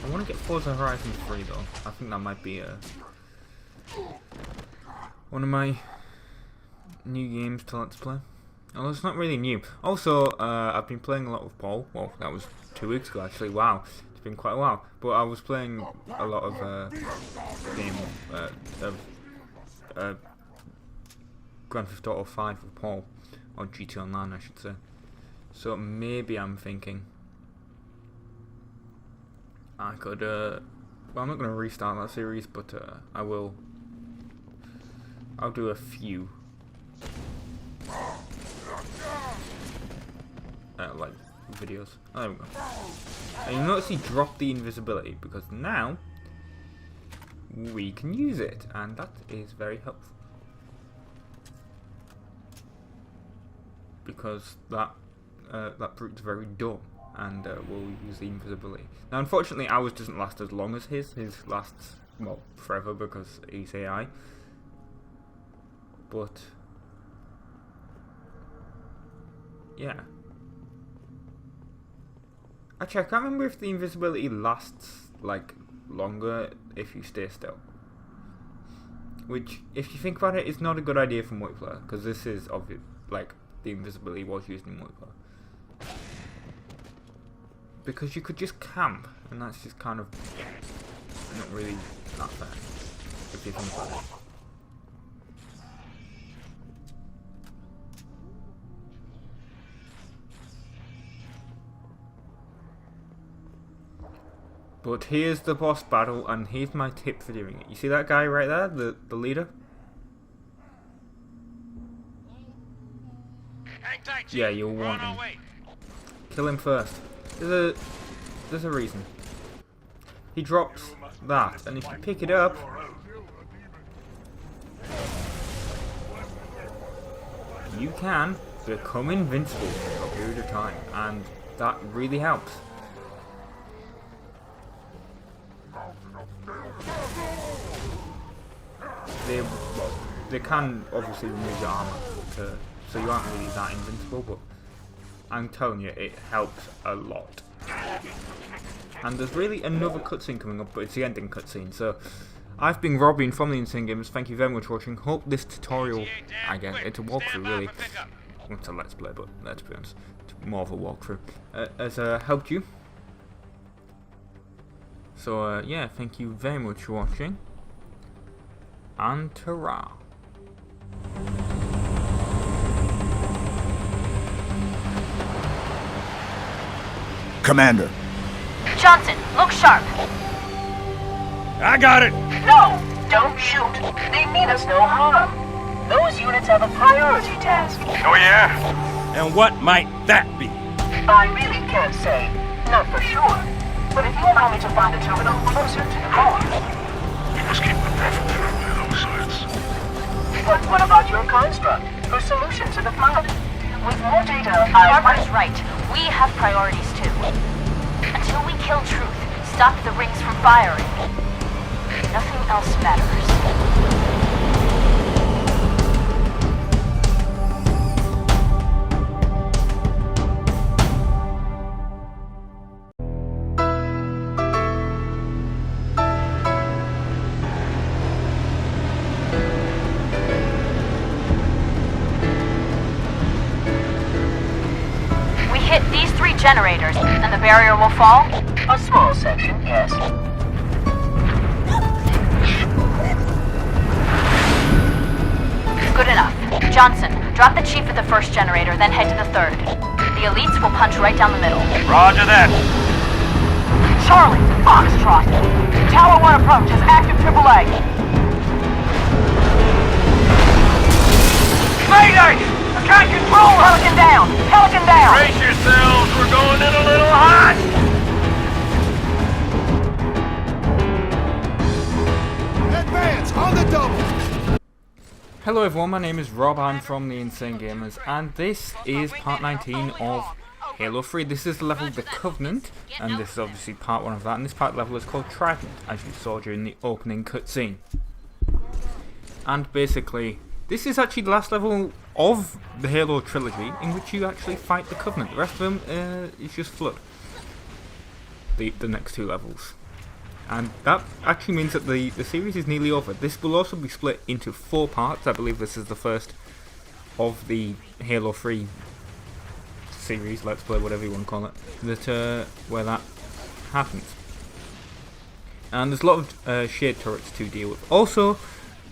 Speaker 1: I want to get Forza Horizon 3 though. I think that might be one of my new games to Let's Play. Although it's not really new. Also, I've been playing a lot with Paul. Well, that was 2 weeks ago actually. Wow. Been quite a while, but I was playing a lot of Grand Theft Auto 5 with Paul, or GT Online I should say. So maybe I'm thinking I could well, I'm not going to restart that series, but I will I'll do a few. Like videos. Oh, there we go. And you'll notice he dropped the invisibility because now we can use it, and that is very helpful. Because that brute's very dumb, and we'll use the invisibility. Now, unfortunately, ours doesn't last as long as his. His lasts, well, forever because he's AI. But yeah. Actually, I can't remember if the invisibility lasts like longer if you stay still. Which, if you think about it, is not a good idea for multiplayer, because this is obvious. Like, the invisibility was used in multiplayer. Because you could just camp, and that's just kind of not really that fair, if you think about it. But here's the boss battle, and here's my tip for doing it. You see that guy right there, the leader? Yeah, you'll want him. Kill him first. There's a reason. He drops that, and if you pick it up, you can become invincible for a period of time, and that really helps. They can obviously remove your armor, so you aren't really that invincible, but I'm telling you, it helps a lot. And there's really another cutscene coming up, but it's the ending cutscene. So I've been Robin from the Insane Gamers. Thank you very much for watching. Hope this tutorial, again, it's a walkthrough really. Well, it's a let's play, but let's be honest, it's more of a walkthrough. Has helped you. So yeah, thank you very much for watching. And ta-ra.
Speaker 6: Commander.
Speaker 9: Johnson, look sharp.
Speaker 8: I got it.
Speaker 17: No, don't shoot. They mean us no harm. Those units have a priority task.
Speaker 8: Oh yeah? And what might that be?
Speaker 17: I really can't say. Not for sure. But if you allow me to find a terminal closer to the core.
Speaker 7: You must keep the Prophet from those sides.
Speaker 17: But what about your construct? For solution to the flood? With more data,
Speaker 9: Barbara's right. We have priorities too. Until we kill Truth, stop the rings from firing, nothing else matters. Hit these 3 generators, and the barrier will fall?
Speaker 17: A small section, yes.
Speaker 9: Good enough. Johnson, drop the chief at the first generator, then head to the 3rd. The elites will punch right down the middle.
Speaker 8: Roger that.
Speaker 17: Charlie, Foxtrot. Tower 1 approaches, active AAA.
Speaker 8: Mayday! I can't control her!
Speaker 17: Pelican down! Pelican down!
Speaker 8: Brace yourselves, we're going in a little hot!
Speaker 5: Advance, on the double!
Speaker 1: Hello everyone, my name is Rob, I'm from the Insane Gamers, and this is part 19 of Halo 3. This is the level The Covenant, and this is obviously part 1 of that, and this part level is called Trident, as you saw during the opening cutscene. And basically, this is actually the last level of the Halo trilogy in which you actually fight the Covenant. The rest of them is just Flood. The next 2 levels. And that actually means that the series is nearly over. This will also be split into 4 parts. I believe this is the first of the Halo 3 series, let's play, whatever you want to call it, that where that happens. And there's a lot of shade turrets to deal with. Also,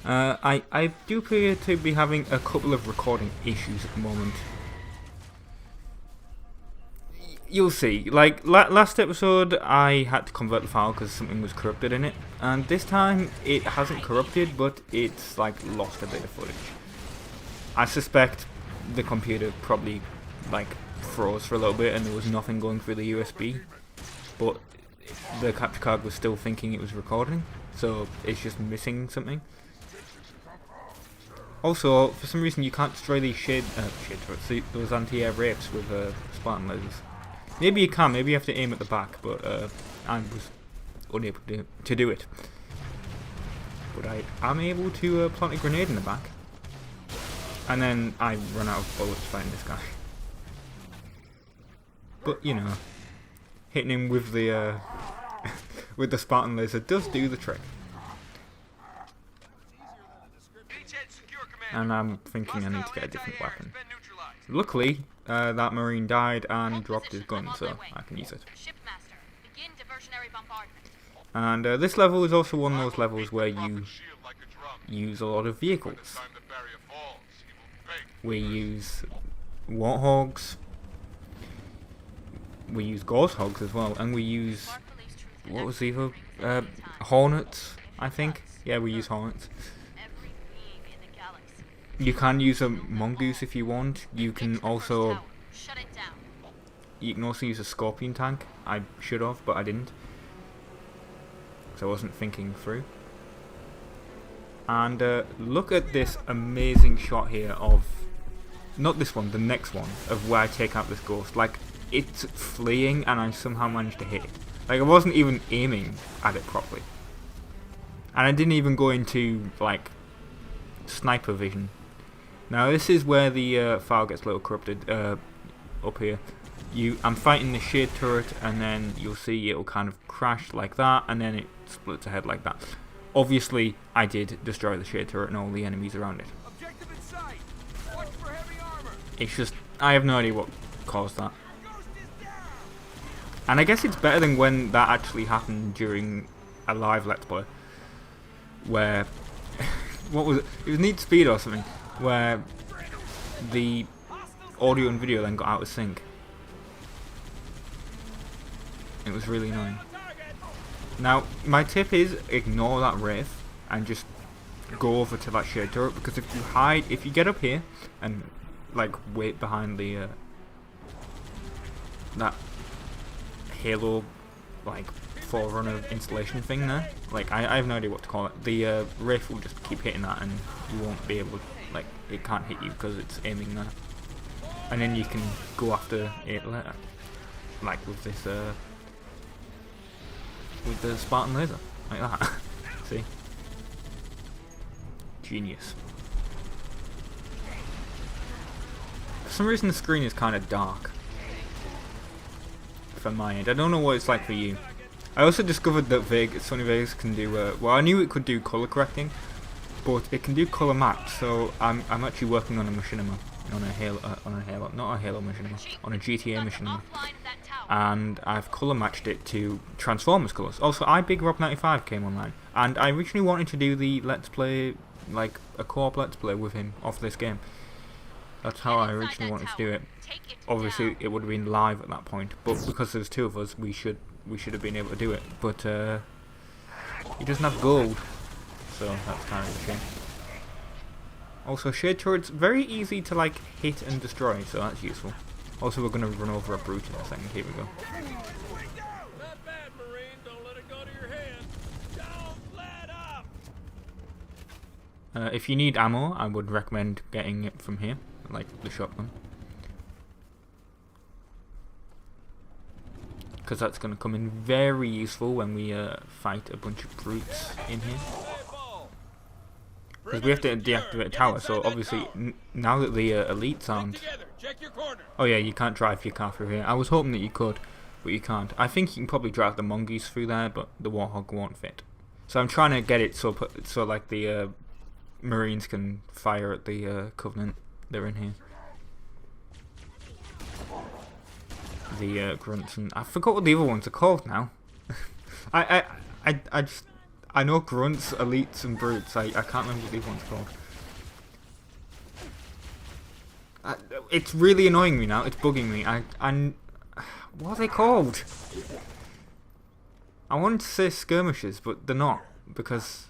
Speaker 1: I do appear to be having a couple of recording issues at the moment. you'll see. Like, last episode, I had to convert the file because something was corrupted in it. And this time, it hasn't corrupted, but it's, like, lost a bit of footage. I suspect the computer probably, like, froze for a little bit and there was nothing going through the USB. But the capture card was still thinking it was recording, so it's just missing something. Also, for some reason you can't destroy these those anti-air rapes with Spartan lasers. Maybe you can, maybe you have to aim at the back, but I was unable to do it. But I am able to plant a grenade in the back. And then I run out of bullets fighting this guy. But, you know, hitting him with the with the Spartan laser does do the trick. And I'm thinking I need to get a different weapon. Luckily, that Marine died and dropped his gun, so I can use it. And this level is also one of those levels where you use a lot of vehicles. We use Warthogs, we use Ghost Hogs as well, and we use, what was the other, Hornets, I think? Yeah, we use Hornets. You can use a Mongoose if you want. You can also use a Scorpion tank. I should have, but I didn't. So I wasn't thinking through. And look at this amazing shot here of, not this one, the next one, of where I take out this ghost. Like, it's fleeing and I somehow managed to hit it. Like, I wasn't even aiming at it properly. And I didn't even go into, like, sniper vision. Now this is where the file gets a little corrupted, up here. I'm fighting the shade turret and then you'll see it'll kind of crash like that and then it splits ahead like that. Obviously I did destroy the shade turret and all the enemies around it. It's just, I have no idea what caused that. And I guess it's better than when that actually happened during a live Let's Play. Where, what was it? It was Need Speed or something. Where the audio and video then got out of sync. It was really annoying. Now, my tip is ignore that Wraith and just go over to that shade turret, because if you get up here and like wait behind the that Halo like Forerunner installation thing there, like I have no idea what to call it. The Wraith will just keep hitting that and you won't be able to, like, it can't hit you because it's aiming there. And then you can go after it later, like with this with the Spartan laser, like that. See? Genius. For some reason the screen is kind of dark from my end. I don't know what it's like for you. I also discovered that Sony Vegas can do, well, I knew it could do colour correcting, but it can do colour match, so I'm actually working on a machinima, on a Halo, not a Halo machinima, on a GTA machinima, and I've colour matched it to Transformers colours. Also, iBigRob95 came online, and I originally wanted to do the Let's Play, like a co-op Let's Play with him off this game. That's how I originally wanted to do it. Obviously, it would have been live at that point, but because there's two of us, we should have been able to do it. But he doesn't have gold, so that's kind of a shame. Also, shade turrets very easy to like hit and destroy, so that's useful. Also, we're going to run over a brute in a second. Here we go. If you need ammo, I would recommend getting it from here, like the shotgun, because that's going to come in very useful when we fight a bunch of brutes in here. Because we have to deactivate a tower, so obviously now that the elites aren't... Oh yeah, you can't drive your car through here. I was hoping that you could, but you can't. I think you can probably drive the Mongoose through there, but the Warthog won't fit. So I'm trying to get it so like the Marines can fire at the Covenant. They're in here. The grunts, and I forgot what the other ones are called now. I know grunts, elites, and brutes. I can't remember what the other ones are called. It's really annoying me now. It's bugging me. What are they called? I wanted to say skirmishers, but they're not, because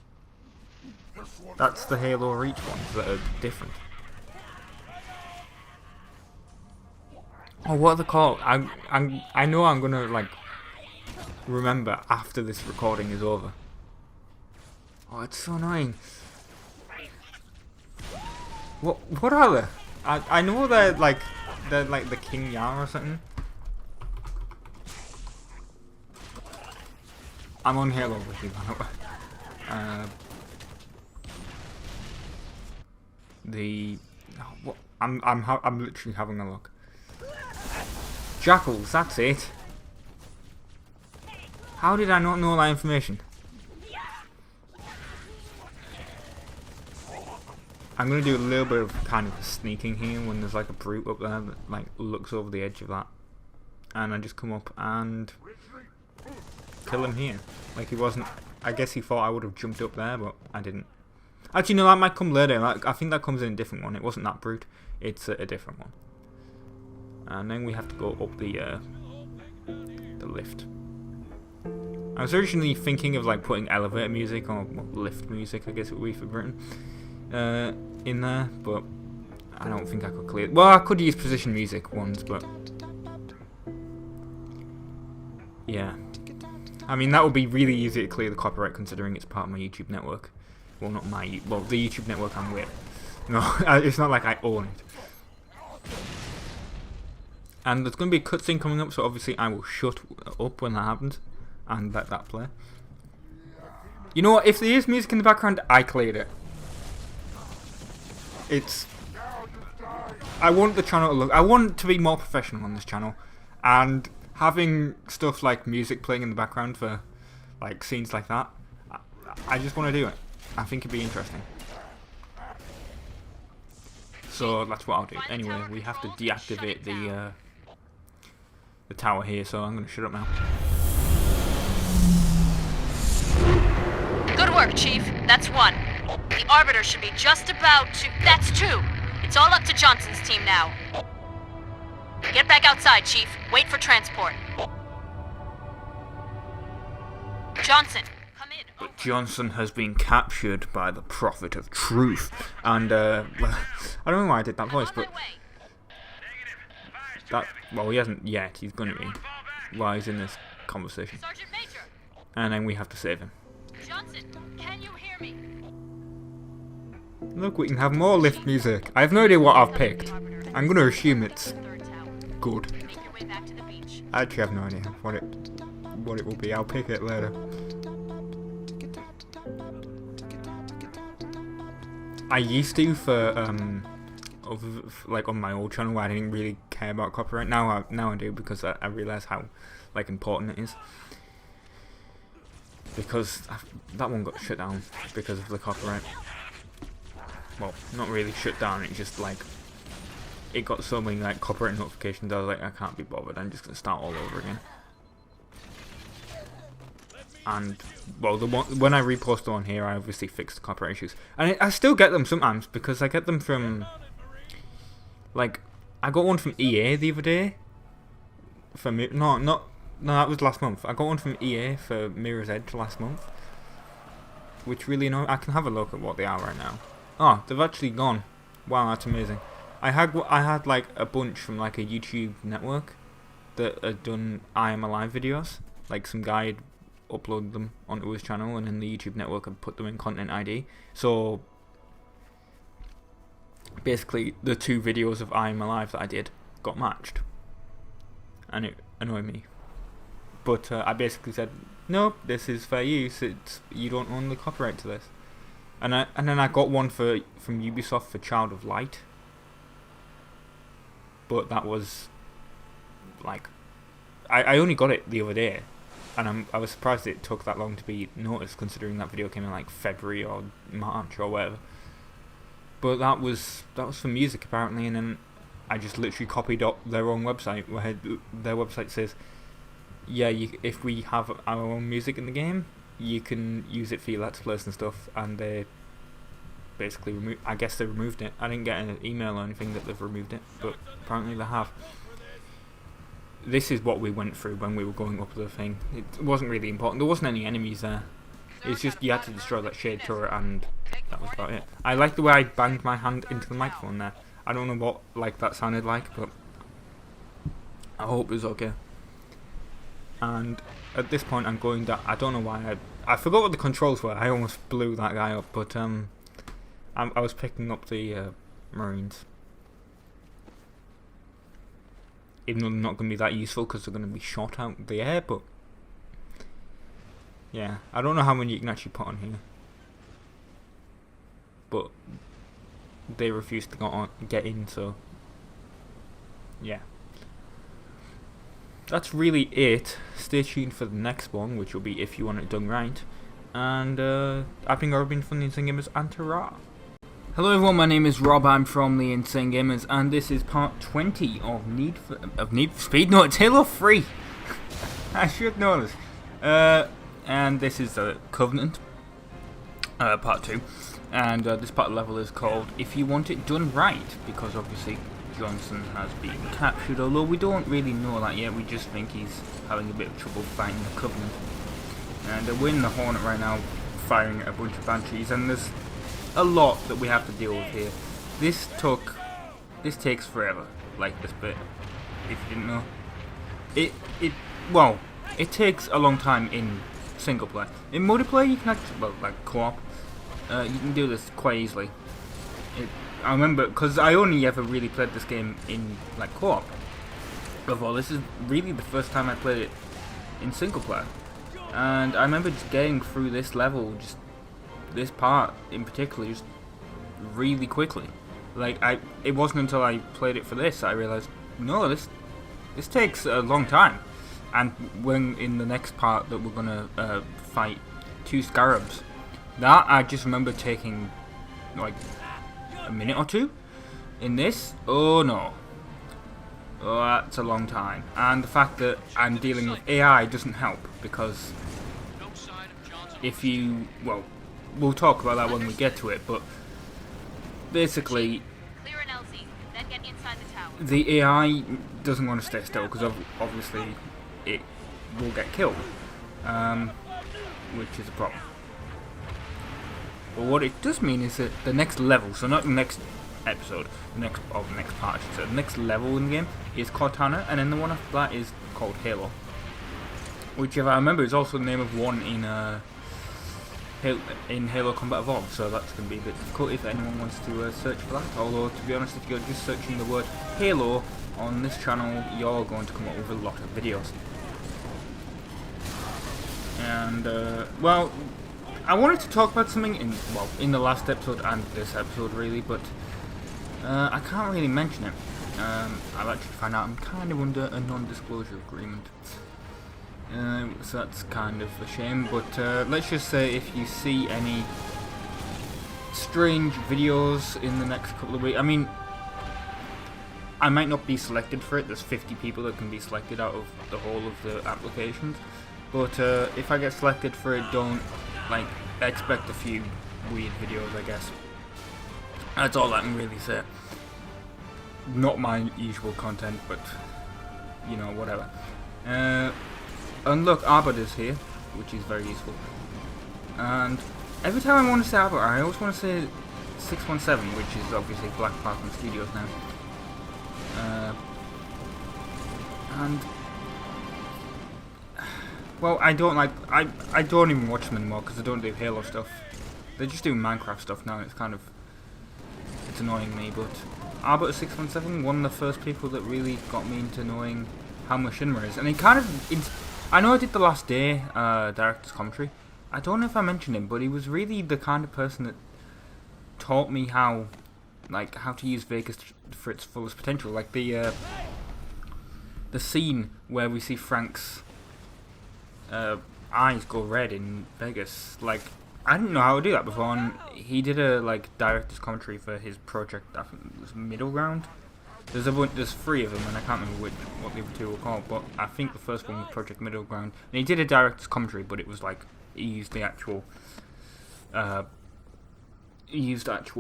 Speaker 1: that's the Halo Reach ones that are different. Oh, what are they called? I know I'm gonna like remember after this recording is over. Oh, it's so annoying. What are they? I know they're like the King Yar or something. I'm on Halo with you, by the way. I'm literally having a look. Jackals, that's it. How did I not know that information? I'm gonna do a little bit of kind of sneaking here when there's like a brute up there that like looks over the edge of that, and I just come up and kill him here. Like he wasn't. I guess he thought I would have jumped up there, but I didn't. Actually, no, that might come later. Like, I think that comes in a different one. It wasn't that brute. It's a different one. And then we have to go up the lift. I was originally thinking of like putting elevator music or lift music, I guess it would be for Britain, in there, but I don't think I could clear it. Well, I could use position music ones, but yeah. I mean, that would be really easy to clear the copyright considering it's part of my YouTube network. Well, not my, well, the YouTube network I'm with. No, it's not like I own it. And there's going to be a cutscene coming up, so obviously I will shut up when that happens and let that play. You know what? If there is music in the background, I cleared it. I want the channel to look. I want to be more professional on this channel, and having stuff like music playing in the background for like scenes like that, I just want to do it. I think it'd be interesting. So that's what I'll do. Anyway, we have to deactivate the tower here, so I'm going to shut up now.
Speaker 9: Good work, Chief. That's one. The Arbiter should be just about to... That's two. It's all up to Johnson's team now. Get back outside, Chief. Wait for transport. Johnson, come in.
Speaker 1: But Johnson has been captured by the Prophet of Truth. And, well, I don't know why I did that voice, but... That, well, he hasn't yet. He's going to be while he's in this conversation. And then we have to save him.
Speaker 9: Johnson, can you hear me?
Speaker 1: Look, we can have more lift music. I have no idea what I've picked. I'm going to assume it's good. I actually have no idea what it will be. I'll pick it later. I used to for like on my old channel where I didn't really care about copyright. Now I do, because I realise how like important it is. Because that one got shut down because of the copyright. Well, not really shut down, it just like it got so many like copyright notifications. I was like, I can't be bothered, I'm just gonna start all over again. And well, the one when I repost on here, I obviously fixed the copyright issues, and I still get them sometimes because I get them from like I got one from EA the other day. For me, no, that was last month. I got one from EA for Mirror's Edge last month, which really annoyed. I can have a look at what they are right now. Oh, they've actually gone. Wow, that's amazing. I had like a bunch from like a YouTube network that had done I Am Alive videos. Like some guy had uploaded them onto his channel, and then the YouTube network had put them in Content ID. So basically, the two videos of I Am Alive that I did got matched, and it annoyed me. But I basically said, nope, this is fair use. You don't own the copyright to this. And then I got one from Ubisoft for Child of Light. But that was like I only got it the other day, and I was surprised it took that long to be noticed, considering that video came in like February or March or whatever. But that was for music apparently, and then I just literally copied up their own website where their website says, yeah, if we have our own music in the game, you can use it for your Let's Plays and stuff. And they basically I guess they removed it. I didn't get an email or anything that they've removed it, but apparently they have. this is what we went through when we were going up the thing. It wasn't really important. There wasn't any enemies there. It's just you had to destroy that shade turret, and that was about it. I like the way I banged my hand into the microphone there. I don't know what that sounded like, but I hope it was okay. And at this point, I'm going that. I don't know why I forgot what the controls were. I almost blew that guy up, but I was picking up the Marines. Even though they're not going to be that useful because they're going to be shot out the air, but yeah, I don't know how many you can actually put on here, but they refuse to get in, so yeah. That's really it. Stay tuned for the next one, which will be If You Want It Done Right. And I've been Robin from the Insane Gamers and ta-ra. Hello everyone, my name is Rob, I'm from the Insane Gamers, and this is part 20 of Need for Speed. No, it's Halo 3. I should know this. And this is Covenant, part 2. And this part of the level is called If You Want It Done Right, because obviously Johnson has been captured, although we don't really know that yet. We just think he's having a bit of trouble fighting the Covenant. And we're in the Hornet right now, firing a bunch of Banshees, and there's a lot that we have to deal with here. This takes forever, like this bit, if you didn't know. It takes a long time in single player. In multiplayer you can actually, well, like co-op, you can do this quite easily. I remember, because I only ever really played this game in like co-op before. This is really the first time I played it in single player, and I remember just getting through this level, just this part in particular, just really quickly. Like it wasn't until I played it for this I realized, no, this takes a long time. And when in the next part that we're gonna fight 2 Scarabs, that I just remember taking like a minute or 2. In this, oh no, oh, that's a long time. And the fact that I'm dealing with AI doesn't help, because if you, well, we'll talk about that when we get to it, but basically the AI doesn't want to stay still, because obviously it will get killed, which is a problem. But what it does mean is that the next level, so not the next episode, the next part I should say, the next level in the game is Cortana, and then the one after that is called Halo, which, if I remember, is also the name of one in Halo Combat Evolved, so that's going to be a bit difficult if anyone wants to search for that. Although, to be honest, if you're just searching the word Halo on this channel, you're going to come up with a lot of videos. And, well, I wanted to talk about something in the last episode and this episode, really, but I can't really mention it. I've actually found out I'm kind of under a non-disclosure agreement. So that's kind of a shame, but let's just say if you see any strange videos in the next couple of weeks, I mean, I might not be selected for it. There's 50 people that can be selected out of the whole of the applications, but if I get selected for it, don't expect a few weird videos, I guess. That's all I can really say. Not my usual content, but you know, whatever. And look, Arbiter's here, which is very useful. And every time I want to say Arbiter, I always want to say 617, which is obviously Black Platinum Studios now. And well, I don't even watch them anymore because they don't do Halo stuff. They just do Minecraft stuff now. It's annoying me. But Arbiter 617, one of the first people that really got me into knowing how much Shinra is, and he kind of. I know I did the Last Day director's commentary. I don't know if I mentioned him, but he was really the kind of person that taught me how to use Vegas for its fullest potential. Like the scene where we see Frank's eyes go red in Vegas. Like, I didn't know how to do that before, and he did a director's commentary for his project. I think it was Middle Ground. There's 3 of them, and I can't remember what the other 2 were called, but I think the first one was Project Middle Ground. And he did a director's commentary, but it was he used the actual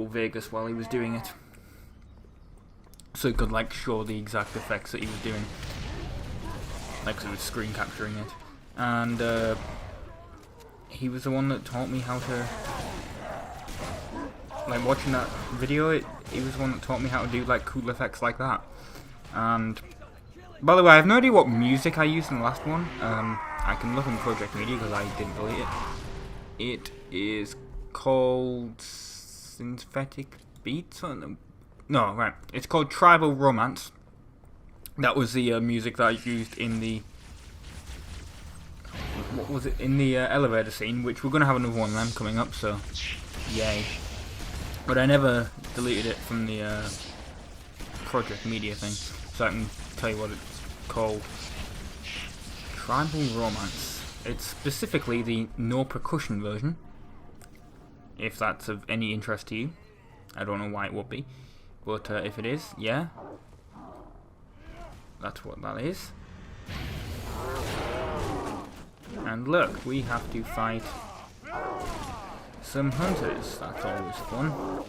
Speaker 1: Vegas while he was doing it, so he could show the exact effects that he was doing. like sort of screen capturing it, and he was the one that taught me how to, like, watching that video. He was the one that taught me how to do like cool effects like that. And by the way, I have no idea what music I used in the last one. I can look in Project Media because I didn't delete it. It is called Synthetic Beats. No, right. It's called Tribal Romance. That was the music that I used in the, what was it, in the elevator scene, which we're going to have another one of them coming up, so yay. But I never deleted it from the Project Media thing, so I can tell you what it's called. Tribal Romance. It's specifically the no percussion version, if that's of any interest to you. I don't know why it would be, but if it is, yeah, that's what that is. And look, we have to fight some hunters. That's always fun.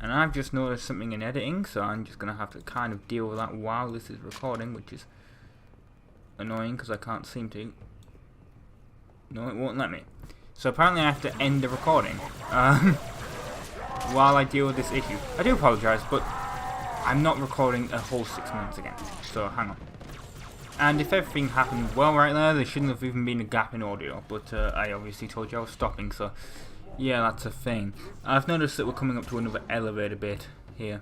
Speaker 1: And I've just noticed something in editing, so I'm just going to have to kind of deal with that while this is recording, which is annoying because I can't seem to. No, it won't let me. So apparently I have to end the recording while I deal with this issue. I do apologise, but I'm not recording a whole 6 months again, so hang on. And if everything happened well right there shouldn't have even been a gap in audio, but I obviously told you I was stopping, so yeah, that's a thing. I've noticed that we're coming up to another elevator bit here.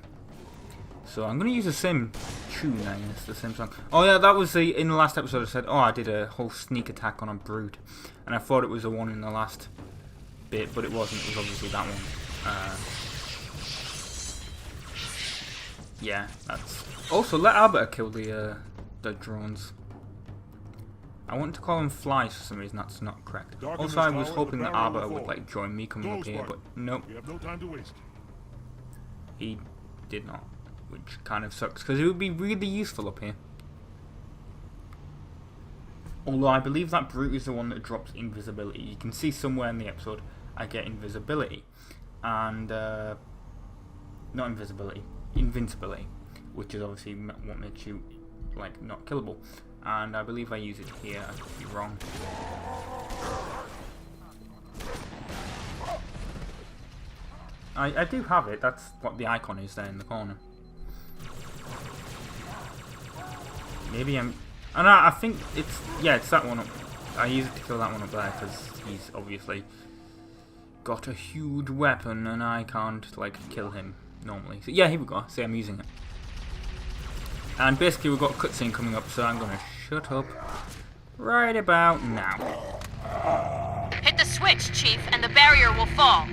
Speaker 1: So I'm going to use the same tune, I guess, the same song. Oh yeah, that was in the last episode I said, oh, I did a whole sneak attack on a brute. And I thought it was the one in the last bit, but it wasn't, it was obviously that one. Yeah, that's... Also, let Arbiter kill the drones. I want to call them flies for some reason, that's not correct. Also, I was hoping that Arbiter would like join me coming up here, but nope.
Speaker 18: We have no time to waste.
Speaker 1: He did not, which kind of sucks, because it would be really useful up here. Although I believe that brute is the one that drops invisibility. You can see somewhere in the episode I get invisibility. And, not invisibility, invincibility, which is obviously what makes you, like, not killable. And I believe I use it here, I could be wrong. I do have it, that's what the icon is there in the corner. Maybe I'm... And I think it's... Yeah, it's that one up. I use it to kill that one up there, because he's obviously got a huge weapon, and I can't, like, kill him normally. So yeah, here we go. See, I'm using it. And basically we've got a cutscene coming up, so I'm gonna shut up right about now.
Speaker 9: Hit the switch, Chief, and the barrier will fall.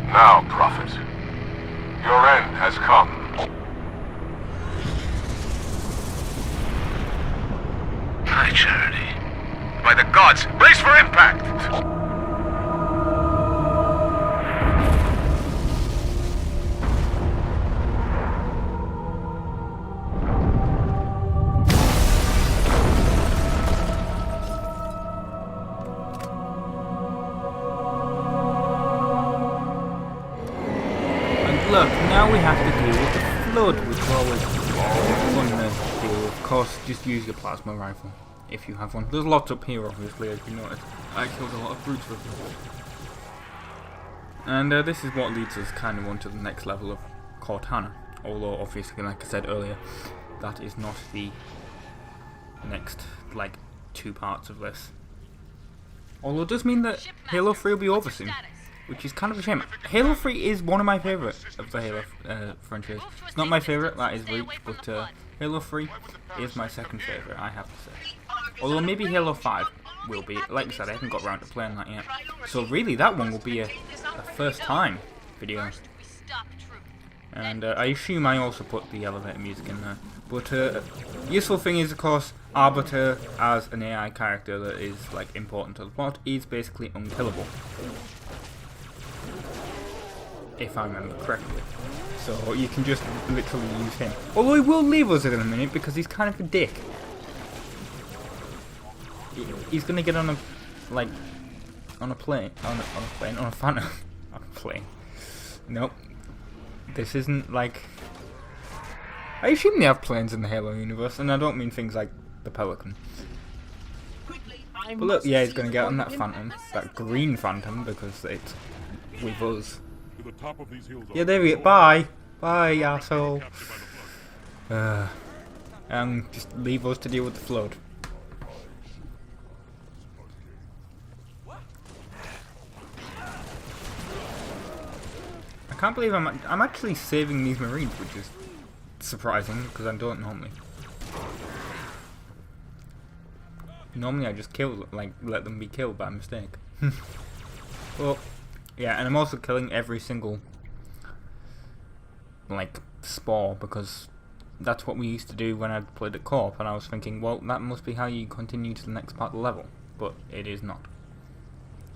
Speaker 20: Now, Prophet, your end has come.
Speaker 8: Hi, Charity. By the gods, brace for impact!
Speaker 1: And look, now we have to deal with the flood, which is always fun to deal with. Of course, just use your plasma rifle. If you have one. There's lots up here, obviously, as you noticed. I killed a lot of brutes with them. And this is what leads us kind of on to the next level of Cortana. Although, obviously, like I said earlier, that is not the next, like, 2 parts of this. Although it does mean that Halo 3 will be over soon, which is kind of a shame. Halo 3 is one of my favourite of the Halo franchise. It's not my favourite, that is Reach, but Halo 3 is my second favourite, I have to say. Although maybe Halo 5 will be. Like I said, I haven't got around to playing that yet. So really, that one will be a first time video. And I assume I also put the elevator music in there. But useful thing is, of course, Arbiter as an AI character that is like important to the plot is basically unkillable. If I remember correctly. So you can just literally use him. Although he will leave us in a minute because he's kind of a dick. He's gonna get on a, like, on a plane, on a phantom, on a plane. Nope. This isn't like... I assume they have planes in the Halo universe, and I don't mean things like the Pelican. But look, yeah, he's gonna get on that phantom, that green phantom, because it's with us. Yeah, there we go. Bye! Bye, asshole. Just leave us to deal with the flood. I can't believe I'm actually saving these Marines, which is surprising, because I don't normally. Normally I just kill, like, let them be killed by mistake. Well, yeah, and I'm also killing every single, like, spore, because that's what we used to do when I played at Co-op, and I was thinking, well, that must be how you continue to the next part of the level, but it is not.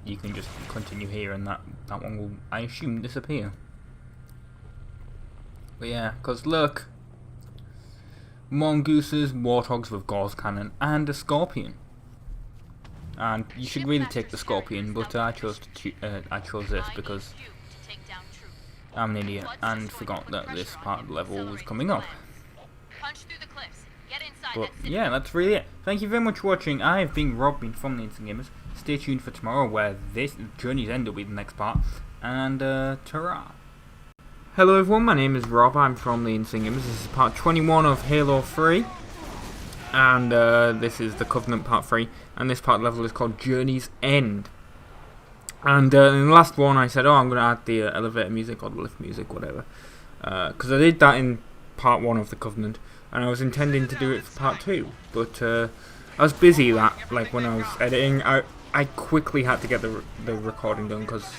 Speaker 1: You can just continue here, and that one will, I assume, disappear. But yeah, because look, mongooses, warthogs with gauze cannon, and a scorpion. And you should really take the scorpion, but I chose this because I'm an idiot and forgot that this part of the level was coming up. But yeah, that's really it. Thank you very much for watching. I have been Rob, from the Instant Gamers. Stay tuned for tomorrow, where this Journey's End will be the next part. And ta-ra! Hello everyone, my name is Rob. I'm from the Instant Gamers. This is part 21 of Halo 3. And this is the Covenant part 3. And this part of the level is called Journey's End. And in the last one I said, oh, I'm going to add the elevator music or the lift music, whatever. Because I did that in part 1 of the Covenant. And I was intending to do it for part 2. But I was busy like when I was editing. I quickly had to get the recording done because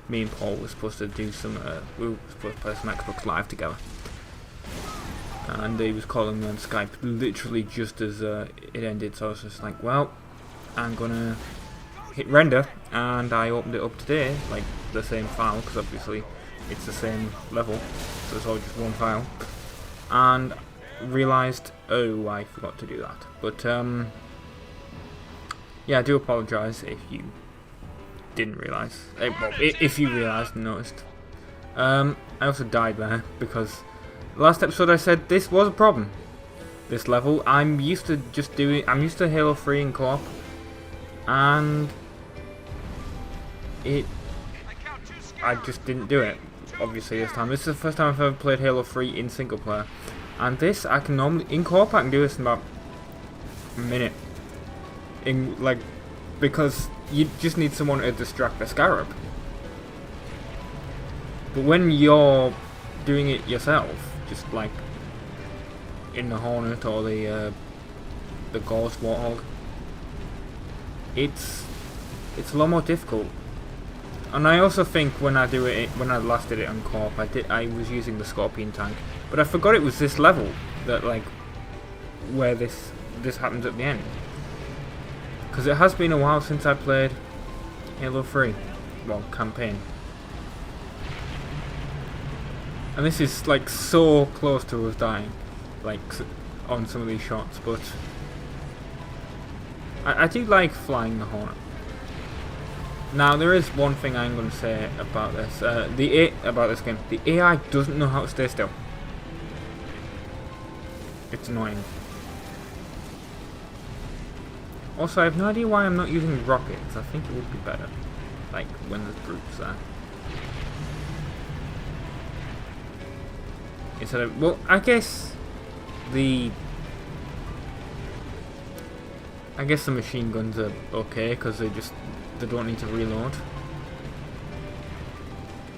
Speaker 1: me and Paul were supposed to do some, we were supposed to play some Xbox Live together. And he was calling me on Skype literally just as it ended, so I was just like, well, I'm gonna hit render, and I opened it up today, like the same file, because obviously it's the same level, so it's all just one file, and realised, oh, I forgot to do that. But yeah, I do apologise if you didn't realise. Well, if you realised and noticed. I also died there because last episode I said this was a problem. This level, I'm used to Halo 3 in co-op, and I just didn't do it. Obviously this time. This is the first time I've ever played Halo 3 in single player, and this I can normally in co-op I can do this in about a minute. Because you just need someone to distract the Scarab. But when you're doing it yourself, just like in the Hornet or the Ghost Warthog, it's a lot more difficult. And I also think when I last did it on co-op, I was using the Scorpion tank, but I forgot it was this level that where this happens at the end. Because it has been a while since I played Halo 3, well, campaign. And this is like so close to us dying, like on some of these shots, but I do like flying the Hornet. Now there is one thing I'm going to say about this, about this game. The AI doesn't know how to stay still. It's annoying. Also, I have no idea why I'm not using rockets. I think it would be better, like when there's brutes there. Instead of, well, I guess the machine guns are okay because they don't need to reload.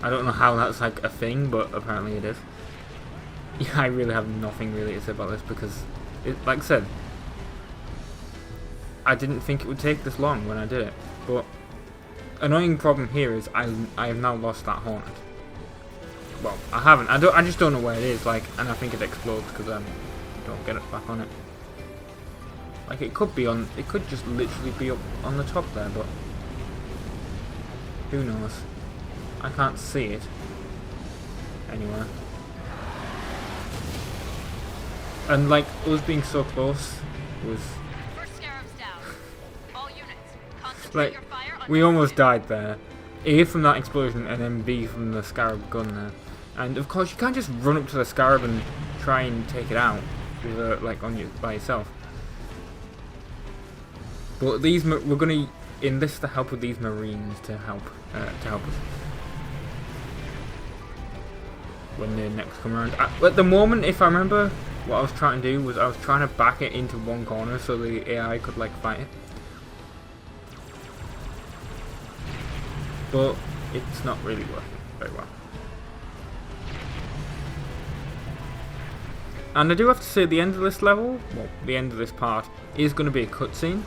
Speaker 1: I don't know how that's like a thing, but apparently it is. Yeah, I really have nothing really to say about this because, like I said, I didn't think it would take this long when I did it. But annoying problem here is I have now lost that Hornet. Well, I haven't. I just don't know where it is. And I think it explodes because I don't get it back on it. Like it could just literally be up on the top there, but who knows? I can't see it anywhere. And like us being so close was like we almost died there. A from that explosion and then B from the Scarab gun there. And of course you can't just run up to the Scarab and try and take it out with like on you by yourself. But these we're gonna enlist the help of these Marines to help us when they next come around. At the moment, if I remember, what I was trying to do was I was trying to back it into one corner so the AI could like fight it. But it's not really working very well. And I do have to say the end of this level, well, the end of this part, is going to be a cutscene.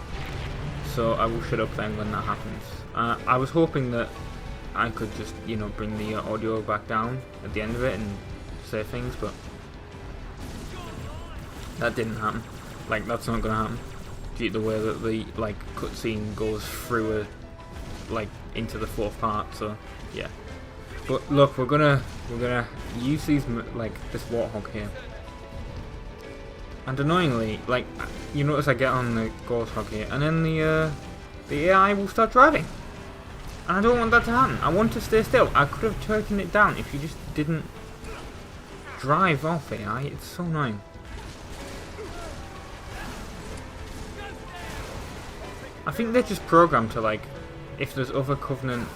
Speaker 1: So I will shut up then when that happens. I was hoping that I could just, you know, bring the audio back down at the end of it and say things, but that didn't happen. Like, that's not going to happen due to the way that the, like, cutscene goes through like, into the fourth part, so, yeah. But look, we're gonna use these, like, this warthog here. And annoyingly, like, you notice I get on the warthog here, and then the AI will start driving. And I don't want that to happen. I want to stay still. I could have taken it down if you just didn't drive off AI. It's so annoying. I think they're just programmed to, like, if there's other Covenant,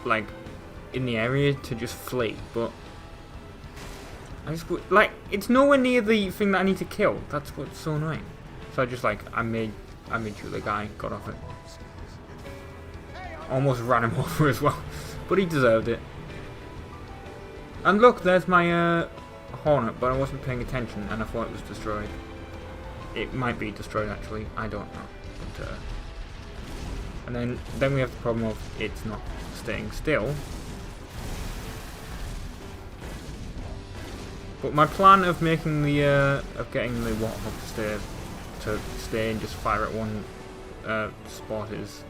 Speaker 1: like, in the area, to just flee, but I just, like, it's nowhere near the thing that I need to kill. That's what's so annoying. So I just, like, I made sure the guy got off it. Almost ran him over as well, but he deserved it. And look, there's my Hornet, but I wasn't paying attention and I thought it was destroyed. It might be destroyed actually, I don't know. But, and then we have the problem of it's not staying still. But my plan of making the of getting the Warthog to stay and just fire at one spot has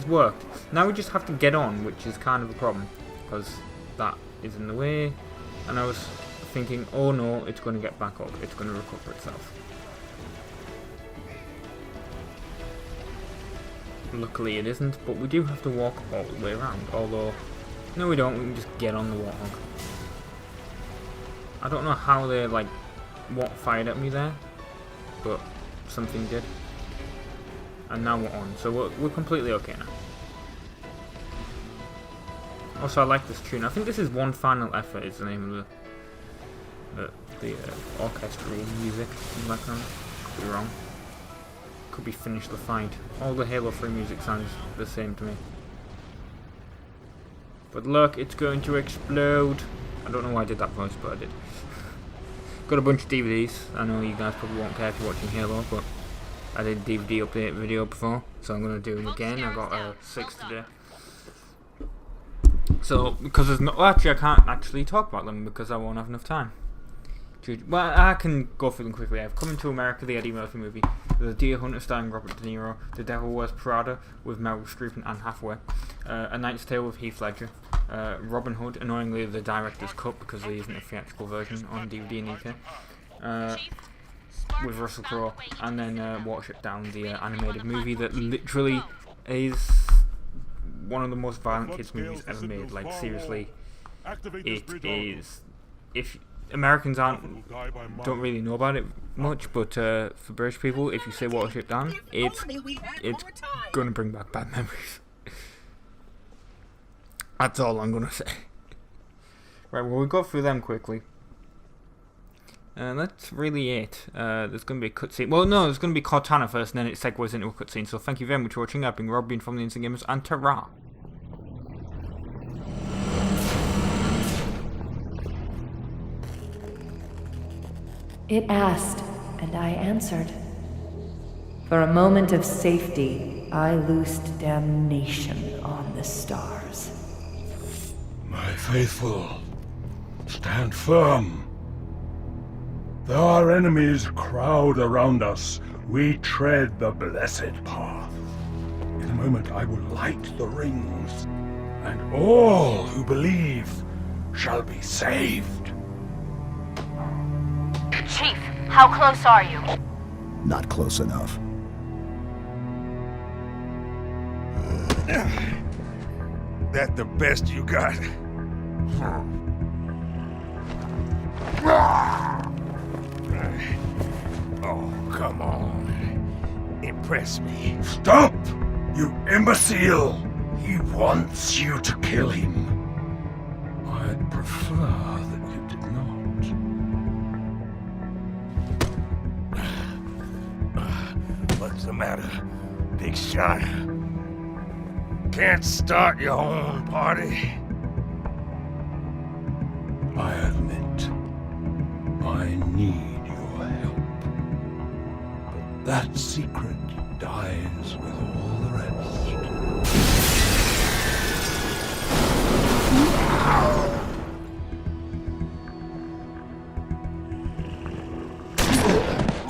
Speaker 1: worked. Now we just have to get on, which is kind of a problem because that is in the way. And I was thinking, oh no, it's going to get back up. It's going to recover itself. Luckily it isn't, but we do have to walk all the way around. Although, no we don't, we can just get on the Warthog. I don't know how they, like, what fired at me there, but something did. And now we're on, so we're completely okay now. Also, I like this tune. I think this is One Final Effort is the name of the orchestral music in the background. Could be wrong. Could be Finish the Fight. All the Halo 3 music sounds the same to me. But look, it's going to explode. I don't know why I did that voice, but I did. Got a bunch of DVDs. I know you guys probably won't care if you're watching Halo, but I did a DVD update video before, so I'm going to do them again. I got 6 today. So, because there's no... Well, actually, I can't actually talk about them because I won't have enough time. Well, I can go through them quickly. I have Coming to America, the Eddie Murphy movie, The Deer Hunter starring Robert De Niro, The Devil Wears Prada with Meryl Streep and Anne Hathaway, A Knight's Tale with Heath Ledger, Robin Hood, annoyingly the director's cut because there isn't a theatrical version on DVD in the UK, with Russell Crowe, and then Watership Down, the animated movie that literally is one of the most violent kids movies ever made. Like, seriously, it is. If Americans don't really know about it much, but for British people, if you say Watership Down, it's gonna bring back bad memories. That's all I'm gonna say. Right, well, we'll go through them quickly. That's really it. There's going to be a cutscene. Well, no, there's going to be Cortana first, and then it segues into a cutscene. So thank you very much for watching. I've been Rob, been from the Instant Gamers, and ta-ra!
Speaker 13: It asked, and I answered. For a moment of safety, I loosed damnation on the stars.
Speaker 7: My faithful, stand firm. Though our enemies crowd around us, we tread the blessed path. In a moment I will light the rings, and all who believe shall be saved.
Speaker 9: Chief, how close are you?
Speaker 6: Not close enough.
Speaker 20: That the best you got? Oh, come on. Impress me.
Speaker 7: Stop! You imbecile! He wants you to kill him.
Speaker 20: I'd prefer that you did not. What's the matter, big shot? Can't start your own party?
Speaker 7: I admit, I need your help. But that secret dies with all the rest.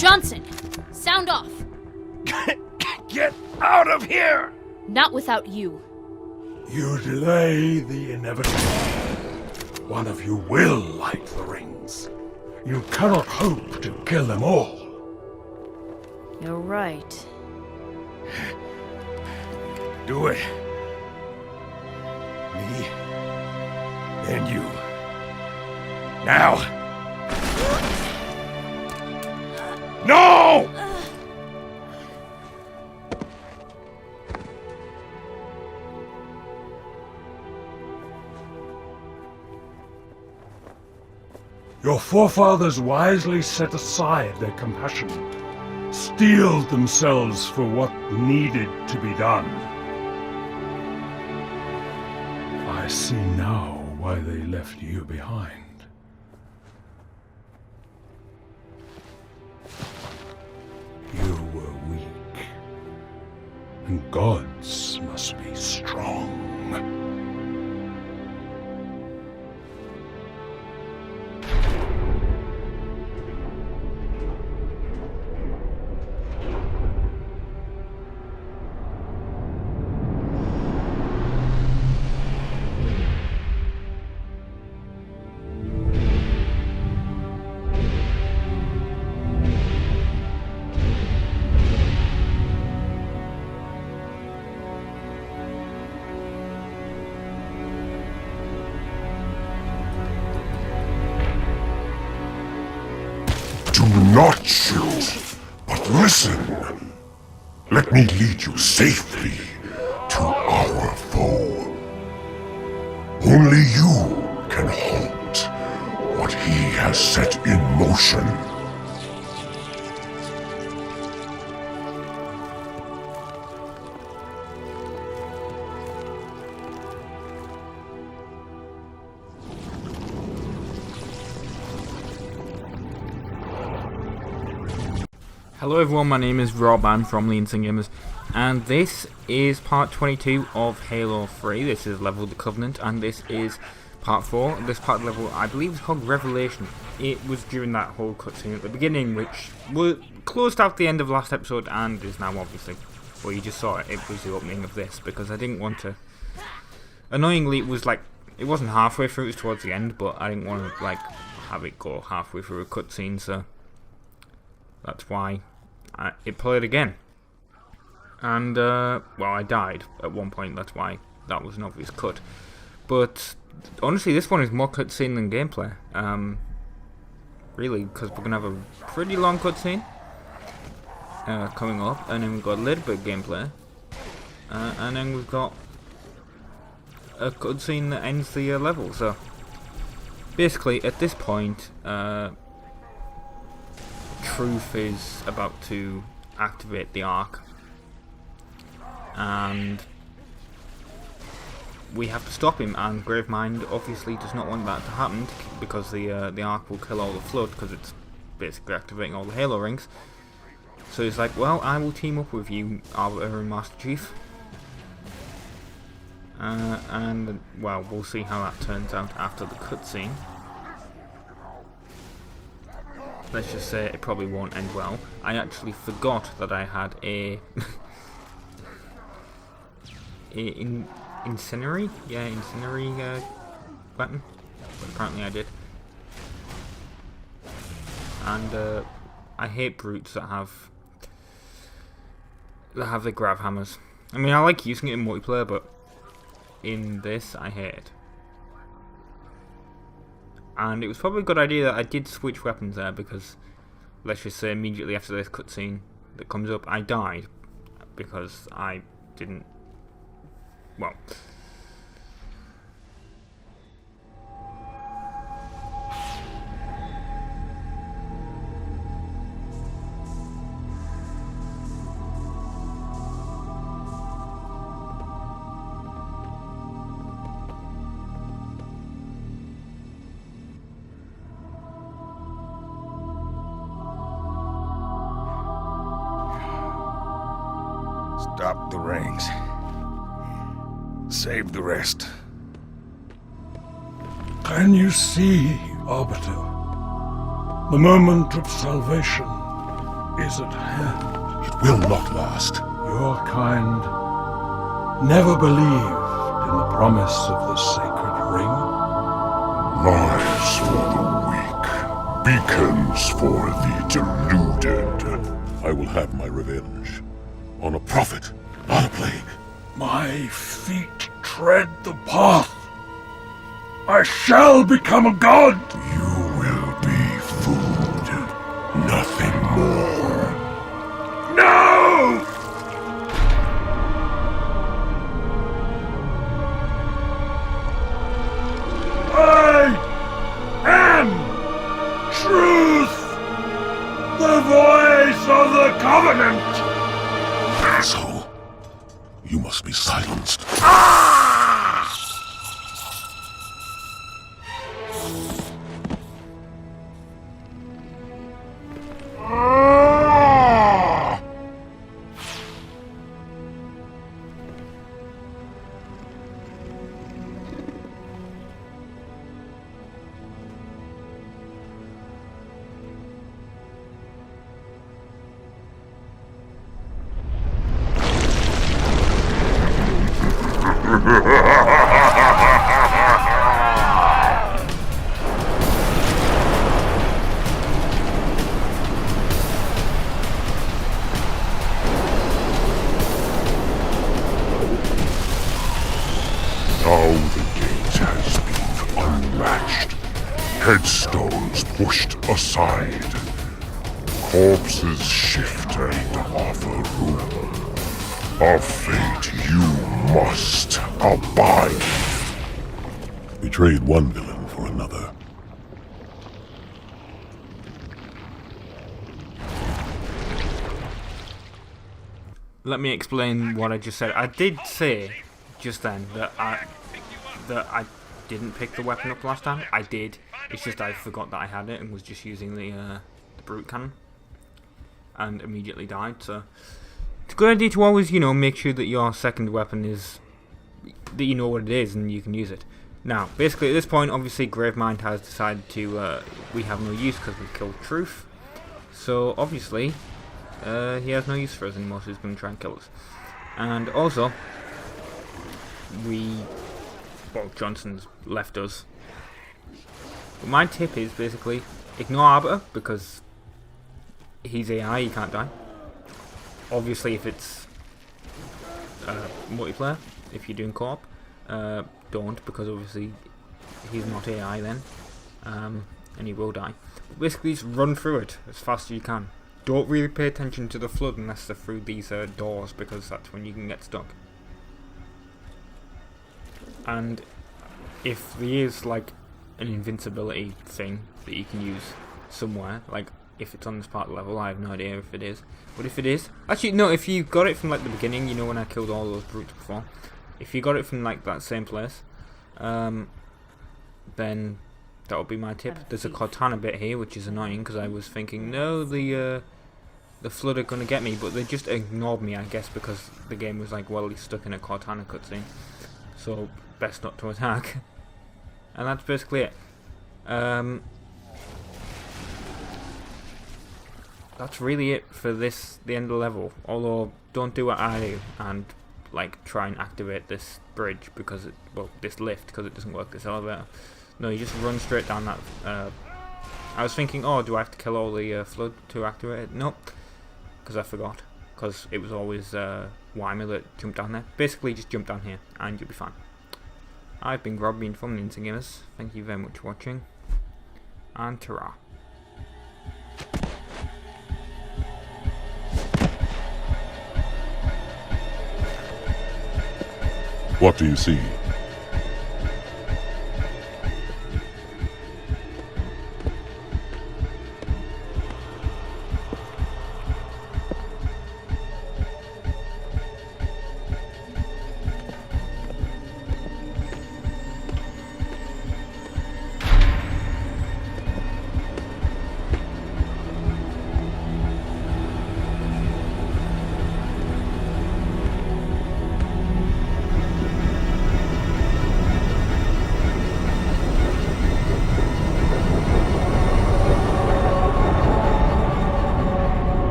Speaker 10: Johnson! Sound off!
Speaker 20: Get out of here!
Speaker 10: Not without you.
Speaker 7: You delay the inevitable. One of you will light the rings. You cannot hope to kill them all.
Speaker 10: You're right.
Speaker 20: Do it. Me. And you. Now. No!
Speaker 7: Your forefathers wisely set aside their compassion, steeled themselves for what needed to be done. I see now why they left you behind. You were weak, and gods must be strong.
Speaker 18: Do not shoot, but listen. Let me lead you safely to our foe. Only you can halt what he has set in motion.
Speaker 1: Hello everyone, my name is Rob, I'm from UNSC Gamers, and this is part 22 of Halo 3. This is Level of the Covenant, and this is part 4. This part of the level, I believe, is called Revelation. It was during that whole cutscene at the beginning, which closed out the end of last episode, and is now obviously, well, you just saw it, it was the opening of this, because I didn't want to... Annoyingly, it was like, it wasn't halfway through, it was towards the end, but I didn't want to, like, have it go halfway through a cutscene, so that's why it played again. And, well, I died at one point, that's why that was an obvious cut. But, honestly, this one is more cutscene than gameplay. Really, because we're going to have a pretty long cutscene coming up, and then we've got a little bit of gameplay. And then we've got a cutscene that ends the level, so... Basically, at this point, Truth is about to activate the Ark, and we have to stop him, and Gravemind obviously does not want that to happen, because the Ark will kill all the Flood, because it's basically activating all the Halo rings. So he's like, well, I will team up with you, Arbiter and Master Chief. And, well, we'll see how that turns out after the cutscene. Let's just say it probably won't end well. I actually forgot that I had a... incendiary? Yeah, incendiary weapon. But apparently I did. and I hate brutes that have the grav hammers. I mean, I like using it in multiplayer, but in this, I hate it. And it was probably a good idea that I did switch weapons there, because let's just say immediately after this cutscene that comes up, I died because I didn't. Well.
Speaker 20: Stop the rings. Save the rest.
Speaker 7: Can you see, Arbiter? The moment of salvation is at hand.
Speaker 20: It will not last.
Speaker 7: Your kind never believed in the promise of the sacred ring.
Speaker 18: Lives for the weak, beacons for the deluded. I will have my revenge. On a prophet, not a plague.
Speaker 7: My feet tread the path. I shall become a god.
Speaker 18: You will be food, nothing more.
Speaker 7: No! I am truth, the voice of the Covenant.
Speaker 18: Asshole, you must be silenced. Now the gate has been unlatched, headstones pushed aside, corpses shift and offer room. A fate you must abide. We trade one villain for another.
Speaker 1: Let me explain what I just said. I did say just then that I didn't pick the weapon up last time. I did. It's just I forgot that I had it and was just using the brute cannon and immediately died. So it's a good idea to always, you know, make sure that your second weapon is that you know what it is and you can use it. Now, basically at this point, obviously Gravemind has decided to we have no use because we killed Truth. So obviously he has no use for us anymore, so he's going to try and kill us. And also, Johnson's left us. But my tip is basically ignore Arbiter because he's AI, he can't die. Obviously, if it's multiplayer, if you're doing co-op, don't, because obviously he's not AI then, and he will die. But basically, just run through it as fast as you can. Don't really pay attention to the flood unless they're through these doors, because that's when you can get stuck. And if there is like an invincibility thing that you can use somewhere, like if it's on this part of the level, I have no idea if it is. But if it is, actually no, if you got it from like the beginning, you know, when I killed all those brutes before, if you got it from like that same place, then that would be my tip. There's a Cortana bit here, which is annoying because I was thinking, no, the flood are gonna get me, but they just ignored me, I guess, because the game was like, well, he's stuck in a Cortana cutscene, so best not to attack. And that's basically it. That's really it for the end of the level. Although, don't do what I do and like try and activate this bridge because this lift, because it doesn't work, this elevator. No, you just run straight down that I was thinking, oh, do I have to kill all the Flood to activate it? Nope, because I forgot. Because it was always Weimer that jumped down there. Basically, just jump down here, and you'll be fine. I've been Rob from the Instant Gamers. Thank you very much for watching, and ta-ra.
Speaker 18: What do you see?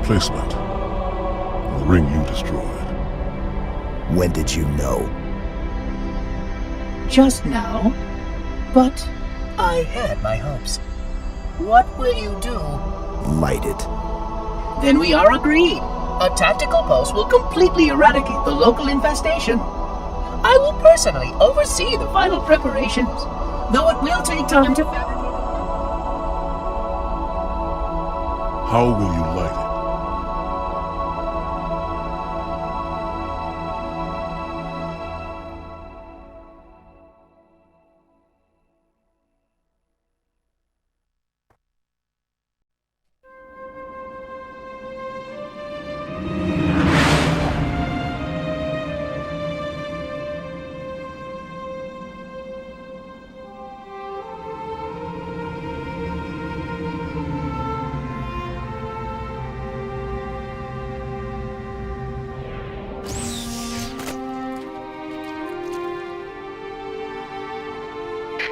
Speaker 18: Replacement. The ring you destroyed.
Speaker 6: When did you know?
Speaker 17: Just now. But I had my hopes. What will you do?
Speaker 6: Light it.
Speaker 17: Then we are agreed. A tactical pulse will completely eradicate the local infestation. I will personally oversee the final preparations, though it will take time to fabricate.
Speaker 18: How will you light it?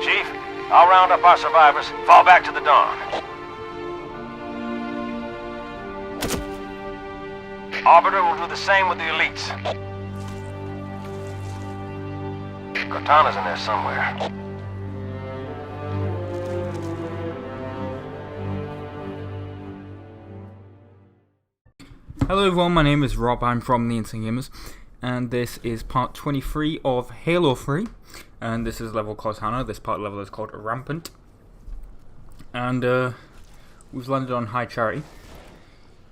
Speaker 11: Chief, I'll round up our survivors, fall back to the dawn. Arbiter will do the same with the elites. Cortana's in there somewhere.
Speaker 1: Hello everyone, my name is Rob, I'm from the Instant Gamers, and this is part 23 of Halo 3, and this is level Cortana. This part level is called Rampant, and we've landed on High Charity,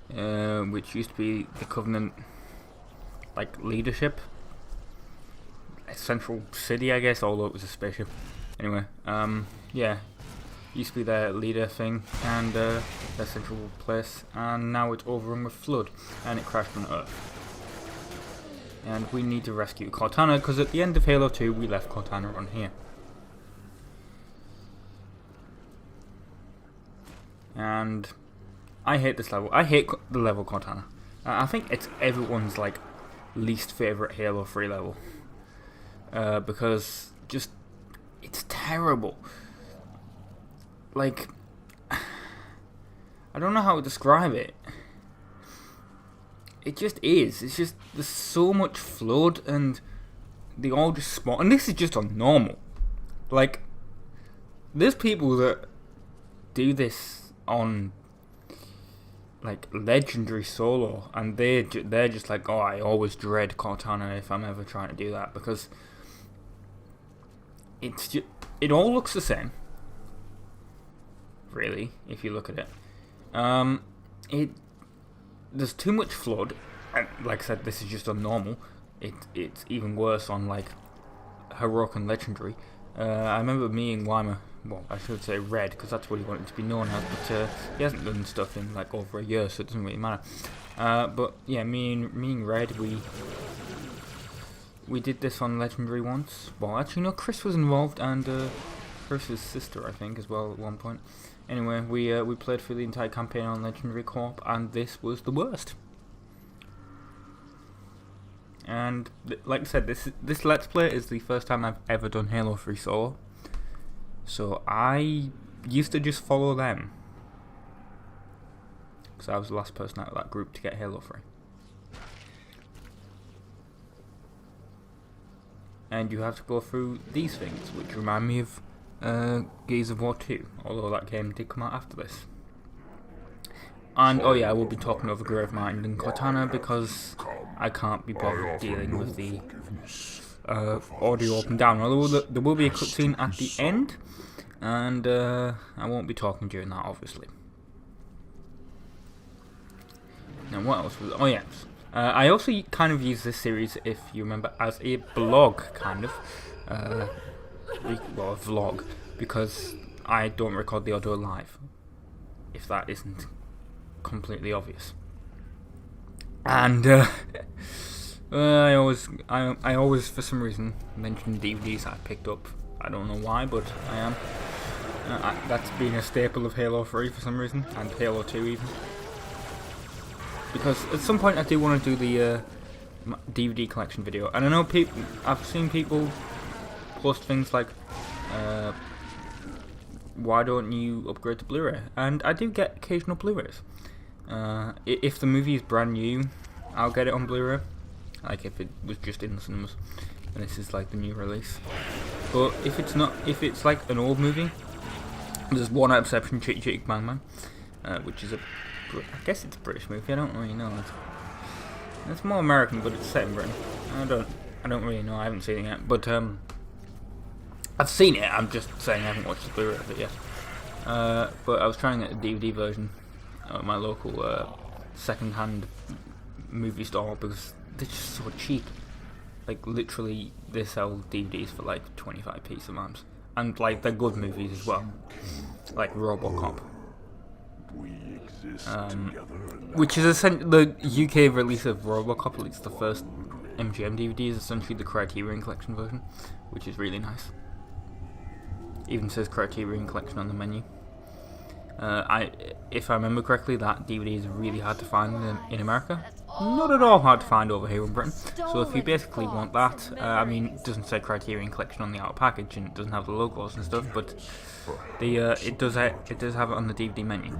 Speaker 1: which used to be the Covenant, like, leadership, a central city, I guess, although it was a spaceship. Anyway, yeah, used to be their leader thing, and their central place, and now it's overrun with Flood, and it crashed on Earth. And we need to rescue Cortana, because at the end of Halo 2, we left Cortana on here. And I hate this level. I hate the level Cortana. I think it's everyone's, like, least favourite Halo 3 level. Because, just, it's terrible. Like, I don't know how to describe it. It just is. It's just, there's so much Flood, and they all just spawn. And this is just on normal. Like, there's people that do this on, like, legendary solo, and they're just like, oh, I always dread Cortana if I'm ever trying to do that, because it's just, it all looks the same, really, if you look at it. There's too much Flood, and like I said, this is just on normal. It's even worse on, like, heroic and legendary. I remember me and Weimer, well, I should say Red, because that's what he wanted to be known as, but he hasn't done stuff in, like, over a year, so it doesn't really matter. But yeah, me and Red, we did this on legendary once. Well, actually, no, Chris was involved, and Chris's sister, I think, as well at one point. Anyway, we played through the entire campaign on Legendary Co-op, and this was the worst. And like I said, this Let's Play is the first time I've ever done Halo 3 solo. So I used to just follow them. Because I was the last person out of that group to get Halo 3. And you have to go through these things, which remind me of Gears of War 2, although that game did come out after this. And, oh yeah, I will be talking over Gravemind and Cortana because I can't be bothered dealing with the audio up and down, although there will be a cutscene at the end, and I won't be talking during that, obviously. Now, what else was... Oh, yes. I also kind of use this series, if you remember, as a blog, kind of. Well, a vlog, because I don't record the audio live, if that isn't completely obvious. And I always for some reason mention DVDs I picked up. I don't know why, but I am. That's been a staple of Halo 3 for some reason, and Halo 2 even. Because at some point I do want to do the DVD collection video, and I know I've seen people post things like, why don't you upgrade to Blu-ray? And I do get occasional Blu-rays. If the movie is brand new, I'll get it on Blu-ray. Like if it was just in the cinemas, and this is like the new release. But if it's not, if it's like an old movie, there's one exception, Chick Chick Bang Bang, which is I guess it's a British movie. I don't really know. It's more American, but it's set in Britain. I don't really know. I haven't seen it yet, but I've seen it. I'm just saying I haven't watched the Blu-ray of it yet. But I was trying to get a DVD version at my local second-hand movie store because they're just so cheap. Like literally, they sell DVDs for like 25p sometimes, and like they're good movies as well, like RoboCop. Which is essentially the UK release of RoboCop, at least the first MGM DVD, is essentially the Criterion Collection version, which is really nice. Even says Criterion Collection on the menu. If I remember correctly, that DVD is really hard to find in America. Not at all hard to find over here in Britain. So if you basically want that, I mean, it doesn't say Criterion Collection on the outer package, and it doesn't have the logos and stuff, but it does have it on the DVD menu.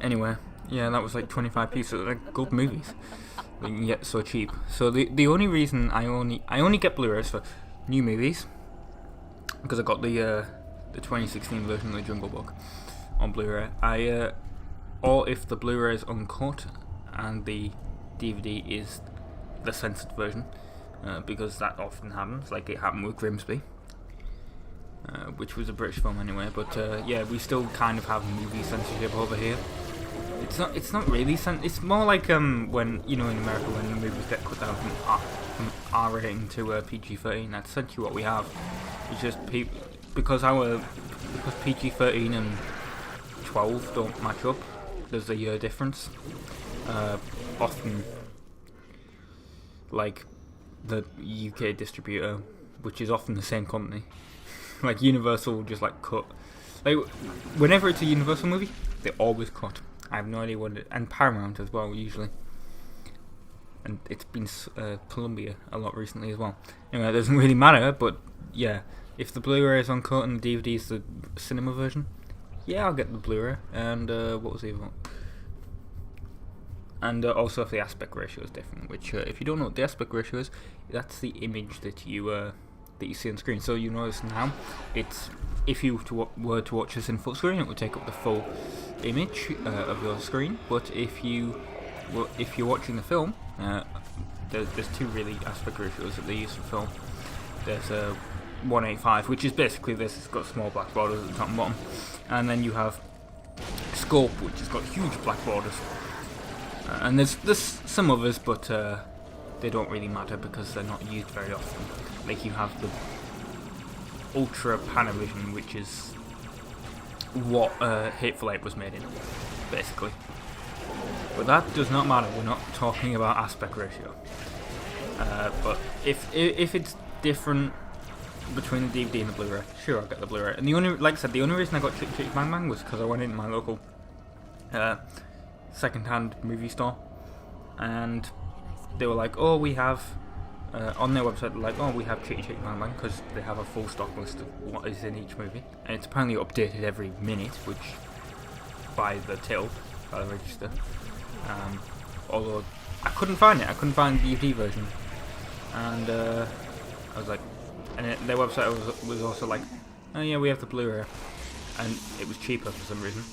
Speaker 1: Anyway, yeah, that was like 25p, so they're good movies. But you can get so cheap. So the only reason I only get Blu-rays for new movies, because I got the 2016 version of the Jungle Book on Blu-ray. Or if the Blu-ray is uncut and the DVD is the censored version, because that often happens, like it happened with Grimsby, which was a British film anyway. But yeah, we still kind of have movie censorship over here. It's not really it's more like when, you know, in America when the movies get cut down from R rating to PG-13. That's essentially what we have. It's just because PG-13 and 12 don't match up. There's a year difference. Often, like the UK distributor, which is often the same company, like Universal, will just like cut. Like whenever it's a Universal movie, they always cut. I have no idea what and Paramount as well usually. And it's been Columbia a lot recently as well. Anyway, it doesn't really matter, but yeah, if the Blu-ray is uncut and the DVD is the cinema version, yeah, I'll get the Blu-ray. And what was the other one? And also if the aspect ratio is different, which if you don't know what the aspect ratio is, that's the image that you see on screen. So you notice now, it's if you were to watch this in full screen, it would take up the full image of your screen. But if you're watching the film, there's two really aspect ratios that they use for film. There's 185, which is basically this. It's got small black borders at the top and bottom, and then you have scope, which has got huge black borders. And there's some others, but they don't really matter because they're not used very often. Like you have the Ultra Panavision, which is what Hateful Eight was made in, basically. But that does not matter. We're not talking about aspect ratio. But if it's different between the DVD and the Blu-ray, sure, I'll get the Blu-ray. And the only reason I got Chick Chick Bang Bang was because I went into my local second-hand movie store, and they were like, "Oh, we have on their website, they're like, oh, we have Chitty Chitty Bang Bang, because they have a full stock list of what is in each movie, and it's apparently updated every minute, which by the till, by the register. Although I couldn't find it, I couldn't find the DVD version, and I was like, and their website was also like, oh yeah, we have the Blu-ray, and it was cheaper for some reason,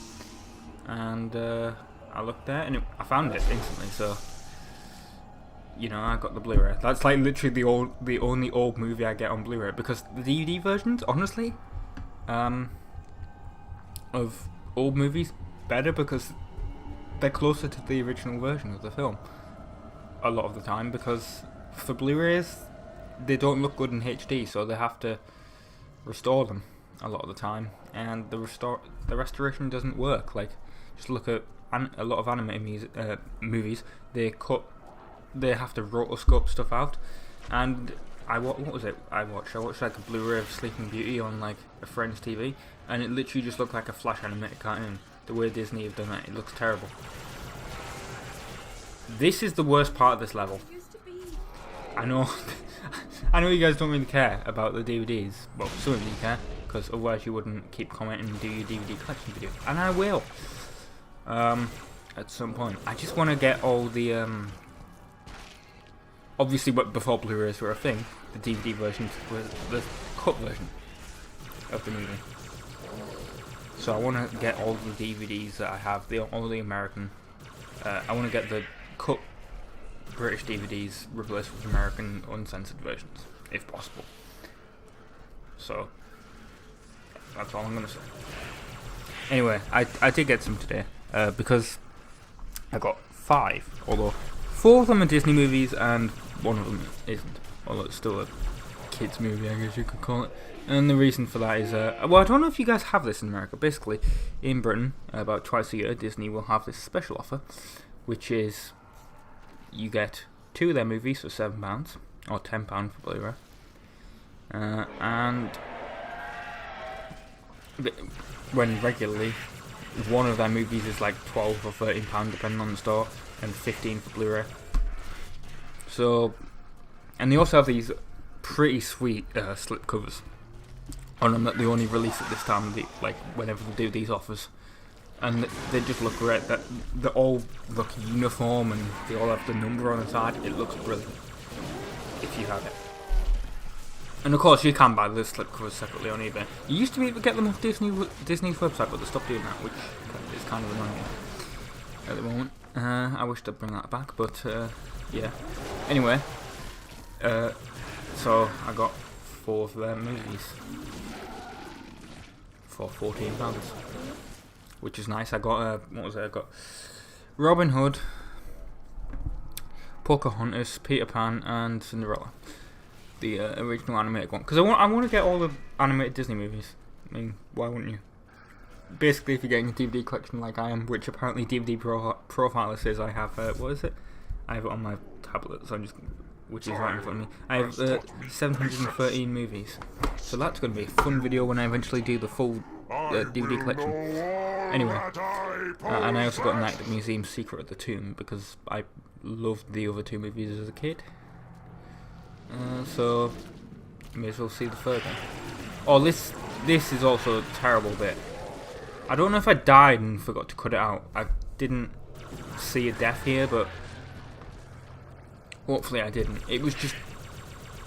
Speaker 1: and I looked there and I found it instantly, so you know, I got the Blu-ray. That's like literally the only old movie I get on Blu-ray, because the DVD versions, honestly, of old movies better because they're closer to the original version of the film a lot of the time, because for Blu-rays they don't look good in HD, so they have to restore them a lot of the time, and the restoration doesn't work. Like, just look at a lot of animated movies. They have to rotoscope stuff out, and what was it I watched like a Blu-ray of Sleeping Beauty on like a friend's TV, and it literally just looked like a flash animated cartoon. The way Disney have done that, it looks terrible. This is the worst part of this level. I know I know you guys don't really care about the DVDs, well, some of you care, because otherwise you wouldn't keep commenting and do your DVD collection video, and I will at some point. I just want to get all the obviously, but before Blu-rays were a thing, the DVD versions were the cut version of the movie. So I want to get all the DVDs that I have, all the American. I want to get the cut British DVDs replaced with American uncensored versions, if possible. So that's all I'm going to say. Anyway, I did get some today because I got 5, although 4 of them are Disney movies and 1 of them isn't, although it's still a kids movie, I guess you could call it. And the reason for that is, well, I don't know if you guys have this in America. Basically, in Britain, about twice a year, Disney will have this special offer, which is you get 2 of their movies for £7, or £10 for Blu-ray, and when regularly, 1 of their movies is like £12 or £13 depending on the store, and 15 for Blu-ray. So, and they also have these pretty sweet slip covers on them that they only release at this time, like whenever they do these offers, and they just look great. That they all look uniform and they all have the number on the side. It looks brilliant if you have it. And of course, you can buy the slip covers separately on eBay. You used to be able to get them off Disney's website, but they stopped doing that, which is kind of annoying at the moment. I wish they'd bring that back, but yeah. Anyway, so I got 4 of their movies for £14, which is nice. I got what was it? I got Robin Hood, Pocahontas, Peter Pan, and Cinderella, the original animated one. Because I want to get all the animated Disney movies. I mean, why wouldn't you? Basically, if you're getting a DVD collection like I am, which apparently DVD Profiler says I have, what is it? I have it on my tablet, so which is right in front of me. I have 713 movies. So that's going to be a fun video when I eventually do the full DVD collection. Anyway, and I also got Night at the Museum Secret of the Tomb, because I loved the other 2 movies as a kid. So, may as well see the third one. Oh, this is also a terrible bit. I don't know if I died and forgot to cut it out. I didn't see a death here, but hopefully I didn't. It was just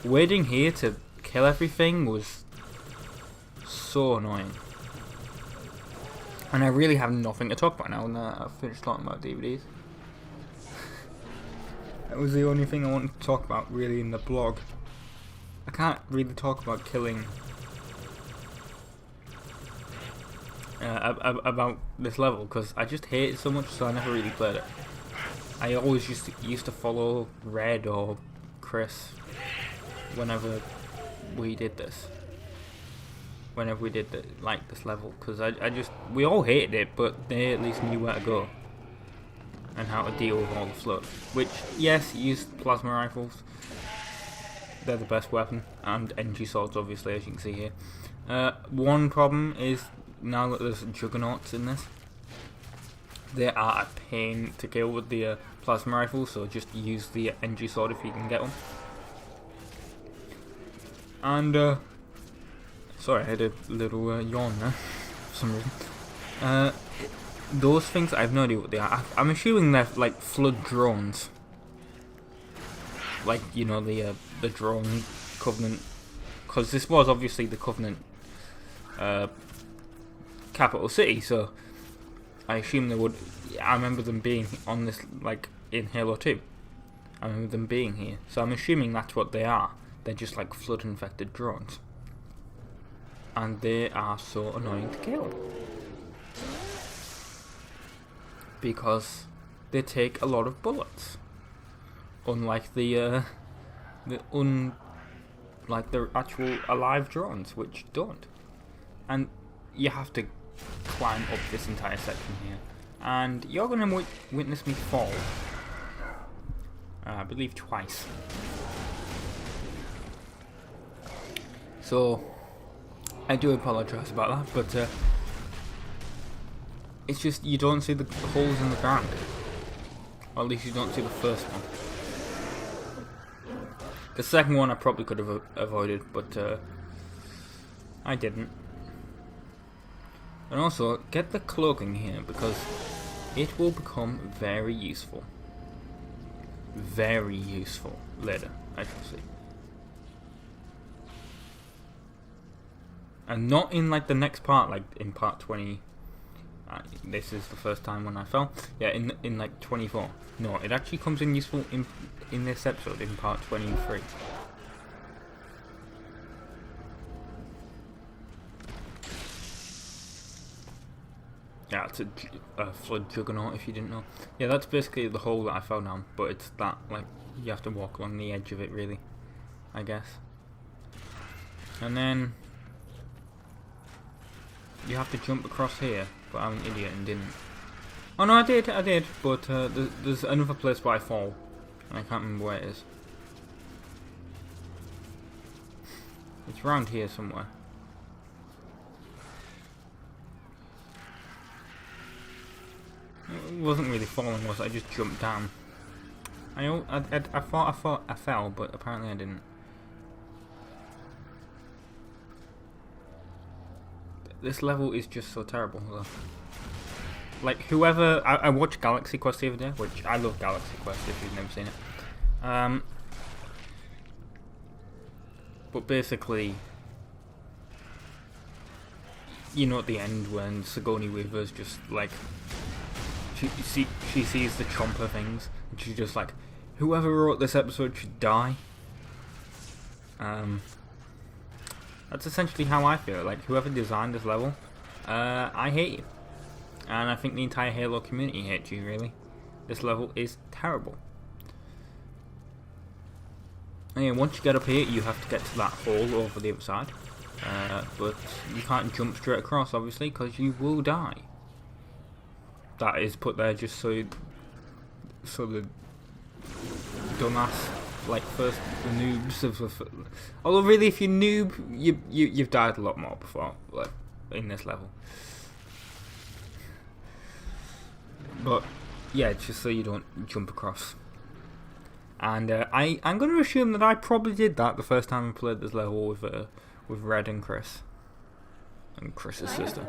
Speaker 1: waiting here to kill everything was so annoying. And I really have nothing to talk about now that I've finished talking about DVDs. That was the only thing I wanted to talk about really in the blog. I can't really talk about killing about this level because I just hate it so much, so I never really played it. I always used to follow Red or Chris whenever we did this. Whenever we did this level, because we all hated it, but they at least knew where to go and how to deal with all the flood. Which, yes, used plasma rifles. They're the best weapon, and energy swords, obviously, as you can see here. One problem is now that there's juggernauts in this, they are a pain to kill with the plasma rifle, so just use the energy sword if you can get them. And sorry, I had a little yawn there for some reason. Those things, I have no idea what they are. I'm assuming they're like flood drones. Like, you know, the drone Covenant, because this was obviously the Covenant capital city, so I assume they would. I remember them being on this, like in Halo 2. I remember them being here, so I'm assuming that's what they are. They're just like flood infected drones, and they are so annoying to kill because they take a lot of bullets, unlike the actual alive drones, which don't. And you have to climb up this entire section here, and you're going to witness me fall. I believe twice. So I do apologise about that, but it's just you don't see the holes in the ground, or at least you don't see the first one. The second one I probably could have avoided, but I didn't. And also, get the cloaking here, because it will become very useful. Very useful later, I shall see. And not in like the next part, like in part 20. This is the first time when I fell. Yeah, in like 24. No, it actually comes in useful in this episode, in part 23. Yeah, it's a flood juggernaut, if you didn't know. Yeah, that's basically the hole that I fell down, but it's that, like, you have to walk along the edge of it, really, I guess. And then you have to jump across here, but I'm an idiot and didn't. Oh no, I did, but there's another place where I fall, and I can't remember where it is. It's around here somewhere. It wasn't really falling, was it? I just jumped down. I thought I fell, but apparently I didn't. This level is just so terrible, though. Like, whoever... I watched Galaxy Quest the other day, which I love Galaxy Quest if you've never seen it. But basically, you know, at the end when Sigourney Weaver's just like... She sees the chomper things, and she's just like, whoever wrote this episode should die. That's essentially how I feel. Like, whoever designed this level, I hate you. And I think the entire Halo community hates you, really. This level is terrible. And yeah, once you get up here, you have to get to that hole over the other side. But you can't jump straight across, obviously, because you will die. That is put there just so the dumbass, like, first the noobs of although really, if you noob, you've died a lot more before, like, in this level. But yeah, just so you don't jump across. And I'm going to assume that I probably did that the first time I played this level with Red and Chris. And Chris's sister.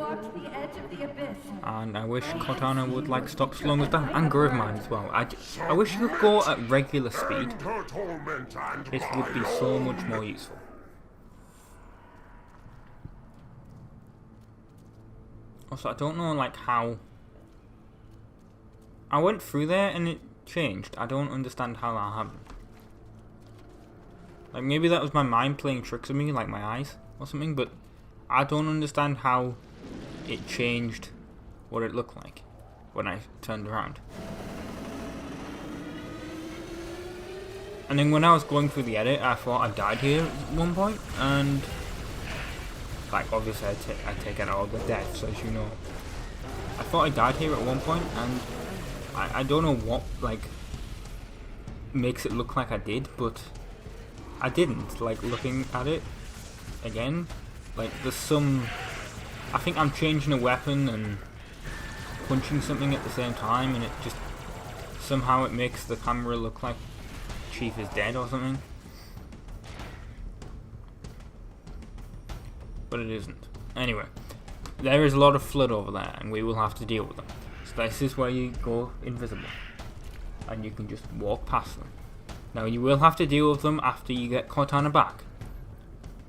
Speaker 1: And I wish Cortana would like stop slowing us down, and Gravemind as well. I wish you could go at regular speed. It would be so much more useful. Also, I don't know like how I went through there and it changed. I don't understand how that happened. Like, maybe that was my mind playing tricks on me, like my eyes or something, but I don't understand how it changed what it looked like when I turned around. And then when I was going through the edit, I thought I died here at one point, and like, obviously I take out all the deaths, as you know. I thought I died here at one point, and I don't know what like makes it look like I did, but I didn't. Like, looking at it again, like, there's some... I think I'm changing a weapon and punching something at the same time, and it just... somehow it makes the camera look like Chief is dead or something. but it isn't. Anyway, there is a lot of flood over there, and we will have to deal with them. So this is where you go invisible, and you can just walk past them. Now you will have to deal with them after you get Cortana back,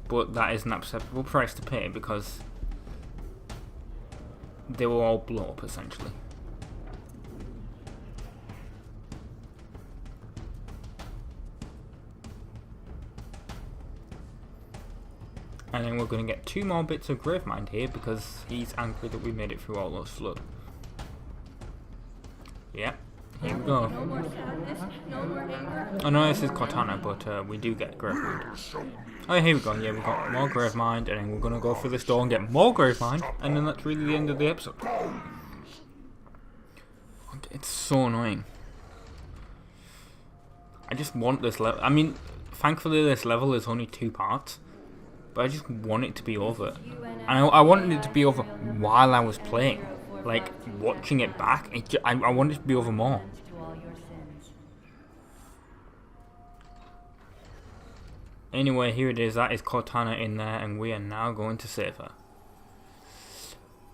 Speaker 1: but that is an acceptable price to pay because they will all blow up essentially. And then we're going to get 2 more bits of Gravemind here because he's angry that we made it through all those flood. Yeah, here we go. Oh no, this is Cortana, but we do get Gravemind. Oh, here we go. Yeah, we've got more Gravemind, and then we're going to go through this door and get more Gravemind, and then that's really the end of the episode. It's so annoying. I just want this level. I mean, thankfully this level is only 2 parts. But I just want it to be over. And I wanted it to be over while I was playing. Like, watching it back, I wanted it to be over more. Anyway, here it is. That is Cortana in there, and we are now going to save her.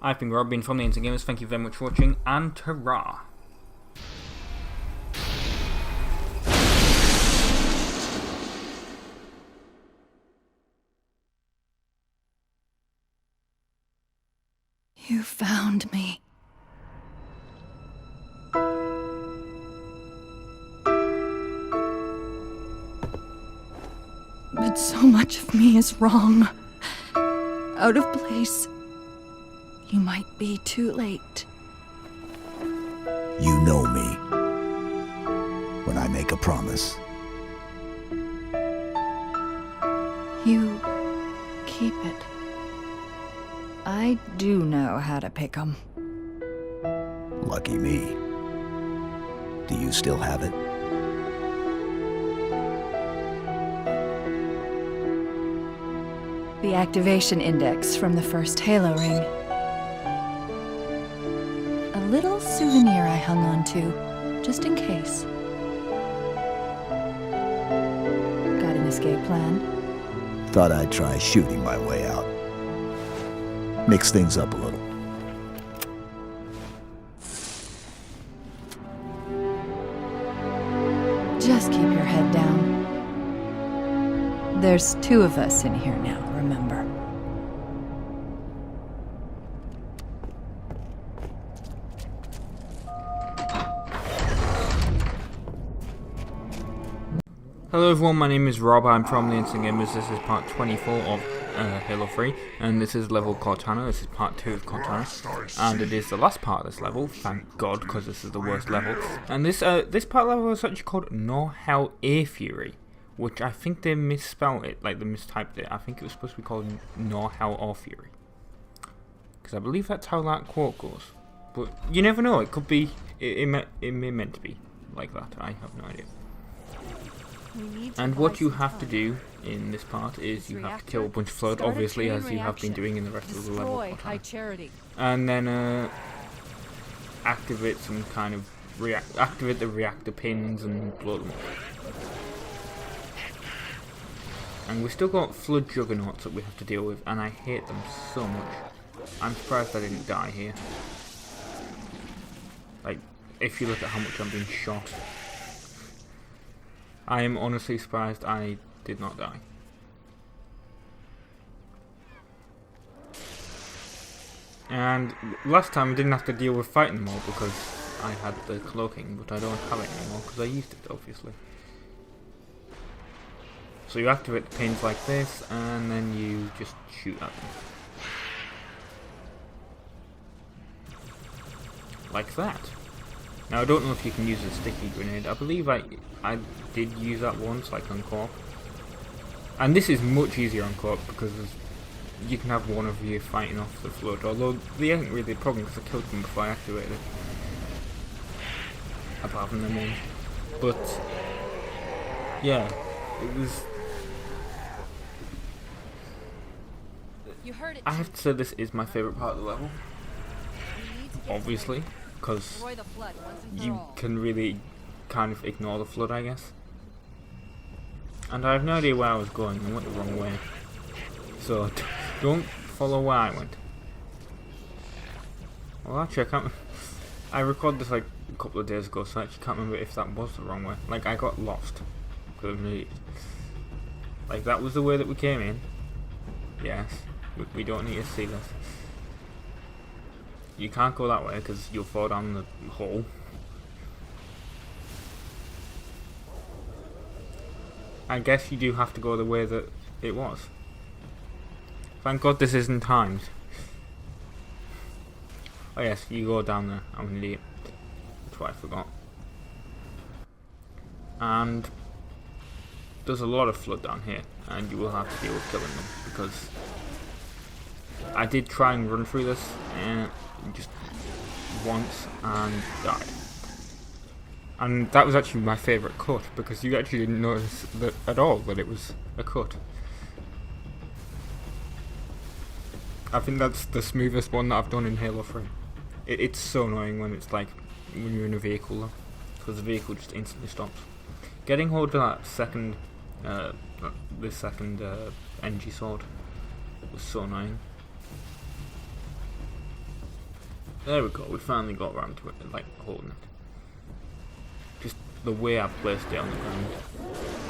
Speaker 1: I've been Rob, from the Instant Gamers. Thank you very much for watching, and ta-ra!
Speaker 2: You found me. But so much of me is wrong. Out of place. You might be too late.
Speaker 6: You know me. When I make a promise.
Speaker 2: You keep it. I do know how to pick 'em.
Speaker 6: Lucky me. Do you still have it?
Speaker 2: The activation index from the first Halo ring. A little souvenir I hung on to, just in case. Got an escape plan?
Speaker 6: Thought I'd try shooting my way out. Mix things up a little.
Speaker 2: Just keep your head down. There's 2 of us in here now, remember?
Speaker 1: Hello everyone, my name is Rob, I'm from the Instant Gamers. This is part 24 of Halo 3, and this is level Cortana. This is part 2 of Cortana, and it is the last part of this level, thank God, because this is the worst level. And this part level is actually called No Hell A Fury, which I think they misspelled it, like they mistyped it. I think it was supposed to be called No Hell or Fury, because I believe that's how that quote goes. But you never know, it could be, it may meant to be like that, I have no idea. And what you have to do in this part is you have to kill a bunch of flood, obviously, as you have been doing in the rest of the level. And then activate some kind of activate the reactor pins and blow them up. And we've still got flood juggernauts that we have to deal with, and I hate them so much. I'm surprised I didn't die here. Like, if you look at how much I'm being shot, I am honestly surprised I did not die. And last time I didn't have to deal with fighting them all because I had the cloaking, but I don't have it anymore because I used it, obviously. So you activate the pins like this, and then you just shoot at them. Like that. Now I don't know if you can use a sticky grenade. I believe I did use that once, like on co-op. And this is much easier on co-op because you can have one of you fighting off the flood. Although they ain't really a problem because I killed them before I activated it. Apart from them ones. But yeah, it was. I have to say this is my favourite part of the level. Obviously. Because you can really kind of ignore the flood, I guess. And I have no idea where I was going, I went the wrong way. So don't follow where I went? Well, actually, I can't. I recorded this like a couple of days ago, so I actually can't remember if that was the wrong way. Like, I got lost. Like, that was the way that we came in. Yes. We don't need to see this. You can't go that way because you'll fall down the hole. I guess you do have to go the way that it was. Thank God this isn't timed. Oh yes, you go down there. I'm an idiot. That's what I forgot. And there's a lot of flood down here, and you will have to deal with killing them, because I did try and run through this just once and died. And that was actually my favourite cut, because you actually didn't notice that at all that it was a cut. I think that's the smoothest one that I've done in Halo 3. It's so annoying when it's like when you're in a vehicle though, because the vehicle just instantly stops. Getting hold of that second, this second NG sword was so annoying. There we go. We finally got around to it, like holding it. Just the way I placed it on the ground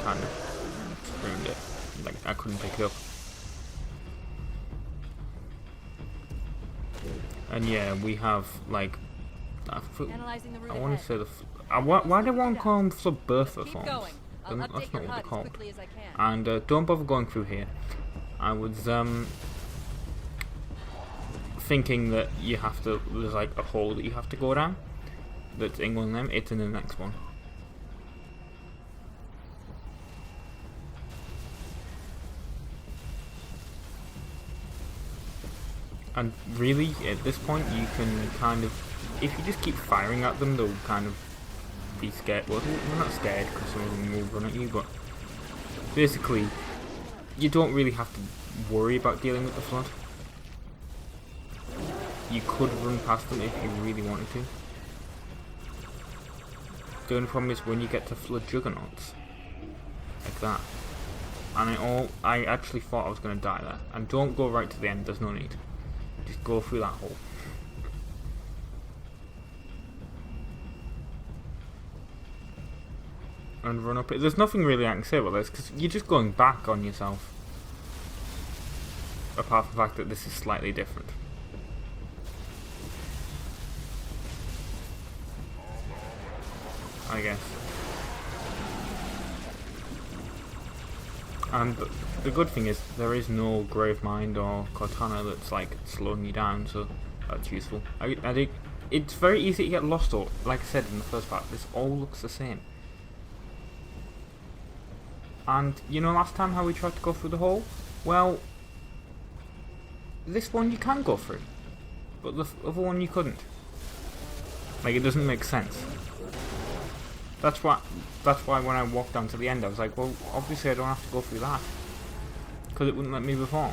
Speaker 1: kind of ruined it. Like I couldn't pick it up. And yeah, we have like I want to say the why do one call them flood birther forms? That's not what they're called. And don't bother going through here. I was thinking that you have to. There's like a hole that you have to go down. That's in one of them. It's in the next one. And really, at this point, you can kind of, if you just keep firing at them, they'll kind of be scared. Well, they're not scared because some of them will run at you, but basically, you don't really have to worry about dealing with the flood. You could run past them if you really wanted to. The only problem is when you get to flood juggernauts, like that. And I actually thought I was going to die there. And don't go right to the end, there's no need. Just go through that hole. And run up it. There's nothing really I can say about this, because you're just going back on yourself. Apart from the fact that this is slightly different. I guess. And the good thing is there is no Gravemind or Cortana that's like slowing you down, so that's useful. I think it's very easy to get lost though. Like I said in the first part, this all looks the same. And you know last time how we tried to go through the hole? Well, this one you can go through, but the other one you couldn't. Like, it doesn't make sense. That's why when I walked down to the end I was like, well, obviously I don't have to go through that, because it wouldn't let me before.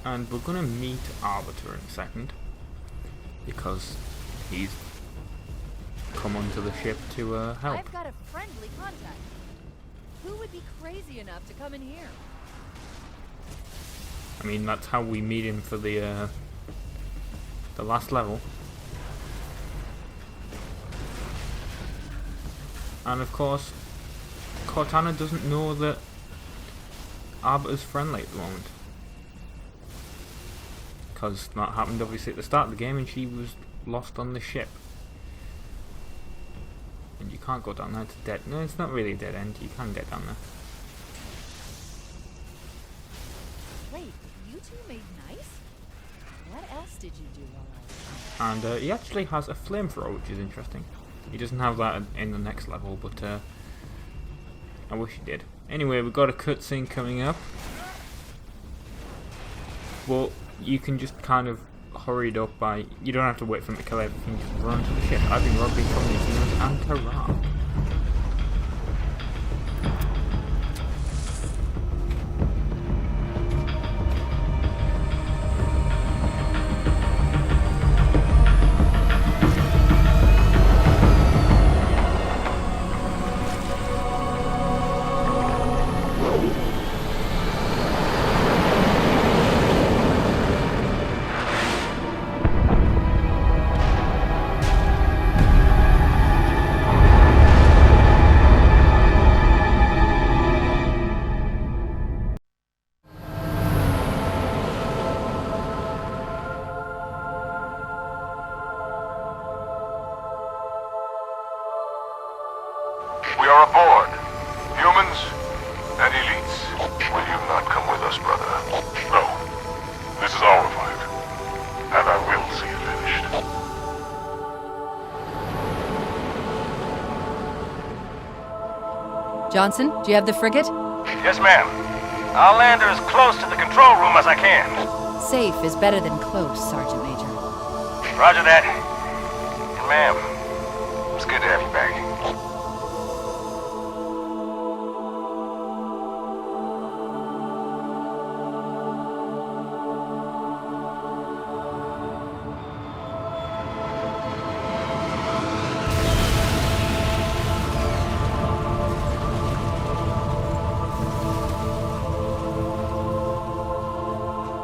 Speaker 1: And we're gonna meet Arbiter in a second, because he's come onto the ship to help.
Speaker 21: I've got a friendly contact. Who would be crazy enough to come in here?
Speaker 1: I mean, that's how we meet him for the last level. And of course, Cortana doesn't know that Arbiter's friendly at the moment. Because that happened obviously at the start of the game and she was lost on the ship. And you can't go down there, it's dead. No, it's not really a dead end, you can get down there.
Speaker 21: Wait, you two made nice? What else did you do while I was gone?
Speaker 1: And he actually has a flamethrower, which is interesting. He doesn't have that in the next level, but I wish he did. Anyway, we've got a cutscene coming up. Well, you can just kind of hurry it up by, you don't have to wait for him to kill everything, just run to the ship. I've been Rob, and hurrah!
Speaker 11: are aboard. Humans and elites.
Speaker 20: Will you not come with us, brother? No. This is our fight. And I will see it finished.
Speaker 21: Johnson, do you have the frigate?
Speaker 8: Yes, ma'am. I'll land her as close to the control room as I can.
Speaker 21: Safe is better than close, Sergeant Major.
Speaker 8: Roger that. And ma'am, it's good to have you back.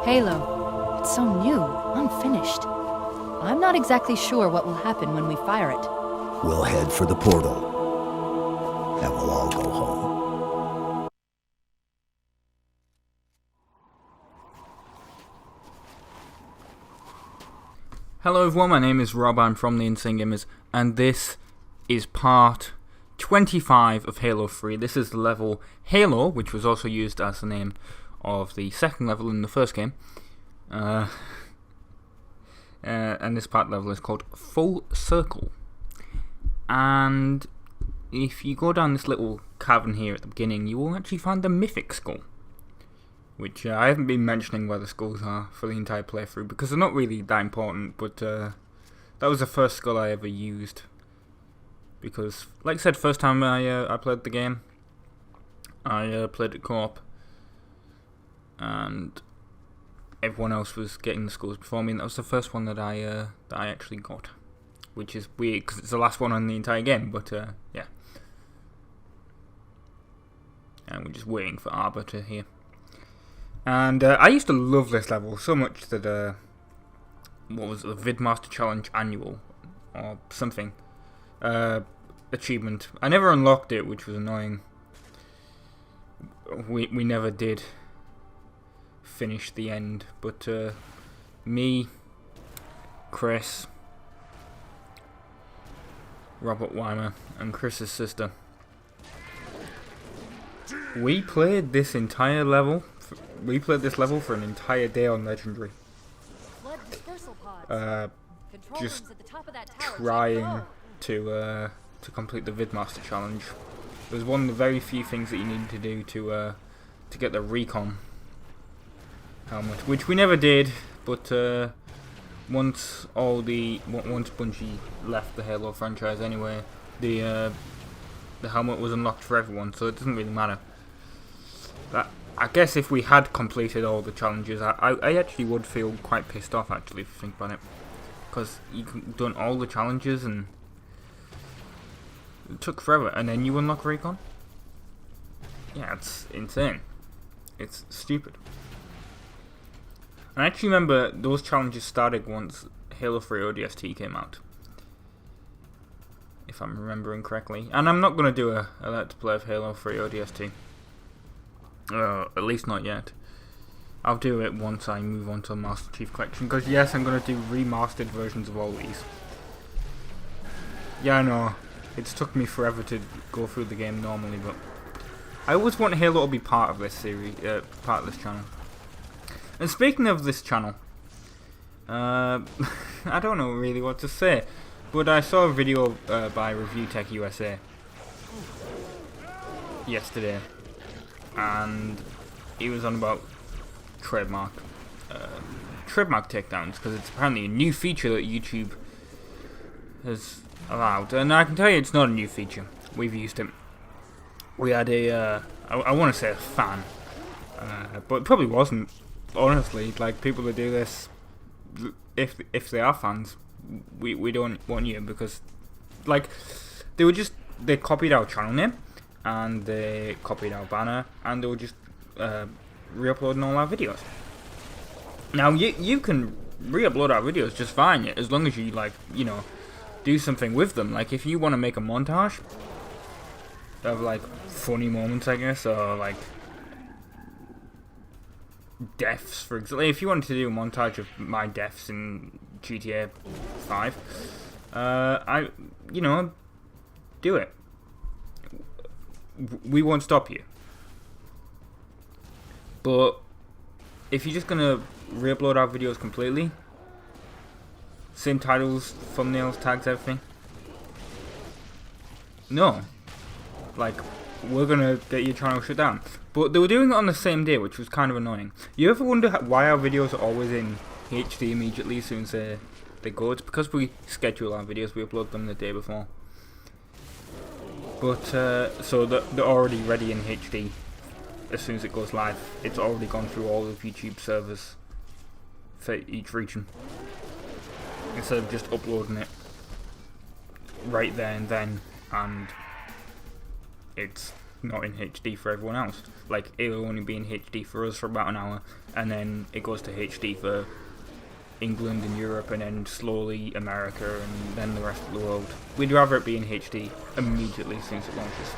Speaker 21: Halo. It's so new, unfinished. I'm not exactly sure what will happen when we fire it.
Speaker 6: We'll head for the portal, and we'll all go home.
Speaker 1: Hello everyone, my name is Rob, I'm from the Insane Gamers, and this is part 25 of Halo 3. This is the level Halo, which was also used as the name of the second level in the first game. And this part level is called Full Circle. And if you go down this little cavern here at the beginning, you will actually find the Mythic Skull, which I haven't been mentioning where the skulls are for the entire playthrough because they're not really that important, but that was the first skull I ever used. Because, like I said, first time I played the game, I played it co-op, and everyone else was getting the skulls before me, and that was the first one that I actually got, which is weird because it's the last one on the entire game. But yeah, and we're just waiting for Arbiter here. And I used to love this level so much that what was it, the Vidmaster Challenge Annual or something achievement, I never unlocked it, which was annoying. We never did finish the end, but me, Chris, Robert Weimer, and Chris's sister, we played this entire level. We played this level for an entire day on Legendary. Just trying to complete the Vidmaster Challenge. It was one of the very few things that you needed to do to get the recon helmet, which we never did. But once Bungie left the Halo franchise anyway, the helmet was unlocked for everyone, so it doesn't really matter. I guess if we had completed all the challenges, I actually would feel quite pissed off, actually, if you think about it, because you've done all the challenges and it took forever, and then you unlock recon. Yeah, it's insane. It's stupid. I actually remember those challenges started once Halo 3 ODST came out, if I'm remembering correctly. And I'm not going to do a Let's Play of Halo 3 ODST. At least not yet. I'll do it once I move on to the Master Chief Collection, because yes, I'm going to do remastered versions of all these. Yeah, I know, it's took me forever to go through the game normally, but I always want Halo to be part of this series, part of this channel. And speaking of this channel, I don't know really what to say, but I saw a video by Review Tech USA yesterday, and he was on about trademark takedowns, because it's apparently a new feature that YouTube has allowed. And I can tell you it's not a new feature. We've used it. We had a, I want to say a fan, but it probably wasn't, honestly. Like, people that do this, if they are fans, we don't want you, because, like, they copied our channel name, and they copied our banner, and they were just re-uploading all our videos. Now, you can re-upload our videos just fine, as long as you, like, you know, do something with them. Like, if you want to make a montage of, like, funny moments, I guess, or, like, deaths, for example. If you wanted to do a montage of my deaths in GTA 5, you know, do it. we won't stop you. But if you're just gonna re-upload our videos completely, same titles, thumbnails, tags, everything, no, like, we're gonna get your channel shut down. But they were doing it on the same day, which was kind of annoying. You ever wonder why our videos are always in HD immediately as soon as they go? It's because we schedule our videos, we upload them the day before. But so they're already ready in HD as soon as it goes live. It's already gone through all of YouTube servers for each region, instead of just uploading it right there and then, and it's not in HD for everyone else. Like, it'll only be in HD for us for about an hour, and then it goes to HD for England and Europe, and then slowly America, and then the rest of the world. We'd rather it be in HD immediately as soon as it launches.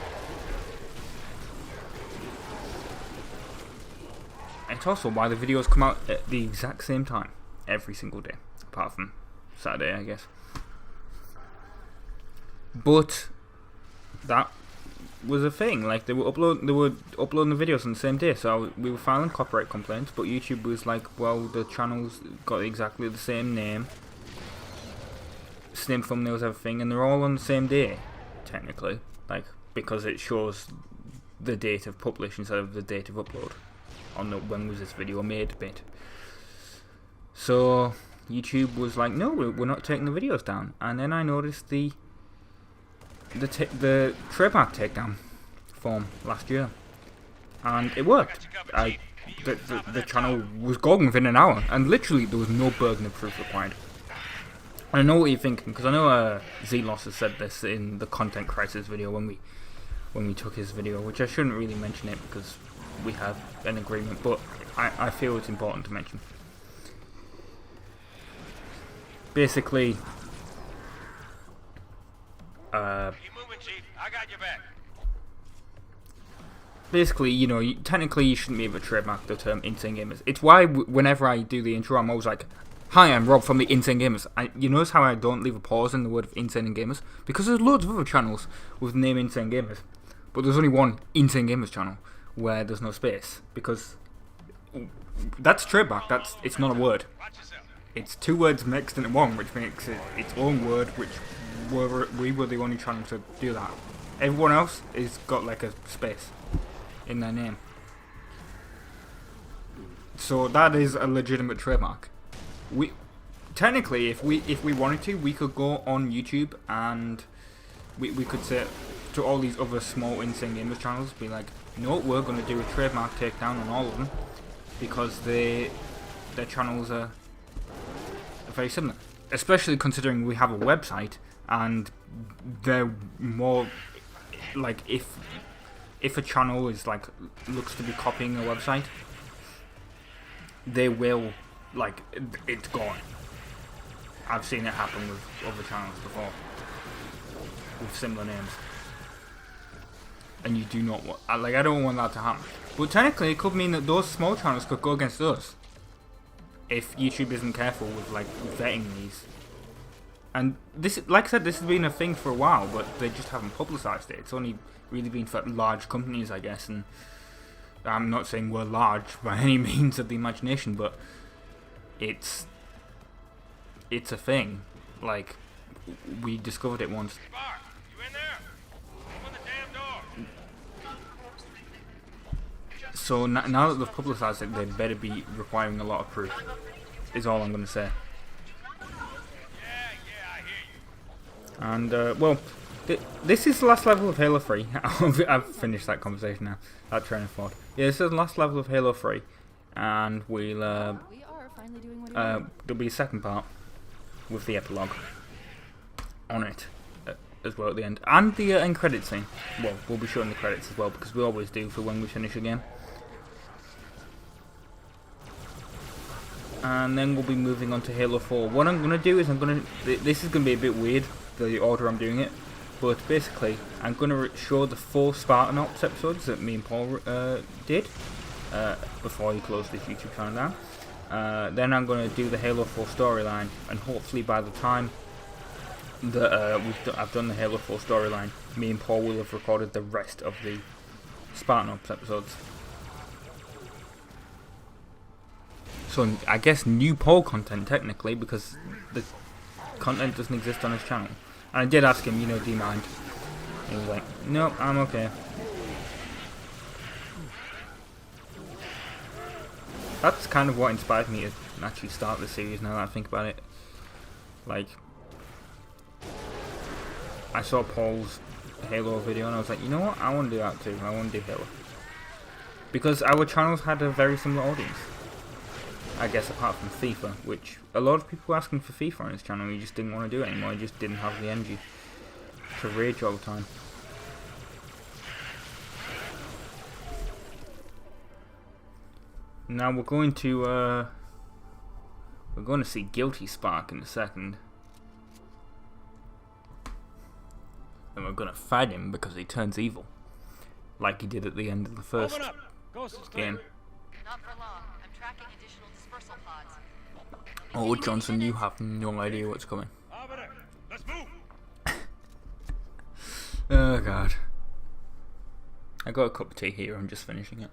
Speaker 1: It's also why the videos come out at the exact same time every single day, apart from Saturday, I guess. But that was a thing. Like, they were uploading the videos on the same day, so we were filing copyright complaints, but YouTube was like, well, the channel's got exactly the same name, same thumbnails, everything, and they're all on the same day, technically, like, because it shows the date of publish instead of the date of upload on the when was this video made bit. So YouTube was like, no, we're not taking the videos down. And then I noticed the trademark takedown form last year, and it worked. The channel was gone within an hour, and literally there was no burden of proof required. And I know what you're thinking, because I know Zelos has said this in the Content Crisis video when we took his video, which I shouldn't really mention it because we have an agreement, but I feel it's important to mention. Basically, basically, you know, technically you shouldn't be able to trademark the term Insane Gamers. It's why whenever I do the intro, I'm always like, hi, I'm Rob from the Insane Gamers. You notice how I don't leave a pause in the word of Insane Gamers? Because there's loads of other channels with the name Insane Gamers, but there's only one Insane Gamers channel where there's no space, because that's trademark. It's not a word. It's two words mixed into one, which makes it its own word, which we were the only channel to do that. Everyone else has got like a space in their name. So that is a legitimate trademark. We technically, if we wanted to, we could go on YouTube and we could say to all these other small Insane Gamers channels, be like, no, we're going to do a trademark takedown on all of them because their channels are very similar. Especially considering we have a website and they're more like, if a channel is like looks to be copying a website, they will, like, it's gone. I've seen it happen with other channels before with similar names, and you do not want, like, I don't want that to happen. But technically it could mean that those small channels could go against us if YouTube isn't careful with like vetting these. And this, like I said, this has been a thing for a while, but they just haven't publicised it. It's only really been for large companies, I guess, and I'm not saying we're large by any means of the imagination, but it's a thing. Like, we discovered it once. So now that they've publicised it, they better be requiring a lot of proof, is all I'm going to say. And, well, this is the last level of Halo 3. I've finished that conversation now, that train of thought. Yeah, this is the last level of Halo 3, and we'll, there'll be a second part with the epilogue on it as well at the end. And the end credits scene. Well, we'll be showing the credits as well, because we always do for when we finish a game. And then we'll be moving on to Halo 4. What I'm going to do is this is going to be a bit weird, the order I'm doing it, but basically I'm going to show the 4 Spartan Ops episodes that me and Paul did before he closed this YouTube channel down. Then I'm going to do the Halo 4 storyline, and hopefully by the time that I've done the Halo 4 storyline, me and Paul will have recorded the rest of the Spartan Ops episodes. So I guess new Paul content technically, because the content doesn't exist on his channel. And I did ask him, you know, do you mind? And he was like, no, I'm okay. That's kind of what inspired me to actually start the series, now that I think about it. Like, I saw Paul's Halo video and I was like, you know what, I want to do that too. I want to do Halo. Because our channels had a very similar audience. I guess apart from FIFA, which a lot of people were asking for FIFA on his channel. He just didn't want to do it anymore. He just didn't have the energy to rage all the time. Now we're going to see Guilty Spark in a second. And we're going to fight him because he turns evil. Like he did at the end of the first game.
Speaker 9: Not for long. I'm tracking additional dispersal pods.
Speaker 1: Oh, Johnson, you have no idea what's coming.
Speaker 15: Arbiter, let's move.
Speaker 1: Oh, God. I got a cup of tea here. I'm just finishing it.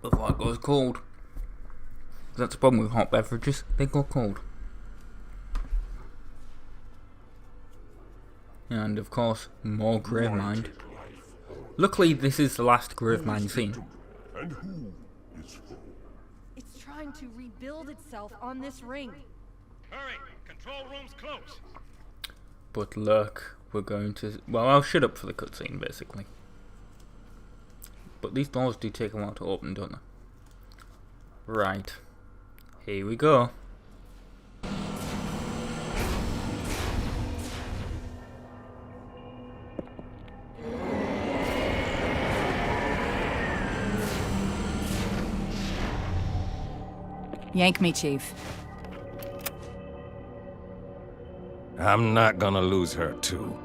Speaker 1: Before it goes cold. That's the problem with hot beverages. They go cold. And of course, more Gravemind. Luckily, this is the last Gravemind scene.
Speaker 14: And who is who?
Speaker 21: It's trying to rebuild itself on this ring.
Speaker 8: Hurry! Control room's close.
Speaker 1: But look, we're going to... Well, I'll shut up for the cutscene, basically. But these doors do take a while to open, don't they? Right. Here we go.
Speaker 21: Yank me, Chief.
Speaker 4: I'm not gonna lose her, too.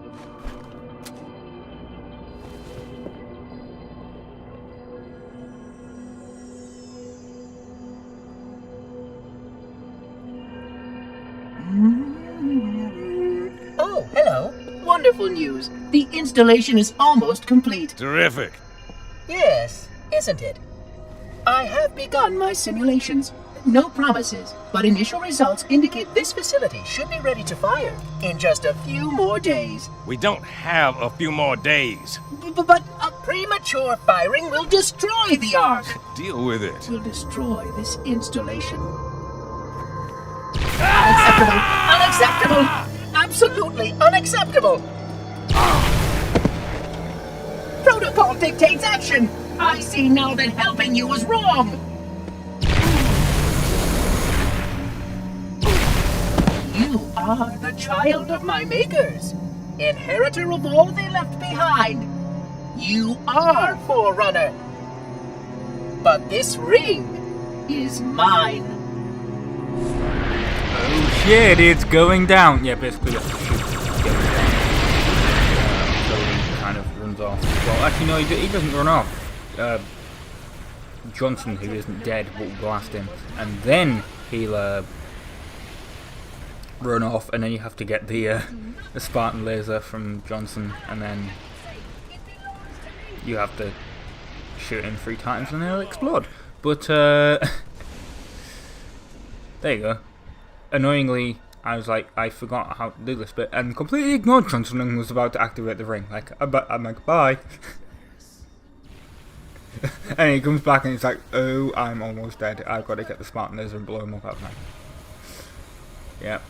Speaker 17: Oh, hello. Wonderful news. The installation is almost complete.
Speaker 4: Terrific.
Speaker 17: Yes, isn't it? I have begun my simulations. No promises, but initial results indicate this facility should be ready to fire in just a few more days.
Speaker 4: We don't have a few more days.
Speaker 17: But a premature firing will destroy the Ark.
Speaker 4: Deal with it.
Speaker 17: Will destroy this installation. Unacceptable! Unacceptable! Absolutely unacceptable! Protocol dictates action! I see now that helping you was wrong! You are the child of my makers, inheritor of all they left behind. You are Forerunner. But this ring is mine.
Speaker 1: Oh shit, it's going down. Yeah, basically that's the shoot. So he kind of runs off. Well, actually no, he doesn't run off. Johnson, who isn't dead, will blast him. And then he'll run off, and then you have to get the Spartan laser from Johnson, and then you have to shoot him 3 times and he'll explode. But there you go. Annoyingly, I was like, I forgot how to do this bit and completely ignored Johnson and was about to activate the ring. Like, I'm like, bye. And he comes back and he's like, oh, I'm almost dead. I've got to get the Spartan laser and blow him up, haven't I? Yep.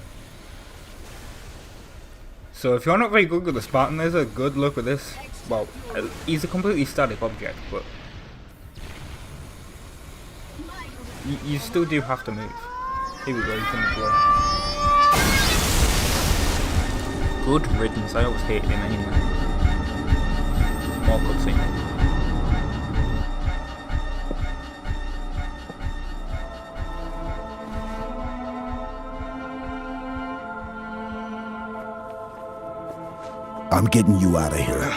Speaker 1: So if you're not very good with the Spartan laser, good luck with this. Well, he's a completely static object, but you still do have to move. Here we go, he's gonna blow. Good riddance, I always hated him anyway. More cutscene.
Speaker 6: I'm getting you out of here.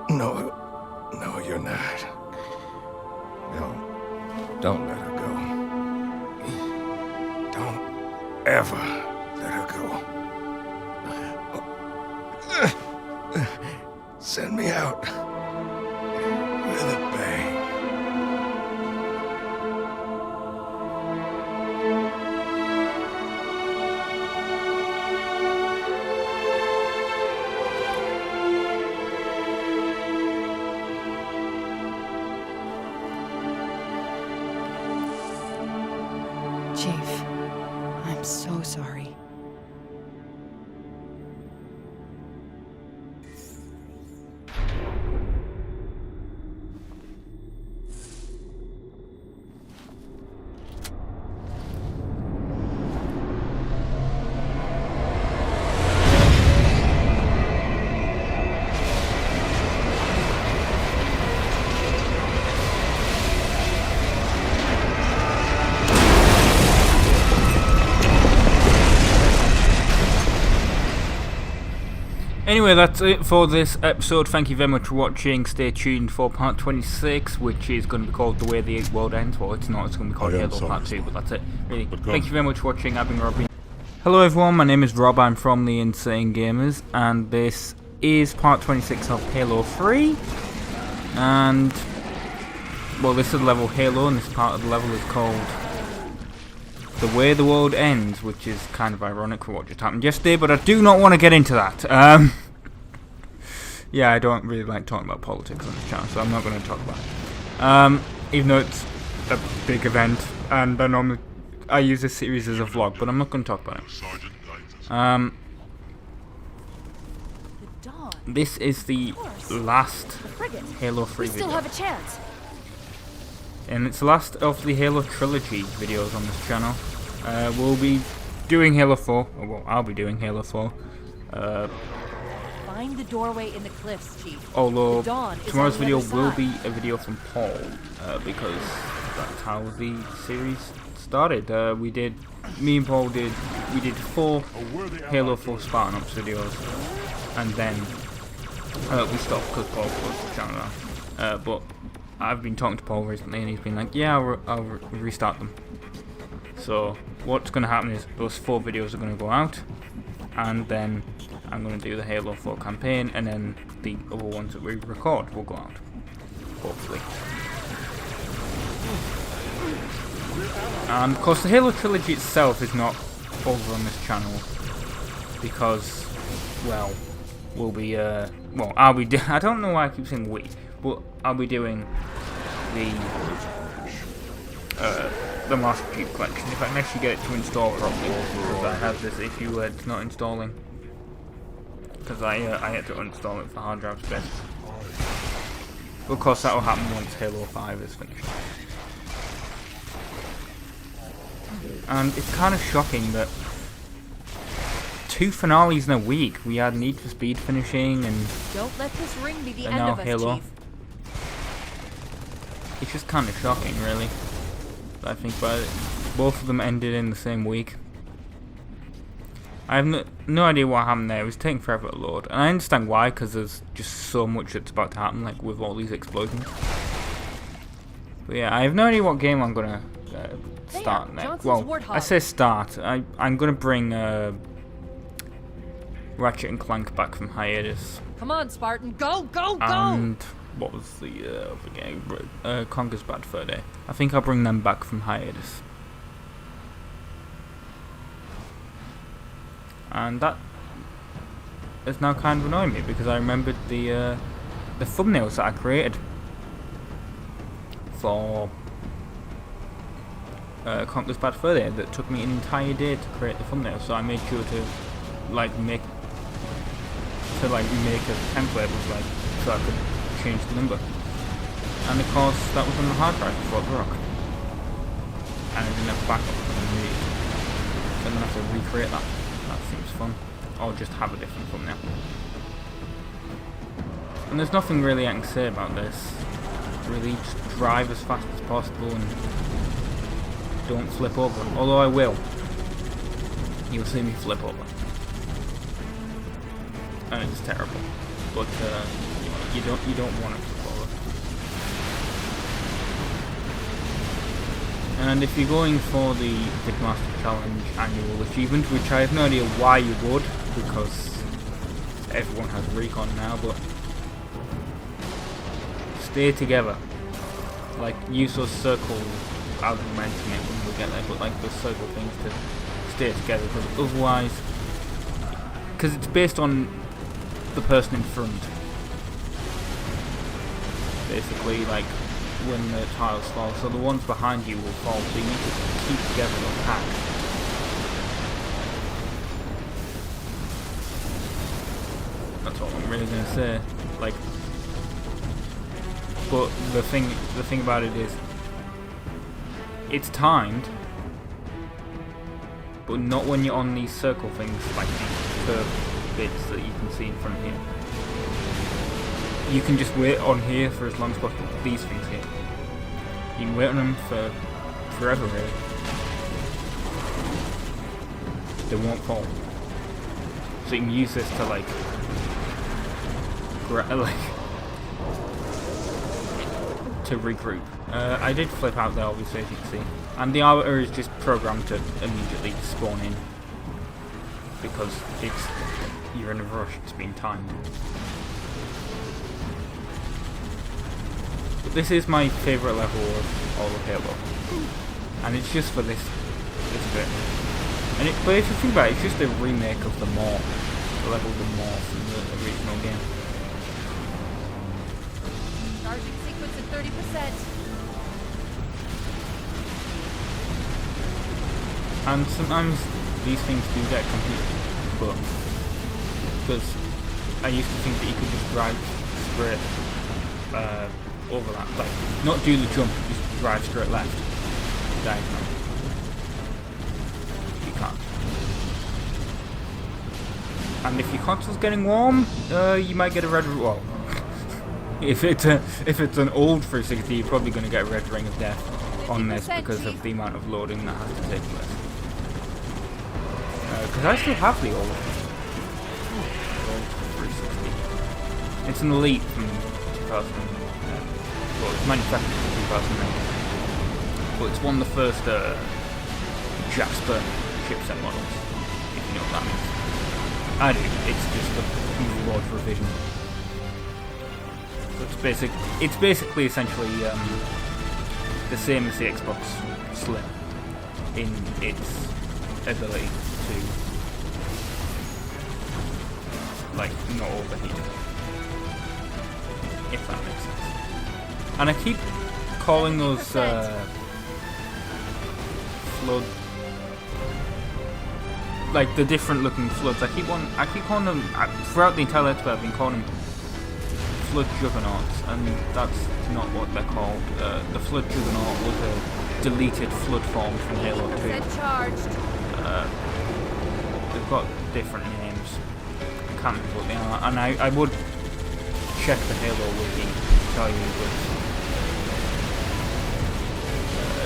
Speaker 4: No, you're not. No, don't let her go. Don't ever
Speaker 14: send me out with a bang.
Speaker 2: Chief, I'm so sorry.
Speaker 1: Anyway, that's it for this episode. Thank you very much for watching. Stay tuned for part 26, which is going to be called The Way the World Ends. Well, it's not. It's going to be called Halo Part 2, but that's it. Really. Thank you very much for watching. I've been Rob. Hello everyone, my name is Rob. I'm from the Insane Gamers, and this is part 26 of Halo 3. And, well, this is level Halo, and this part of the level is called The Way the World Ends, which is kind of ironic for what just happened yesterday, but I do not want to get into that. Yeah, I don't really like talking about politics on this channel, so I'm not going to talk about it. Even though it's a big event, and I use this series as a vlog, but I'm not going to talk about it. This is the last Halo 3 video.
Speaker 10: We still have a chance.
Speaker 1: And it's the last of the Halo trilogy videos on this channel. We'll be doing Halo 4, or well, I'll be doing Halo 4.
Speaker 21: Find the doorway in the cliffs, Chief.
Speaker 1: Although tomorrow's video will be a video from Paul, because that's how the series started. Me and Paul did 4 Halo 4 Spartan Ops videos, and then we stopped because Paul closed the channel down. But I've been talking to Paul recently, and he's been like, yeah, I'll restart them. So what's going to happen is those 4 videos are going to go out, and then I'm going to do the Halo 4 campaign, and then the other ones that we record will go out, hopefully. And of course the Halo trilogy itself is not over on this channel, because, well, we'll be, well, I don't know why I keep saying we, but I'll be doing the Master Chief Collection, if I can actually get it to install properly, because I have this issue where it's not installing, because I had to uninstall it for hard drive space. Of course that will happen once Halo 5 is finished. And it's kind of shocking that 2 finales in a week. We had Need for Speed finishing, and
Speaker 21: don't let this ring be the end
Speaker 1: now
Speaker 21: of us,
Speaker 1: Halo.
Speaker 21: Chief.
Speaker 1: It's just kind of shocking, really. I think both of them ended in the same week. I have no idea what happened there. It was taking forever to load, and I understand why, because there's just so much that's about to happen, like with all these explosions. But yeah, I have no idea what game I'm gonna start next. Well, I say start. I'm gonna bring Ratchet and Clank back from hiatus.
Speaker 21: Come on, Spartan, go, go, go!
Speaker 1: And what was the other game? Conker's Bad Fur Day. I think I'll bring them back from hiatus. And that is now kind of annoying me, because I remembered the thumbnails that I created for Conker's Bad Fur Day that took me an entire day to create the thumbnail. So I made sure to make a template with so I could change the number. And of course that was on the hard drive before the rock, and I didn't have backup, so I'm gonna have to recreate that. That seems fun. Or just have a different thumbnail. And there's nothing really I can say about this. Really, just drive as fast as possible and don't flip over. Although I will. You'll see me flip over. And it's terrible. But you don't want to flip over. And if you're going for the Vidmaster Challenge annual achievement, which I have no idea why you would, because everyone has Recon now, but stay together. Like, use those circle, I'll mention it when we get there, but like those circle things to stay together, because otherwise, because it's based on the person in front. Basically, like, when the tiles fall, so the ones behind you will fall, so you need to keep together the pack. That's all I'm really gonna say. Like, but the thing about it is, it's timed, but not when you're on these circle things, like these curved bits that you can see in front here. You can just wait on here for as long as possible. These things here, you can wait on them for forever, really. They won't fall. So you can use this to like to regroup. I did flip out there, obviously, as you can see. And the Arbiter is just programmed to immediately spawn in, because you're in a rush, it's been timed. But this is my favourite level of all of Halo. And it's just for this bit. But if you think about it, it's just a remake of the Maw. The level of the Maw from the original game.
Speaker 21: Charging sequence at 30%.
Speaker 1: And sometimes these things do get confusing, but because I used to think that you could just drive straight over that, like not do the jump, just drive straight left, diagonal. You can't. And if your console's getting warm, you might get a red. Well, if it's an old 360, you're probably going to get a red ring of death on this because of the amount of loading that has to take place. Because I still have the old 360. It's an Elite from 2000. Well, it's manufactured in 2009. But it's one of the first Jasper chipset models, if you know what that means. I do. It's just the reward revision. So it's basically essentially the same as the Xbox Slim in its ability to like not overheat, if that makes sense. And I keep calling those flood, like the different looking floods. I keep calling them throughout the entire let's play. I've been calling them flood juggernauts, and that's not what they're called. The flood juggernaut was a deleted flood form from Halo 2. They've got different names. I can't remember what they are, and I would check the Halo wiki to tell you, but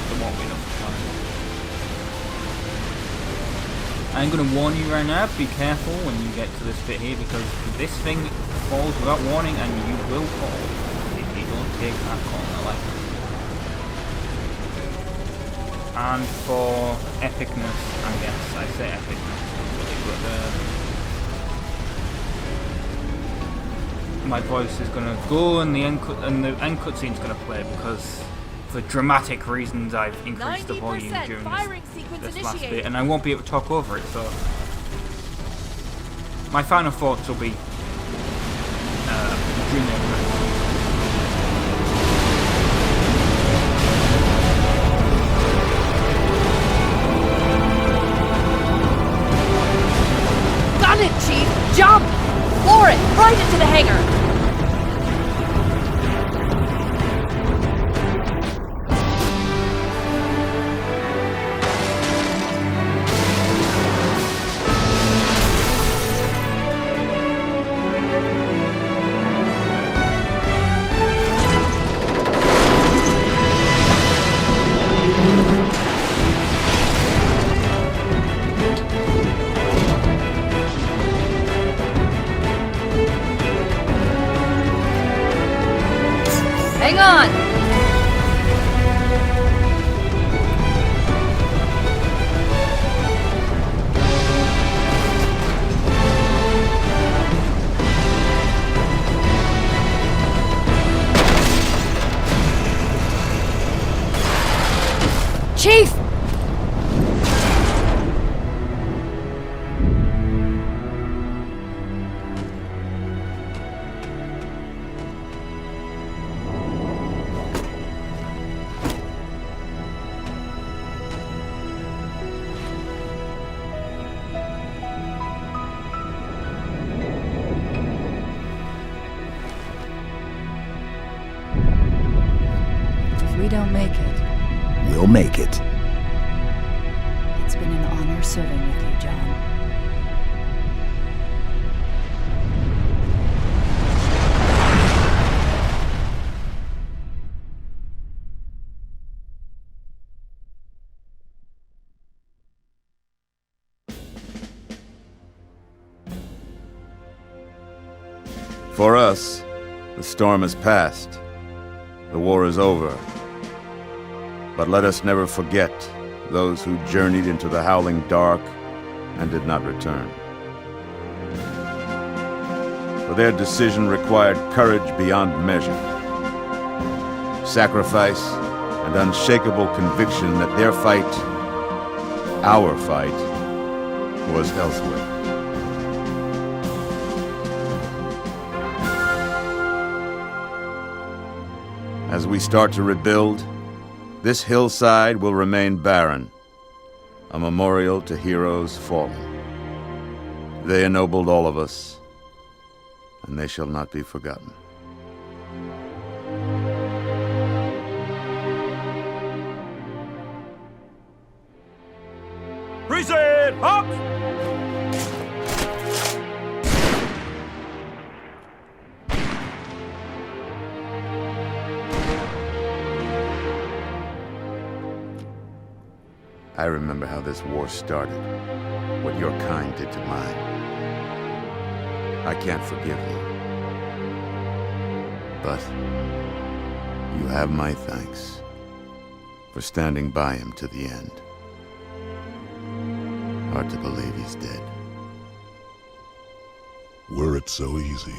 Speaker 1: there won't be enough time. I'm going to warn you right now, be careful when you get to this bit here, because this thing falls without warning and you will fall if you don't take that corner like that. And for epicness, I guess, I say epicness, but my voice is going to go and the end cutscene is going to play, because for dramatic reasons I've increased the volume during this last bit, and I won't be able to talk over it, so my final thoughts will be
Speaker 21: Got it, Chief! Jump! Floor it! Right into the hangar! Hang on!
Speaker 19: For us, the storm has passed. The war is over. But let us never forget those who journeyed into the howling dark and did not return. For their decision required courage beyond measure, sacrifice, and unshakable conviction that their fight, our fight, was elsewhere. As we start to rebuild, this hillside will remain barren, a memorial to heroes fallen. They ennobled all of us, and they shall not be forgotten.
Speaker 4: Reset! Up!
Speaker 19: I remember how this war started, what your kind did to mine. I can't forgive you. But you have my thanks for standing by him to the end. Hard to believe he's dead.
Speaker 18: Were it so easy.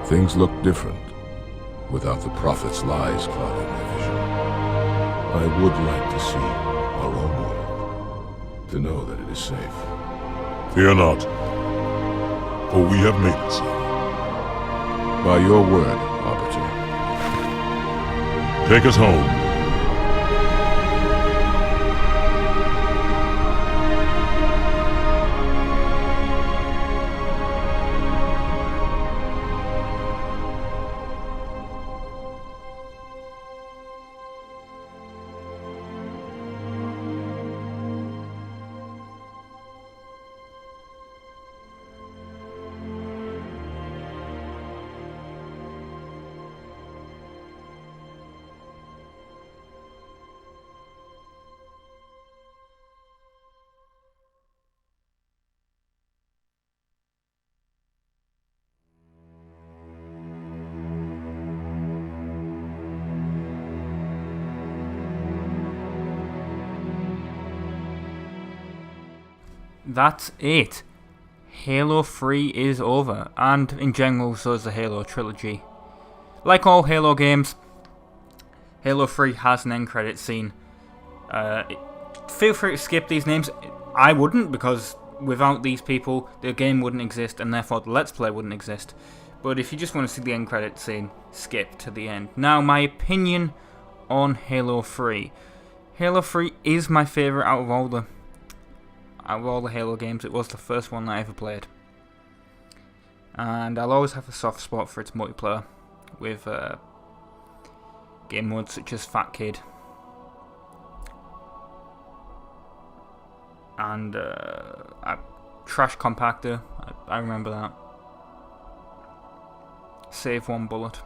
Speaker 18: Things look different without the Prophet's lies clouding my vision. I would like to see our own world, to know that it is safe.
Speaker 20: Fear not, for we have made it safe.
Speaker 18: By your word, Arbiter.
Speaker 20: Take us home.
Speaker 1: That's it. Halo 3 is over, and in general so is the Halo trilogy. Like all Halo games, Halo 3 has an end credit scene. Feel free to skip these names. I wouldn't, because without these people the game wouldn't exist, and therefore the Let's Play wouldn't exist. But if you just want to see the end credit scene, skip to the end. Now, my opinion on Halo 3. Halo 3 is my favourite out of all the Halo games. It was the first one that I ever played, and I'll always have a soft spot for its multiplayer with game modes such as Fat Kid and Trash Compactor. I remember that. Save One Bullet.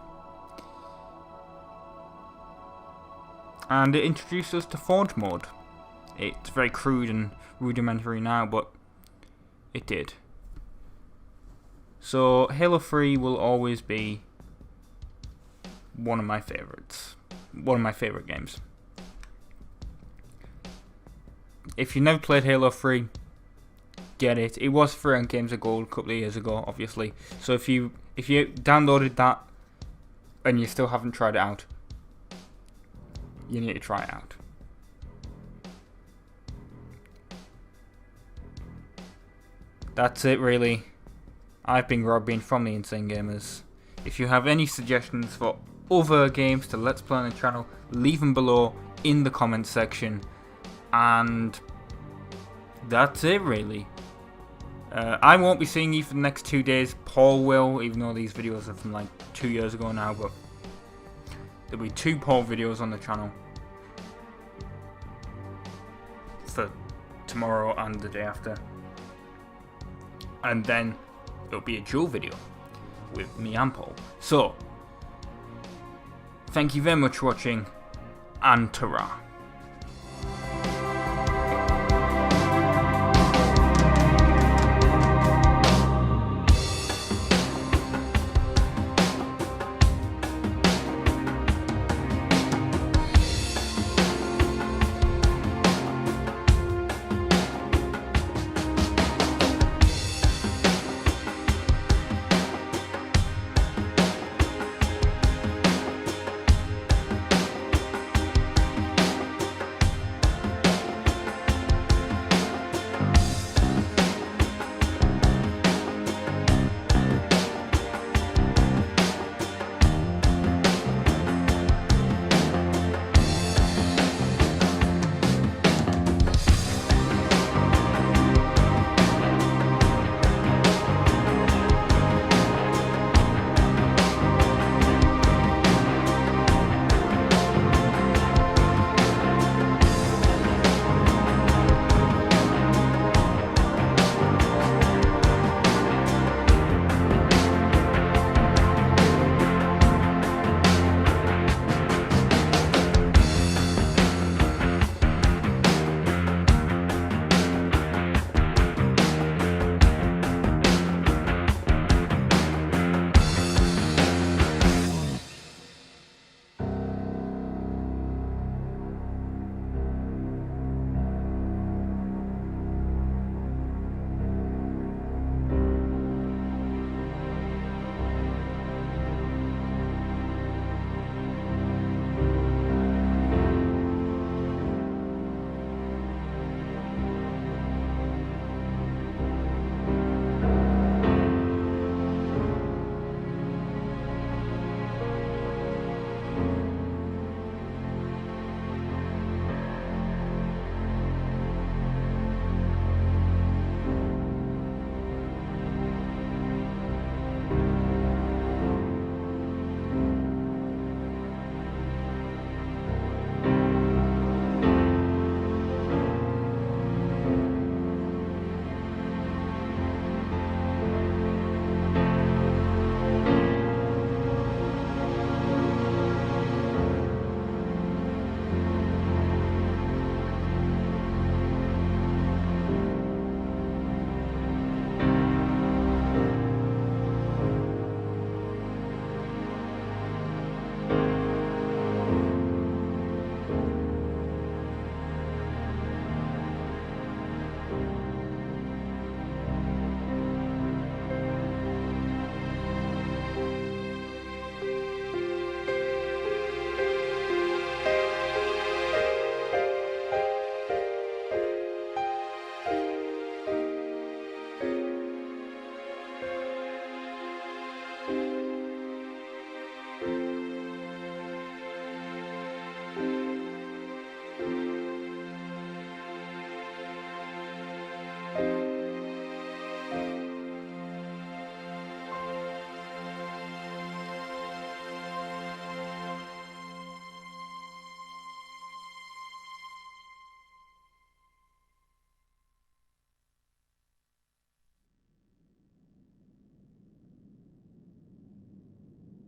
Speaker 1: And it introduced us to Forge mode. It's very crude and rudimentary now, but it did. So Halo 3 will always be one of my favourites. One of my favourite games. If you never played Halo 3, get it. It was free on Games of Gold a couple of years ago, obviously. So if you downloaded that and you still haven't tried it out, you need to try it out. That's it, really. I've been Robin from the Insane Gamers. If you have any suggestions for other games to Let's Play on the channel, leave them below in the comments section. And that's it, really. I won't be seeing you for the next 2 days. Paul will, even though these videos are from like 2 years ago now, but there'll be 2 Paul videos on the channel for tomorrow and the day after. and then it'll be a dual video with me and Paul. So, thank you very much for watching, and ta-ra.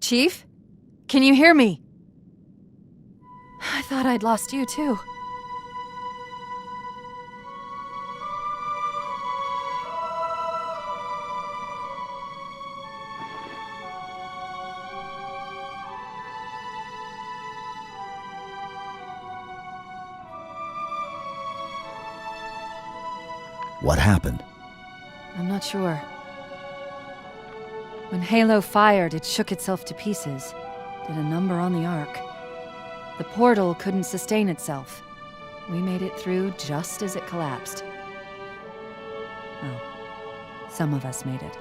Speaker 21: Chief? Can you hear me? I thought I'd lost you too.
Speaker 6: What happened?
Speaker 21: I'm not sure. When Halo fired, it shook itself to pieces. Did a number on the Ark. The portal couldn't sustain itself. We made it through just as it collapsed. Oh, some of us made it.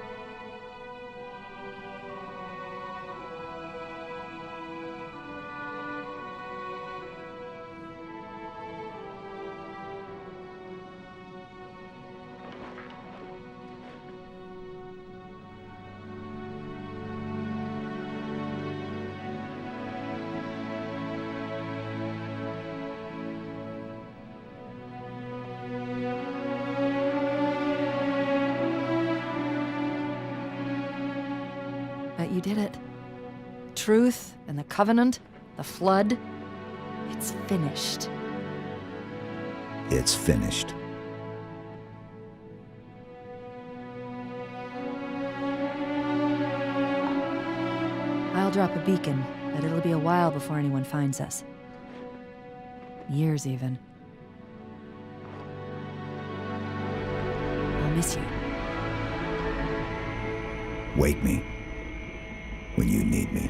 Speaker 21: but you did it. Truth and the Covenant, the Flood, it's finished.
Speaker 6: It's finished.
Speaker 21: I'll drop a beacon, but it'll be a while before anyone finds us. Years, even. I'll miss you.
Speaker 6: Wake me when you need me.